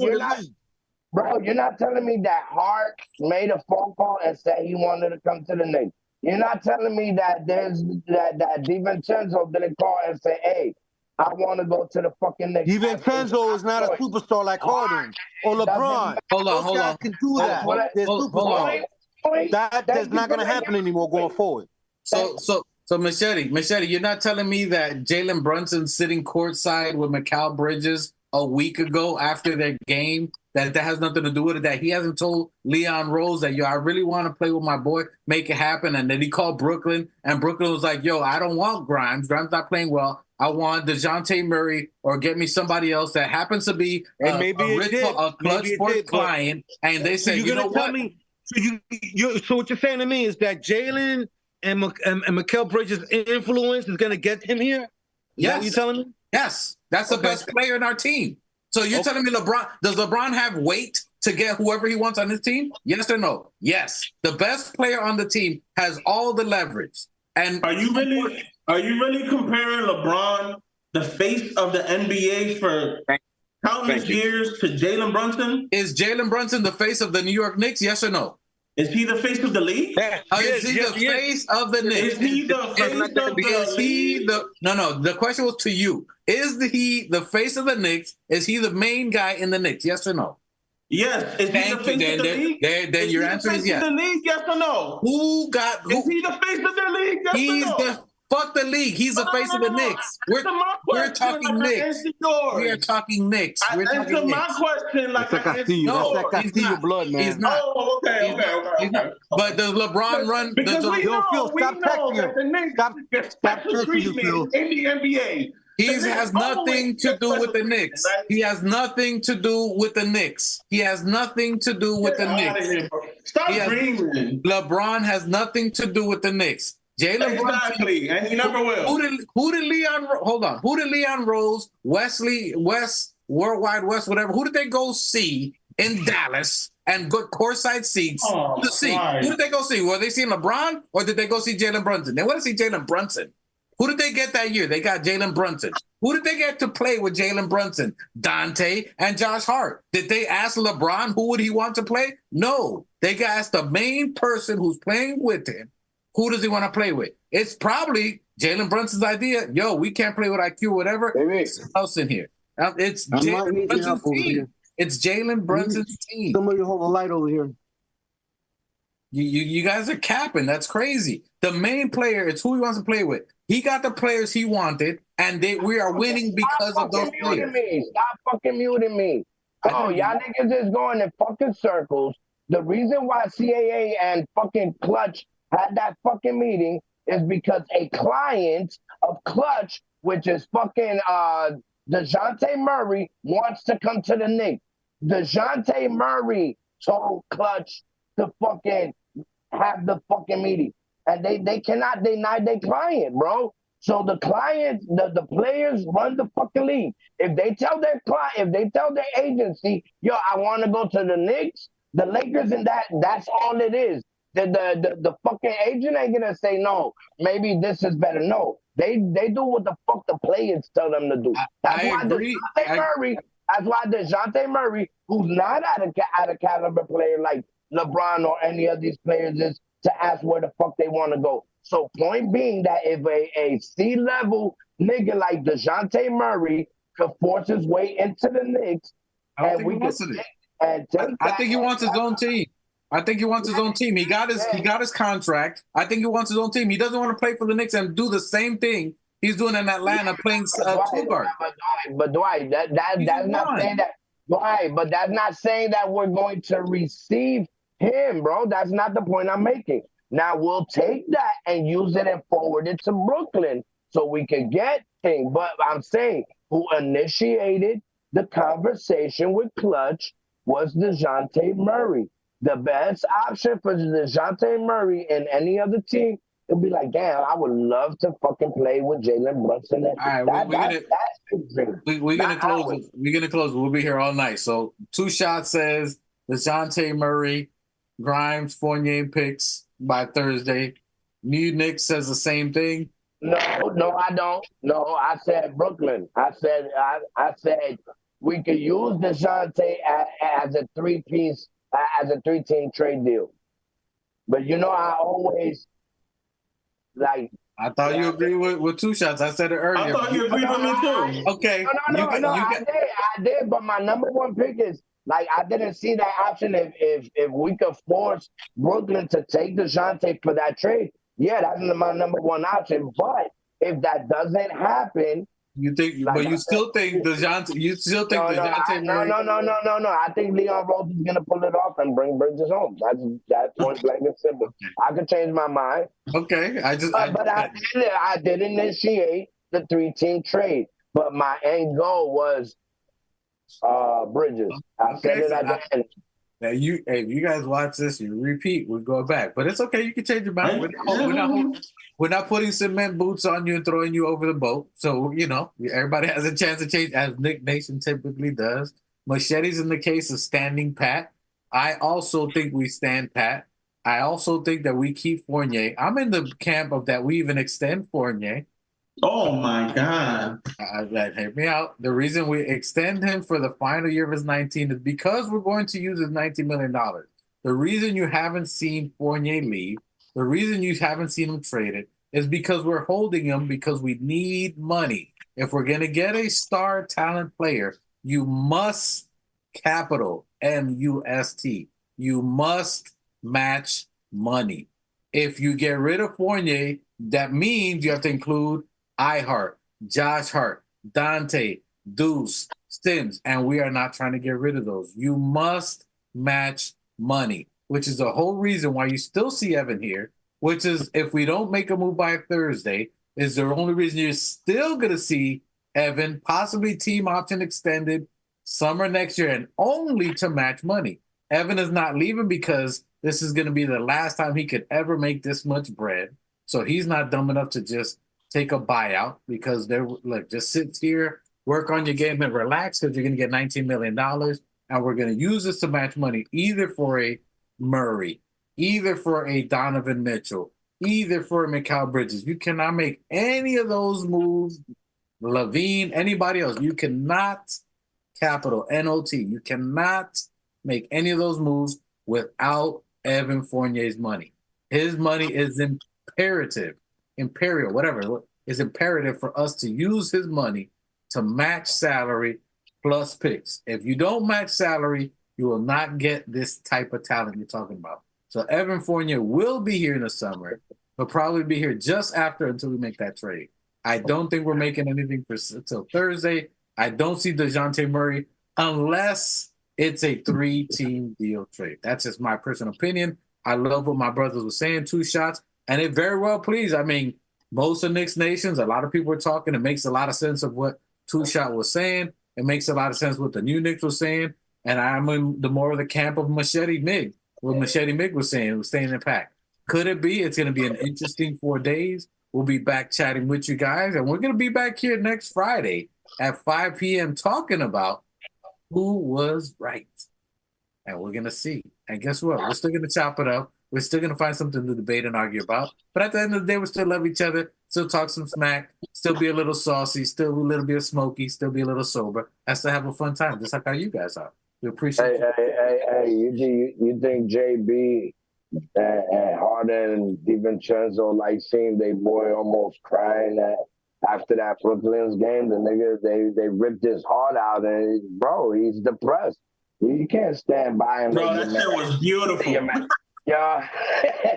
Bro, you're not telling me that Hart made a phone call and said he wanted to come to the Knicks. You're not telling me that that DiVincenzo didn't call and say, "Hey, I want to go to the fucking Knicks." DiVincenzo is not a superstar like Harden or LeBron. Hold on. Those guys can do that. That's not going to happen anymore going forward. So Machete, you're not telling me that Jalen Brunson sitting courtside with Mikal Bridges a week ago after their game, that has nothing to do with it, that he hasn't told Leon Rose that, yo, I really want to play with my boy, make it happen, and then he called Brooklyn, and Brooklyn was like, yo, I don't want Grimes. Grimes not playing well. I want DeJounte Murray or get me somebody else that happens to be a Clutch Sports client, and they say, you know what? So what you're saying to me is that Jalen and Mikal Bridges' influence is going to get him here? Yes. What you telling me? Yes. That's the best player in our team. So you're telling me does LeBron have weight to get whoever he wants on his team? Yes or no? Yes. The best player on the team has all the leverage. And are you really comparing LeBron, the face of the NBA for countless years, to Jalen Brunson? Is Jalen Brunson the face of the New York Knicks? Yes or no? Is he the face of the league? Is he the face of the Knicks? Is he the face of the league? No. The question was to you. Is he the face of the Knicks? Is he the main guy in the Knicks? Yes or no? Yes. Is he the face of the league? Then your answer is yes. Is he the face of the league? Yes or no? Is he the face of the league? Yes or no? Fuck the league. He's the face of the Knicks. We're talking Knicks. We are talking Knicks. Answer my question like I answered yours. No, he's not. Blood, man. He's not. Oh, okay. But does LeBron run? Because we know that the Knicks get special treatment in the NBA. He has nothing to do with the Knicks. He has nothing to do with the Knicks. He has nothing to do with the Knicks. Stop dreaming. LeBron has nothing to do with the Knicks. Jalen Brunson, and he never will. Who did Leon Rose, Worldwide West, whatever? Who did they go see in Dallas and good courtside seats to see? Right. Who did they go see? Were they seeing LeBron or did they go see Jalen Brunson? They want to see Jalen Brunson. Who did they get that year? They got Jalen Brunson. Who did they get to play with Jalen Brunson? Dante and Josh Hart. Did they ask LeBron who would he want to play? No. They asked the main person who's playing with him. Who does he want to play with? It's probably Jalen Brunson's idea. Yo, we can't play with IQ, whatever. There's else in here. It's Jalen Brunson's team. It's Jalen Brunson's team. Somebody hold a light over here. You guys are capping. That's crazy. The main player, it's who he wants to play with. He got the players he wanted, and we are winning because of those players. Stop fucking muting me. Oh, y'all niggas is going in fucking circles. The reason why CAA and fucking Clutch had that fucking meeting is because a client of Clutch, which is fucking DeJounte Murray, wants to come to the Knicks. DeJounte Murray told Clutch to fucking have the fucking meeting. And they cannot deny their client, bro. So the clients, the players run the fucking league. If they tell their client, if they tell their agency, yo, I want to go to the Knicks, the Lakers, and that's all it is. The fucking agent ain't gonna say no. Maybe this is better. No, they do what the fuck the players tell them to do. That's why DeJounte Murray, who's not at a caliber player like LeBron or any of these players, is to ask where the fuck they want to go. So point being that if a C-level nigga like DeJounte Murray could force his way into the Knicks, I think he wants his own team. I think he wants his own team. He got his contract. I think he wants his own team. He doesn't want to play for the Knicks and do the same thing he's doing in Atlanta, playing two guard. But Dwight, that's not saying that. Dwight, but that's not saying that we're going to receive him, bro. That's not the point I'm making. Now we'll take that and use it and forward it to Brooklyn so we can get him. But I'm saying who initiated the conversation with Clutch was DeJounte Murray. The best option for DeJounte Murray and any other team it'll be like, damn, I would love to fucking play with Jalen Brunson. All right, we're gonna close. We're gonna close. We'll be here all night. So Two Shots says DeJounte Murray, Grimes, Fournier picks by Thursday. New Nick says the same thing. No, I don't. No, I said Brooklyn. I said we could use DeJounte as a three-piece, as a three-team trade deal. But I always like. I thought you agreed with Two Shots. I said it earlier. I thought you agreed with me too. Okay. No, I did. But my number one pick is like I didn't see that option. If we could force Brooklyn to take DeJounte for that trade, yeah, that's my number one option. But if that doesn't happen, you think, but you still think DeJounte? You still think DeJounte? No. I think Leon Rose is gonna pull it off and bring Bridges home. That's point blank and simple. I could change my mind. Okay, I did initiate the 3-team trade, but my end goal was Bridges. I said it at the end. Now if you guys watch this, you repeat, we're going back. But it's okay, you can change your mind. We're not putting cement boots on you and throwing you over the boat. So, everybody has a chance to change, as Nick Nation typically does. Machete's in the case of standing pat. I also think we stand pat. I also think that we keep Fournier. I'm in the camp of that we even extend Fournier. Oh, my God. Hear me out. The reason we extend him for the final year of his 19 is because we're going to use his $19 million. The reason you haven't seen Fournier leave, the reason you haven't seen him traded is because we're holding him because we need money. If we're going to get a star talent player, you must capital M-U-S-T. You must match money. If you get rid of Fournier, that means you have to include iHeart, Josh Hart, Dante, Deuce, Sims, and we are not trying to get rid of those. You must match money, which is the whole reason why you still see Evan here, which is if we don't make a move by Thursday, is the only reason you're still going to see Evan, possibly team option extended summer next year, and only to match money. Evan is not leaving because this is going to be the last time he could ever make this much bread. So he's not dumb enough to just take a buyout because just sit here, work on your game and relax because you're going to get $19 million. And we're going to use this to match money either for a Murray, either for a Donovan Mitchell, either for a Mikal Bridges. You cannot make any of those moves. Levine, anybody else. You cannot capital NOT. You cannot make any of those moves without Evan Fournier's money. His money is imperial, whatever. It's imperative for us to use his money to match salary plus picks. If you don't match salary, you will not get this type of talent you're talking about. So Evan Fournier will be here in the summer, but probably be here just after until we make that trade. I don't think we're making anything until Thursday. I don't see DeJounte Murray unless it's a 3-team deal trade. That's just my personal opinion. I love what my brothers were saying, Two Shots, and it very well please. I mean, most of Knicks Nations, a lot of people are talking. It makes a lot of sense of what Two Shot was saying. It makes a lot of sense what the new Knicks was saying. And I'm in the more of the camp of Machete Mig. What Machete Mig was saying, it was staying in pack. Could it be? It's going to be an interesting 4 days. We'll be back chatting with you guys. And we're going to be back here next Friday at 5 p.m. talking about who was right. And we're going to see. And guess what? We're still going to chop it up. We're still going to find something to debate and argue about. But at the end of the day, we still love each other, still talk some smack, still be a little saucy, still be a little bit smoky, still be a little sober, and still have a fun time, just like how you guys are. We appreciate it. Hey, you think JB and Harden and DiVincenzo like seeing they boy almost crying after that Brooklyn's game? The niggas, they ripped his heart out, and bro, he's depressed. You can't stand by him. Bro, that shit was beautiful. Yeah,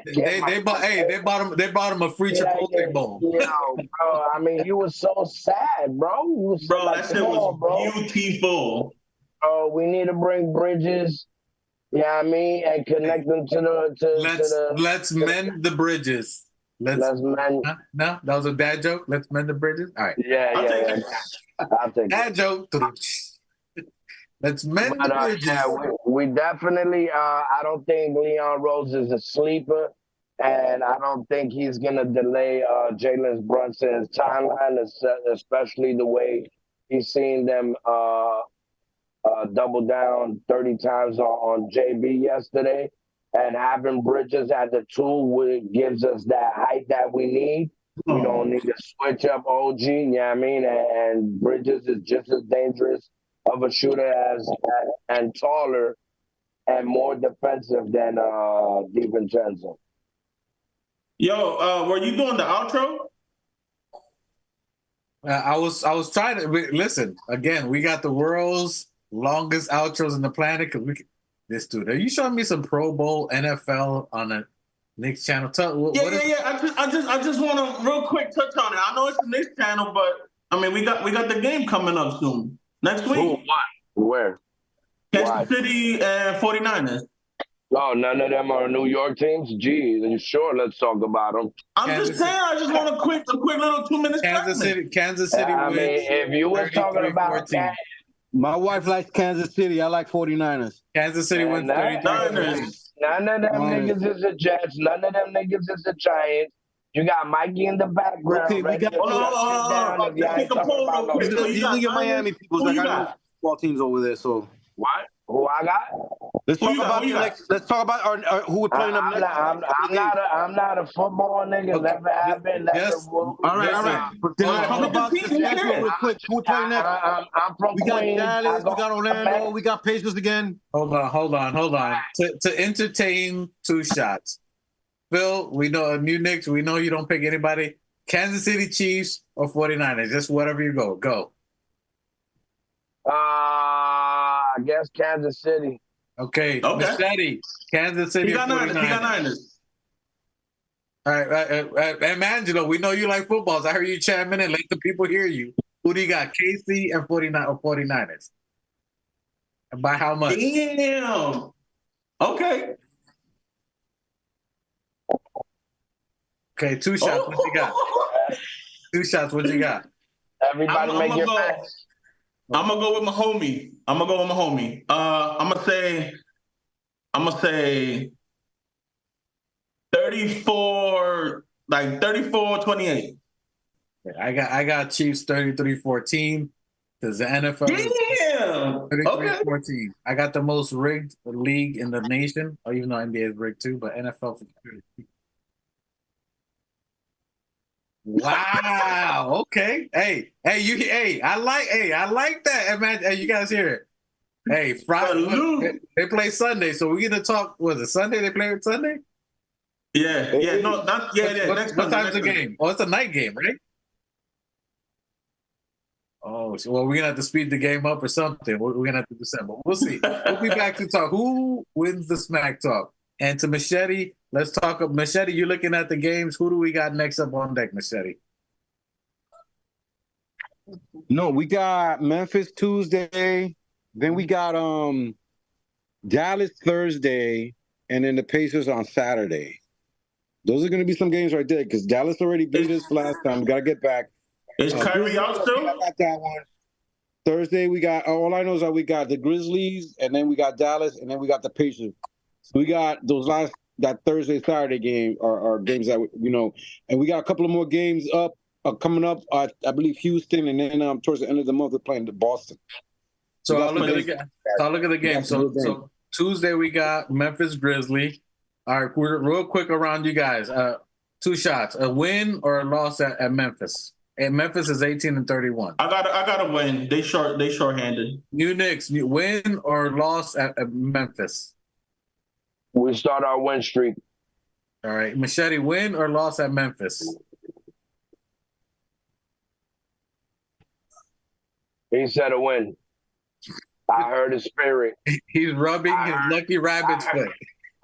they bought him a free Chipotle bowl. Yo, bro, I mean, you was so sad, bro. That shit was beautiful. Oh, we need to bring Bridges. Yeah, I mean, and connect them Let's mend the bridges. Let's mend. No, that was a dad joke. Let's mend the bridges. All right. Yeah. I'll take dad joke. Let's mend the bridges. Yeah, we definitely. I don't think Leon Rose is a sleeper, and I don't think he's gonna delay Jalen Brunson's timeline, especially the way he's seen them double down 30 times on JB yesterday. And having Bridges at the 2 gives us that height that we need. We don't need to switch up OG, you know what I mean? And Bridges is just as dangerous of a shooter and taller and more defensive than DiVincenzo. Yo, were you doing the outro? I was trying to listen again. We got the world's longest outros in the planet because this dude. Are you showing me some Pro Bowl NFL on the Knicks channel? Yeah. I just want to real quick touch on it. I know it's the Knicks channel, but I mean we got the game coming up soon next week. Ooh, where? Kansas City and 49ers. Oh, none of them are New York teams? Gee, sure, let's talk about them. I'm just saying, I just want a quick little 2 minutes. Kansas City I mean, if you were talking about that. My wife likes Kansas City. I like 49ers. Kansas City wins 33-14. None of them niggas is the Jets. None of them niggas is the Giants. You got Mikey in the background. Okay, we got. These are your Miami people. Like I know football teams over there. So what? Who I got? Let's talk about the next. Let's talk about who we're playing up next. I'm not a football nigga. Never have been. All right. Then let's talk about the schedule real quick. Who we playing next? I'm from We got Dallas. We got Orlando. We got Pacers again. Hold on. To entertain 2 shots. Phil, we know New Knicks. We know you don't pick anybody. Kansas City Chiefs or 49ers. Just whatever you go. Go. I guess Kansas City. Okay. Machete. Kansas City. He got Niners. All right. And Angelo, we know you like footballs. I heard you chiming in. Let the people hear you. Who do you got? KC and 49ers. And by how much? Damn. Okay. Okay, 2 shots. What you got? 2 shots. What you got? Everybody make your bets. I'm gonna go with my homie. I'm gonna say 34, like 34-28. I got Chiefs 33-14 because the NFL is 33-14. I got the most rigged league in the nation, or even though NBA is rigged too, but NFL for wow. Okay. Hey, I like that. Man, hey, you guys hear it? Hey, Friday. They play Sunday, so we get to talk. Was it Sunday? They play it Sunday? Yeah. No, not What time's the game? Oh, it's a night game, right? Oh, well, we're gonna have to speed the game up or something. We're gonna have to do something, but we'll see. We'll be back to talk. Who wins the smack talk? And to Machete, let's talk. Machete, you're looking at the games. Who do we got next up on deck, Machete? No, we got Memphis Tuesday. Then we got Dallas Thursday, and then the Pacers on Saturday. Those are going to be some games right there because Dallas already beat us last time. We got to get back. Is Kyrie out still? I got that one. Thursday, we got all I know is that we got the Grizzlies, and then we got Dallas, and then we got the Pacers. So we got that Thursday, Saturday game are games that and we got a couple of more games coming up. I believe Houston, and then towards the end of the month we're playing the Boston. So I'll look at the game. So Tuesday we got Memphis Grizzly. All right, we're real quick around you guys. 2 shots: a win or a loss at Memphis. And Memphis is 18-31. I got to win. They shorthanded. New Knicks, win or loss at Memphis. We start our win streak. All right. Machete, win or loss at Memphis? He said a win. I heard his spirit. He's rubbing his lucky rabbit's foot.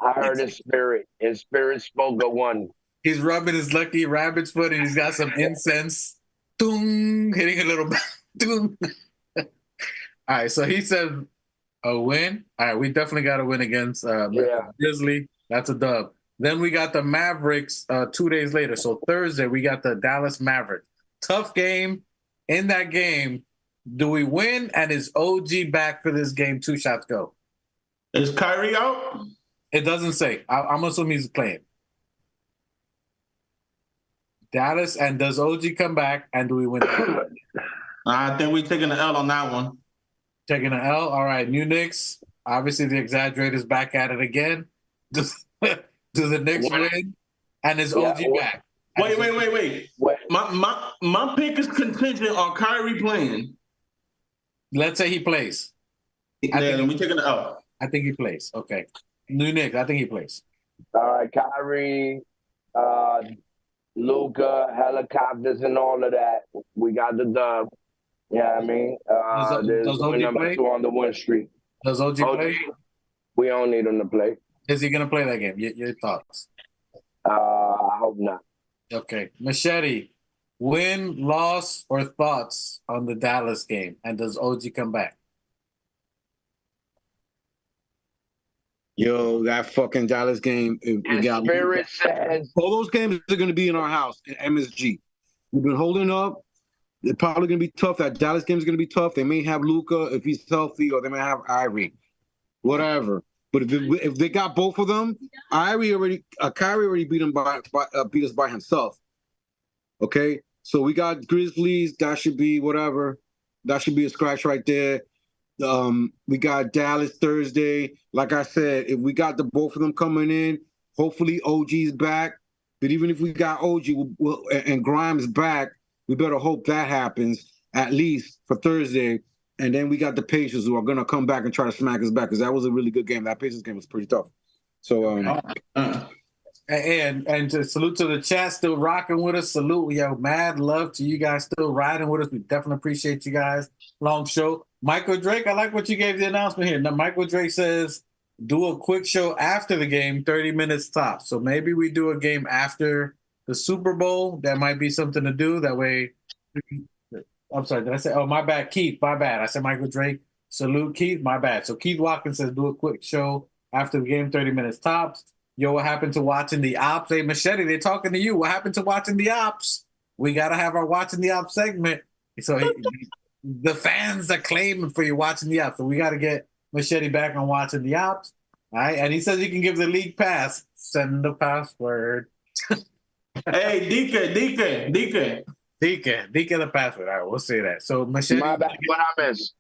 I heard his spirit. His spirit spoke a 1. He's rubbing his lucky rabbit's foot, and he's got some incense. Doom, hitting a little doom. All right. So he said a win. All right. We definitely got to win against Grizzly. That's a dub. Then we got the Mavericks 2 days later. So Thursday, we got the Dallas Mavericks. Tough game. In that game, do we win? And is OG back for this game? 2 shots go. Is Kyrie out? It doesn't say. I'm assuming he's playing. Dallas, and does OG come back, and do we win? I think we're taking the L on that one. Taking an L. All right, new Knicks. Obviously, the Exaggerator's back at it again. Do the Knicks win? And is OG back? Wait. My pick is contingent on Kyrie playing. Let's say he plays. Then we taking the L. I think he plays. Okay. New Knicks. I think he plays. All right, Kyrie, Luka, helicopters, and all of that. We got the dub. Yeah, I mean, does OG number play? 2 on the win streak. Does OG play? We don't need him to play. Is he going to play that game? Your thoughts? I hope not. Okay. Machete, win, loss, or thoughts on the Dallas game? And does OG come back? Yo, that fucking Dallas game. We got Spirit says all those games are going to be in our house in MSG. We've been holding up. They're probably going to be tough. That Dallas game is going to be tough. They may have Luka if he's healthy, or they may have Ivory, whatever. But if they got both of them, Kyrie already beat him beat us by himself. Okay, so we got Grizzlies. That should be whatever. That should be a scratch right there. We got Dallas Thursday. Like I said, if we got the both of them coming in, hopefully OG's back. But even if we got OG and Grimes back, we better hope that happens at least for Thursday. And then we got the Pacers who are going to come back and try to smack us back because that was a really good game. That Pacers game was pretty tough. So, and to salute to the chat, still rocking with us. Salute. We have mad love to you guys still riding with us. We definitely appreciate you guys. Long show. Michael Drake, I like what you gave the announcement here. Now, Michael Drake says, do a quick show after the game, 30 minutes tops. So maybe we do a game after the Super Bowl. That might be something to do. That way, I'm sorry, did I say, oh, my bad, Keith, my bad. I said Michael Drake. Salute, Keith, my bad. So Keith Watkins says, do a quick show after the game, 30 minutes tops. Yo, what happened to watching the Ops? Hey, Machete, they're talking to you. What happened to watching the Ops? We got to have our Watching the Ops segment. So the fans are claiming for you watching the Ops. So we got to get Machete back on Watching the Ops. All right. And he says he can give the league pass. Send the password. Hey, DK the password. All right, we'll say that. So Machete. My bad, what I missed.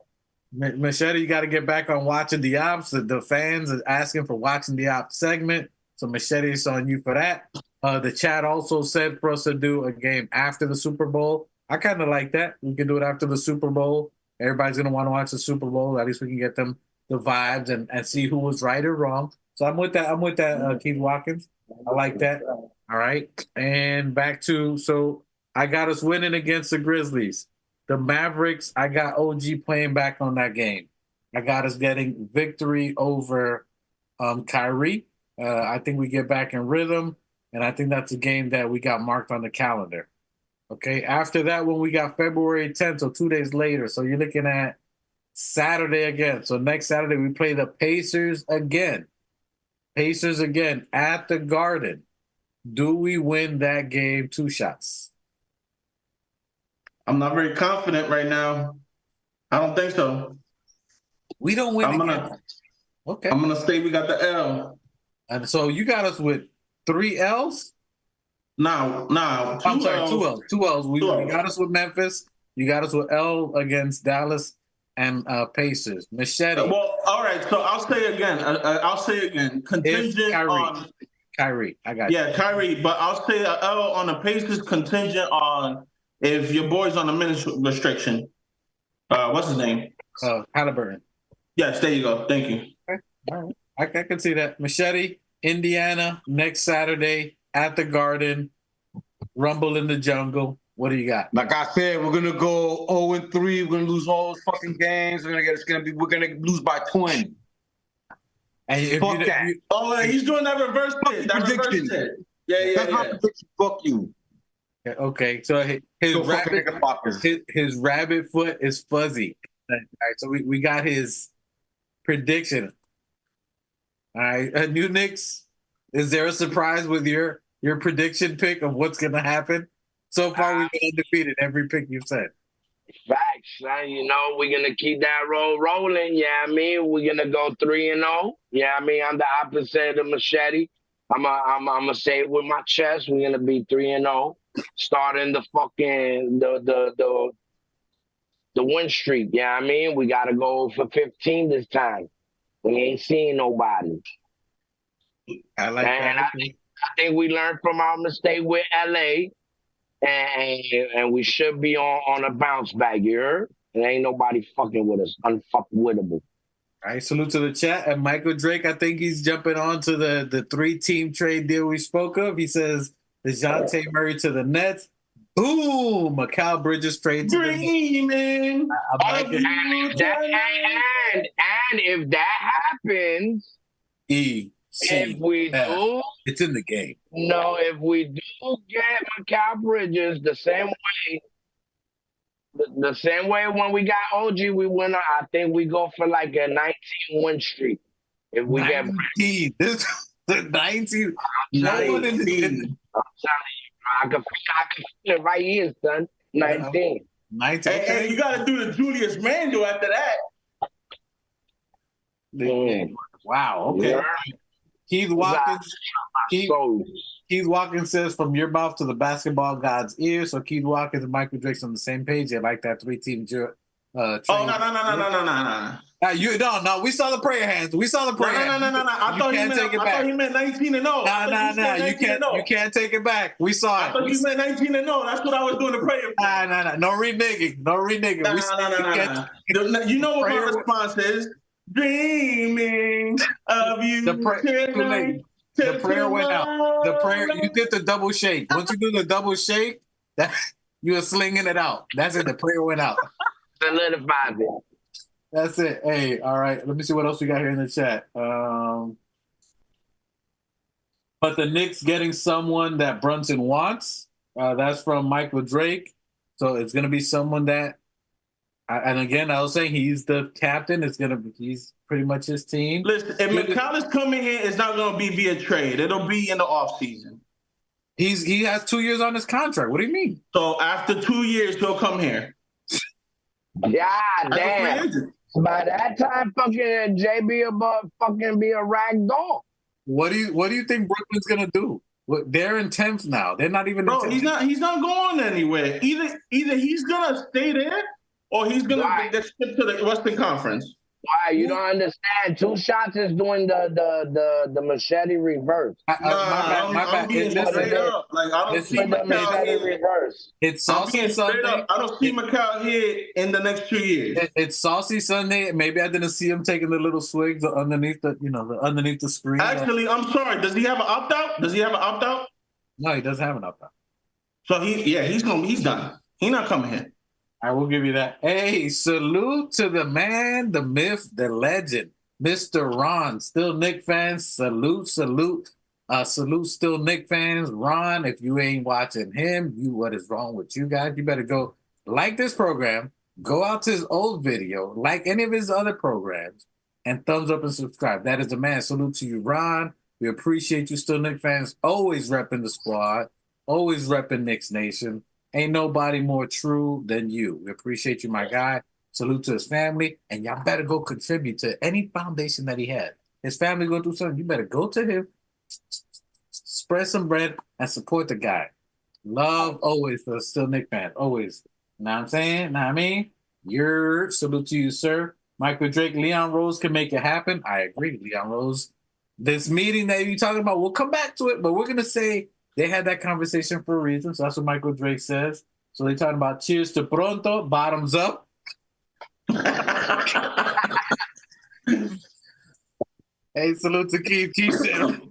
Machete, you got to get back on Watching the Ops. The fans are asking for Watching the Ops segment. So Machete is on you for that. The chat also said for us to do a game after the Super Bowl. I kind of like that. We can do it after the Super Bowl. Everybody's going to want to watch the Super Bowl. At least we can get them the vibes and see who was right or wrong. So I'm with that, Keith Watkins. I like that. All right. And back to, so I got us winning against the Grizzlies. The Mavericks, I got OG playing back on that game. I got us getting victory over Kyrie. I think we get back in rhythm, and I think that's a game that we got marked on the calendar. Okay, after that one, we got February 10th, so 2 days later. So you're looking at Saturday again. So next Saturday, we play the Pacers again. Pacers again at the Garden. Do we win that game 2 shots? I'm not very confident right now. I don't think so. We don't win Okay. I'm going to say we got the L. And so you got us with 3 L's? No. I'm sorry, 2 L's. 2 L's. We got us with Memphis. You got us with L against Dallas and Pacers. Machete. Well, all right. So I'll say again. Contingent on Kyrie. I got you. Yeah, Kyrie. But I'll say a L on the Pacers contingent on if your boy's on a minute restriction. What's his name? Halliburton. Yes, there you go. Thank you. Okay. All right. I can see that. Machete, Indiana, next Saturday at the Garden. Rumble in the Jungle. What do you got? Like I said, we're gonna go 0-3. We're gonna lose all those fucking games. We're gonna lose by 20. And fuck that. He's doing that reverse shit. That reverse shit. Yeah. That's my prediction. Fuck you. Okay, so his rabbit foot is fuzzy. All right, so we got his prediction. All right, New Knicks, is there a surprise with your prediction pick of what's going to happen? So far, we've been undefeated every pick you've said. Facts, man. You know, we're going to keep that roll rolling. Yeah, I mean, we're going to go 3-0. Yeah, I mean, I'm the opposite of Machete. I'm going to say it with my chest. We're going to be 3-0. starting the fucking the win streak. Yeah, I mean, we got to go for 15 this time. We ain't seeing nobody. I like that. I think we learned from our mistake with LA, and we should be on a bounce back. You heard? And ain't nobody fucking with us. Unfuckwittable. All right, salute to the chat. And Michael Drake, I think he's jumping on to the 3-team trade deal we spoke of. He says DeJounte Murray to the Nets. Boom! Mikal Bridges trade to the Nets. Dreaming. And if that happens, if we do, it's in the game. No, if we do get Mikal Bridges the same way when we got OG, we win. I think we go for like a 19-win streak. If we 19. Get this the 19. 19. I'm telling you, I can feel it right here, son. 19. 19. And you got to do the Julius Randle after that. Wow. Okay. Yeah. Keith Watkins says, from your mouth to the basketball god's ear. So Keith Watkins and Michael Drake's on the same page. They like that 3-team trade. No. No. We saw the prayer hands. We saw the prayer hands. No. I thought he meant 19-0. No. You can't take it back. We saw it. I thought you meant 19-0. That's what I was doing the prayer for. No. No reneging. No. You know what my response is? Dreaming of you. The prayer went out. The prayer. You did the double shake. Once you do the double shake, that you were slinging it out. That's it. The prayer went out. Solidified it. That's it. Hey, all right. Let me see what else we got here in the chat. But the Knicks getting someone that Brunson wants. That's from Michael Drake. So it's going to be someone that. And again, I was saying he's the captain. He's pretty much his team. Listen, if Mikal is coming here, it's not going to be via trade. It'll be in the offseason. He has 2 years on his contract. What do you mean? So after 2 years, he'll come here. God damn. By that time, fucking JB about fucking be a rag doll. What do you think Brooklyn's gonna do? They're in 10th now. They're not even. Bro, he's not going anywhere. Either he's gonna stay there or he's gonna get shipped to the Western Conference. Why? You don't understand. Two Shots is doing the machete reverse. I'm being straight up. Like, I don't see Mikal here. Reverse. It's Saucy Sunday. I don't see Mikal here in the next 2 years. It's Saucy Sunday. Maybe I didn't see him taking the little swigs underneath underneath the screen. Actually, I'm sorry. Does he have an opt-out? No, he doesn't have an opt-out. So he's done. He's not coming here. I will give you that. Hey, salute to the man, the myth, the legend, Mr. Ron. Still Knick fans. Salute. Salute, still Knick fans. Ron, if you ain't watching him, what is wrong with you guys? You better go like this program, go out to his old video, like any of his other programs, and thumbs up and subscribe. That is the man. Salute to you, Ron. We appreciate you, still Knick fans. Always repping the squad. Always repping Knicks Nation. Ain't nobody more true than you. We appreciate you, my guy. Salute to his family. And y'all better go contribute to any foundation that he had. His family going through something. You better go to him, spread some bread, and support the guy. Love always for the still Knick fans. Always. Know what I'm saying? Know what I mean? Salute to you, sir. Michael Drake, Leon Rose can make it happen. I agree, Leon Rose. This meeting that you're talking about, we'll come back to it, but we're going to say they had that conversation for a reason. So that's what Michael Drake says. So they're talking about cheers to pronto, bottoms up. Hey, salute to Keith. Keith said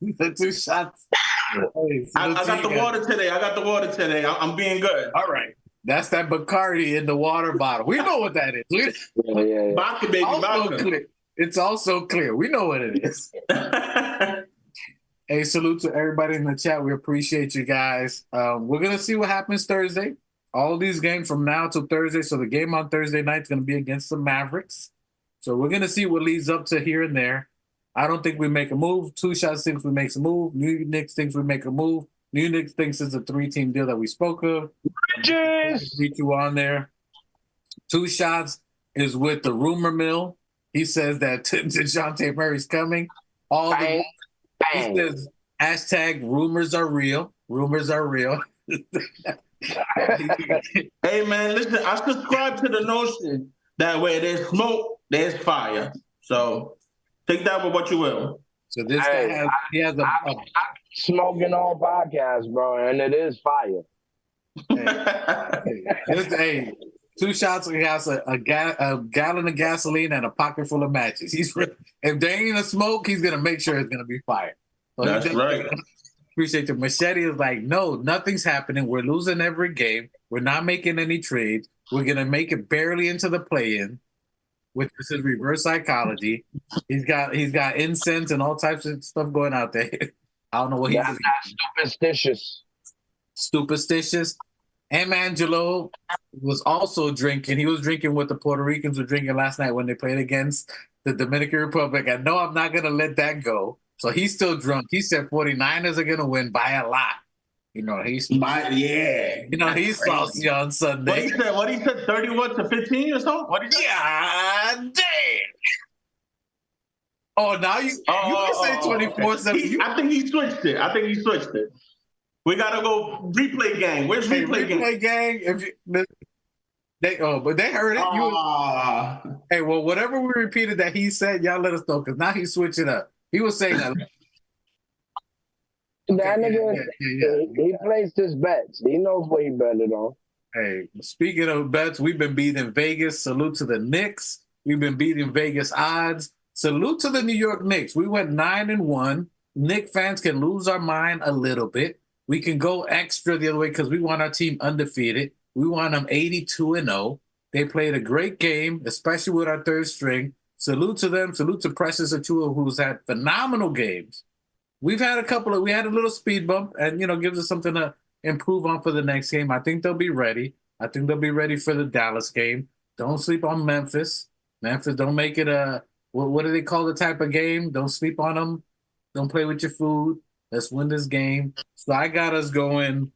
the 2 shots. Hey, I got the water today. I'm being good. All right. That's that Bacardi in the water bottle. We know what that is. Vodka, baby, vodka. It's also clear. We know what it is. Hey, salute to everybody in the chat. We appreciate you guys. We're going to see what happens Thursday. All these games from now till Thursday. So the game on Thursday night is going to be against the Mavericks. So we're going to see what leads up to here and there. I don't think we make a move. 2 Shots thinks we make a move. New Knicks thinks we make a move. New Knicks thinks it's a 3-team deal that we spoke of. Bridges! Beat you on there. 2 Shots is with the rumor mill. He says that DeJounte Murray's coming. He says, hashtag rumors are real. Rumors are real. Hey man, listen, I subscribe to the notion that where there's smoke, there's fire. So take that with what you will. So this guy has I smoking on podcasts, bro, and it is fire. Hey, 2 shots gas, a gallon of gasoline and a pocket full of matches. If there ain't a smoke, he's gonna make sure it's gonna be fire. So that's right. Appreciate you. Machete is like, no, nothing's happening. We're losing every game. We're not making any trades. We're gonna make it barely into the play-in, which is his reverse psychology. He's got incense and all types of stuff going out there. I don't know what he's superstitious. Superstitious. And Angelo was also drinking. He was drinking what the Puerto Ricans were drinking last night when they played against the Dominican Republic. I know I'm not gonna let that go. So he's still drunk. He said 49ers are gonna win by a lot. You know, he's he's saucy on Sunday. What he said, 31-15 or something? What he said? Yeah, damn. Oh, now you say 24-7. I think he switched it. We gotta go replay gang. Where's replay gang? Replay gang. But they heard it. Hey, well, whatever we repeated that he said, y'all let us know because now he's switching up. He was saying that. That nigga, he placed his bets. He knows what he betted on. Hey, speaking of bets, we've been beating Vegas. Salute to the Knicks. We've been beating Vegas odds. Salute to the New York Knicks. We went 9-1. Knicks fans can lose our mind a little bit. We can go extra the other way because we want our team undefeated. We want them 82-0. They played a great game, especially with our third string. Salute to them. Salute to Precious Achiuwa, who's had phenomenal games. We had a little speed bump and, gives us something to improve on for the next game. I think they'll be ready. I think they'll be ready for the Dallas game. Don't sleep on Memphis. Memphis, don't make it what do they call the type of game? Don't sleep on them. Don't play with your food. Let's win this game. So I got us going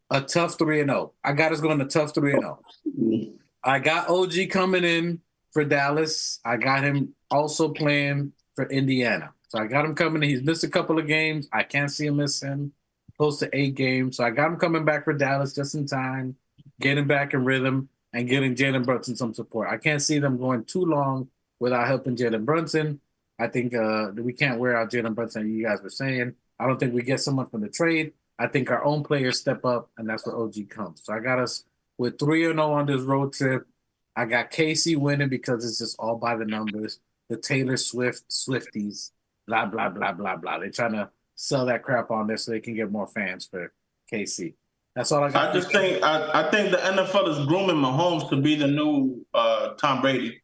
a tough 3-0. I got us going a tough 3-0. I got OG coming in for Dallas. I got him also playing for Indiana. So I got him coming in. He's missed a couple of games. I can't see him missing close to 8 games. So I got him coming back for Dallas just in time, getting back in rhythm, and getting Jalen Brunson some support. I can't see them going too long without helping Jalen Brunson. I think we can't wear out Jalen Brunson, you guys were saying. I don't think we get someone from the trade. I think our own players step up, and that's where OG comes. So I got us with 3-0 on this road trip. I got KC winning because it's just all by the numbers. The Taylor Swift Swifties, blah, blah, blah, blah, blah. They're trying to sell that crap on there so they can get more fans for KC. That's all I got. I think the NFL is grooming Mahomes to be the new Tom Brady.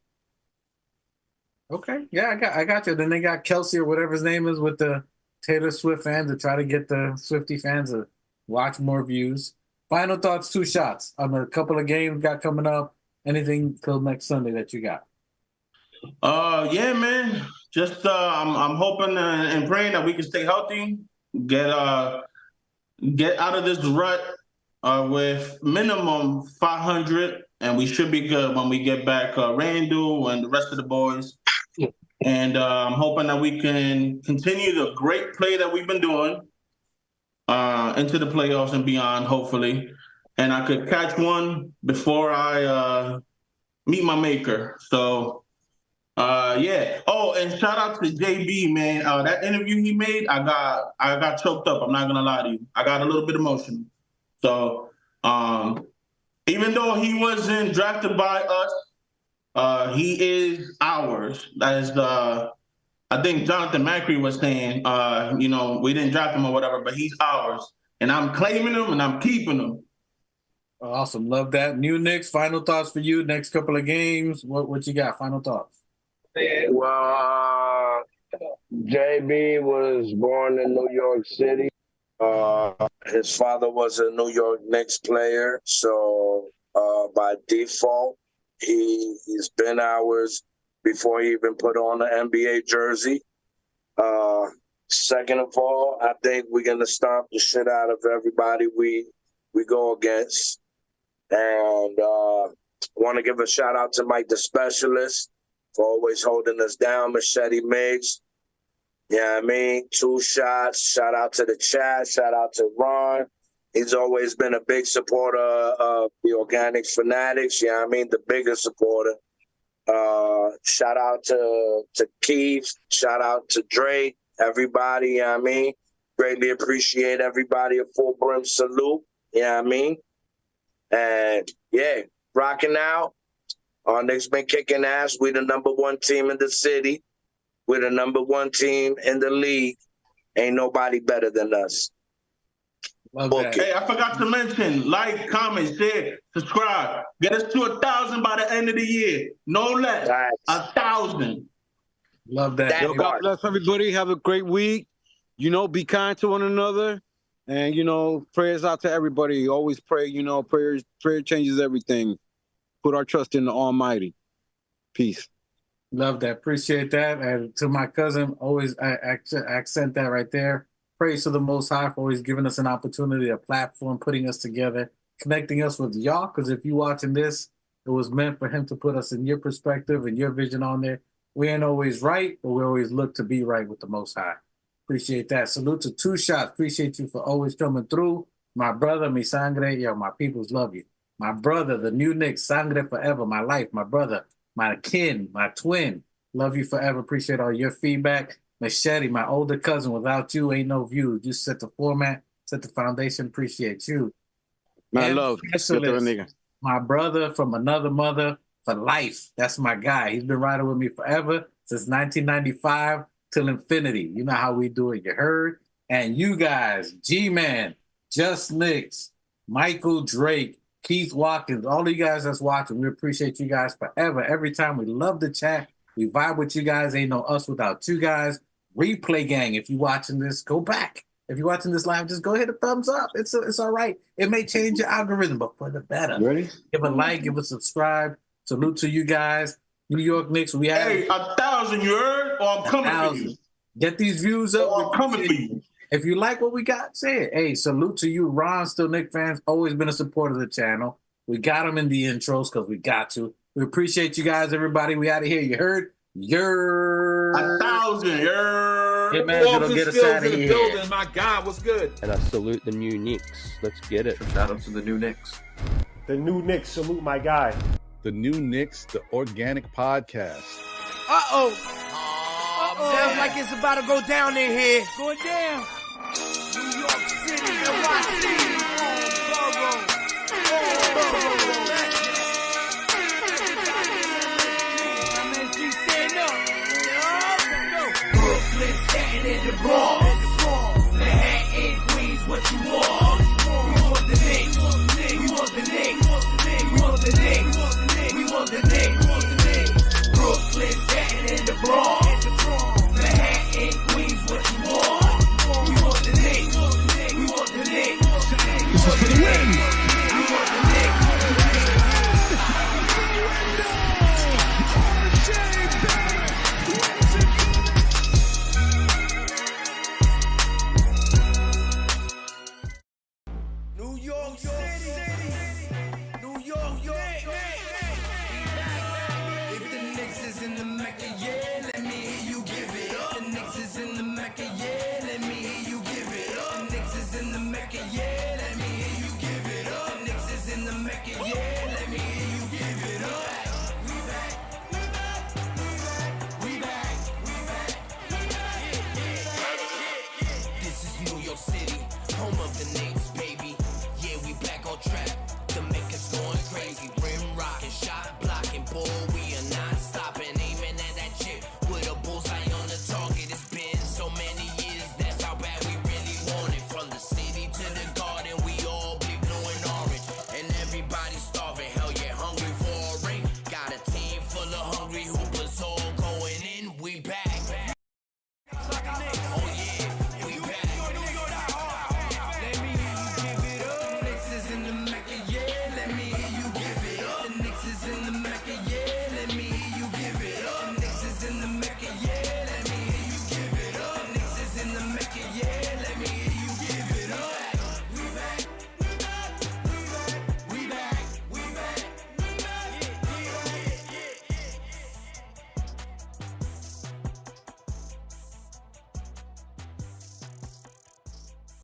Okay, yeah, I got you. Then they got Kelsey or whatever his name is with the Taylor Swift fans to try to get the Swiftie fans to watch more views. Final thoughts, 2 shots on a couple of games got coming up. Anything till next Sunday that you got? Yeah, man. Just I'm hoping and praying that we can stay healthy, get out of this rut with minimum 500, and we should be good when we get back. Randall and the rest of the boys, and I'm hoping that we can continue the great play that we've been doing into the playoffs and beyond. Hopefully, and I could catch one before I meet my maker. So. Yeah. Oh, and shout out to JB, man. That interview he made, I got choked up. I'm not gonna lie to you. I got a little bit emotional. So, even though he wasn't drafted by us, he is ours. That is I think Jonathan Macri was saying, we didn't draft him or whatever, but he's ours, and I'm claiming him and I'm keeping him. Awesome, love that. New Knicks. Final thoughts for you. Next couple of games. What you got? Final thoughts. Well, JB was born in New York City. His father was a New York Knicks player, so by default, he's been ours before he even put on the NBA jersey. Second of all, I think we're gonna stomp the shit out of everybody we go against, and want to give a shout out to Mike the Specialist for always holding us down, Machete Miggs. Yeah, I mean, 2 shots. Shout out to the chat. Shout out to Ron. He's always been a big supporter of the Organic Fanatics. Yeah, I mean, the biggest supporter. Shout out to Keith. Shout out to Dre. Everybody, yeah, I mean, greatly appreciate everybody. A full brim salute. Yeah, I mean, and yeah, rocking out. Our Knicks been kicking ass. We the #1 team in the city. We're the #1 team in the league. Ain't nobody better than us. Hey, I forgot to mention, like, comment, share, subscribe. Get us to 1,000 by the end of the year. No less. 1,000. Love that. Yo, God bless everybody. Have a great week. You know, be kind to one another. And, you know, prayers out to everybody. Always pray, you know, prayer changes everything. Put our trust in the Almighty. Peace. Love that. Appreciate that. And to my cousin, always I accent that right there. Praise to the Most High for always giving us an opportunity, a platform, putting us together, connecting us with y'all. Because if you're watching this, it was meant for him to put us in your perspective and your vision on there. We ain't always right, but we always look to be right with the Most High. Appreciate that. Salute to 2 Shots. Appreciate you for always coming through. My brother, mi sangre. Yo, my peoples love you. My brother, the new Knicks, sangre forever. My life, my brother, my kin, my twin. Love you forever. Appreciate all your feedback. Machete, my older cousin. Without you, ain't no views. You set the format, set the foundation. Appreciate you. My love. My brother from another mother for life. That's my guy. He's been riding with me forever since 1995 till infinity. You know how we do it. You heard? And you guys, G-Man, Just Knicks, Michael Drake, Keith Watkins, all of you guys that's watching, we appreciate you guys forever. Every time we love the chat. We vibe with you guys. Ain't no us without you guys. Replay gang, if you're watching this, go back. If you're watching this live, just go hit a thumbs up. It's all right. It may change your algorithm, but for the better. Ready? Give a like, give a subscribe. Salute to you guys. New York Knicks, we have 1,000, you heard? Or I'm coming for you. Get these views up. Or I'm coming for you. If you like what we got, say it. Hey, salute to you. Ron, still Knicks fans, always been a supporter of the channel. We got them in the intros because we got to. We appreciate you guys, everybody. We out of here. You heard? 1,000. Hey, man, gonna get us out of here. Building. My God, what's good? And I salute the new Knicks. Let's get it. Shout out to the new Knicks. The new Knicks, salute my guy. The new Knicks, the Organic Podcast. Uh-oh. Sounds like it's about to go down in here. Going down. New York City, NYC, Borough. In the Bronx, Manhattan, Queens, what you want? We want the Knicks. We want the Knicks. We want the Knicks. We want the Knicks. Brooklyn, Staten in the Bronx, Manhattan, Queens, what you want? We want the Knicks. We want the Knicks. This is for the win. We want the Knicks. City, home of the Knicks, baby. Yeah, we back on track.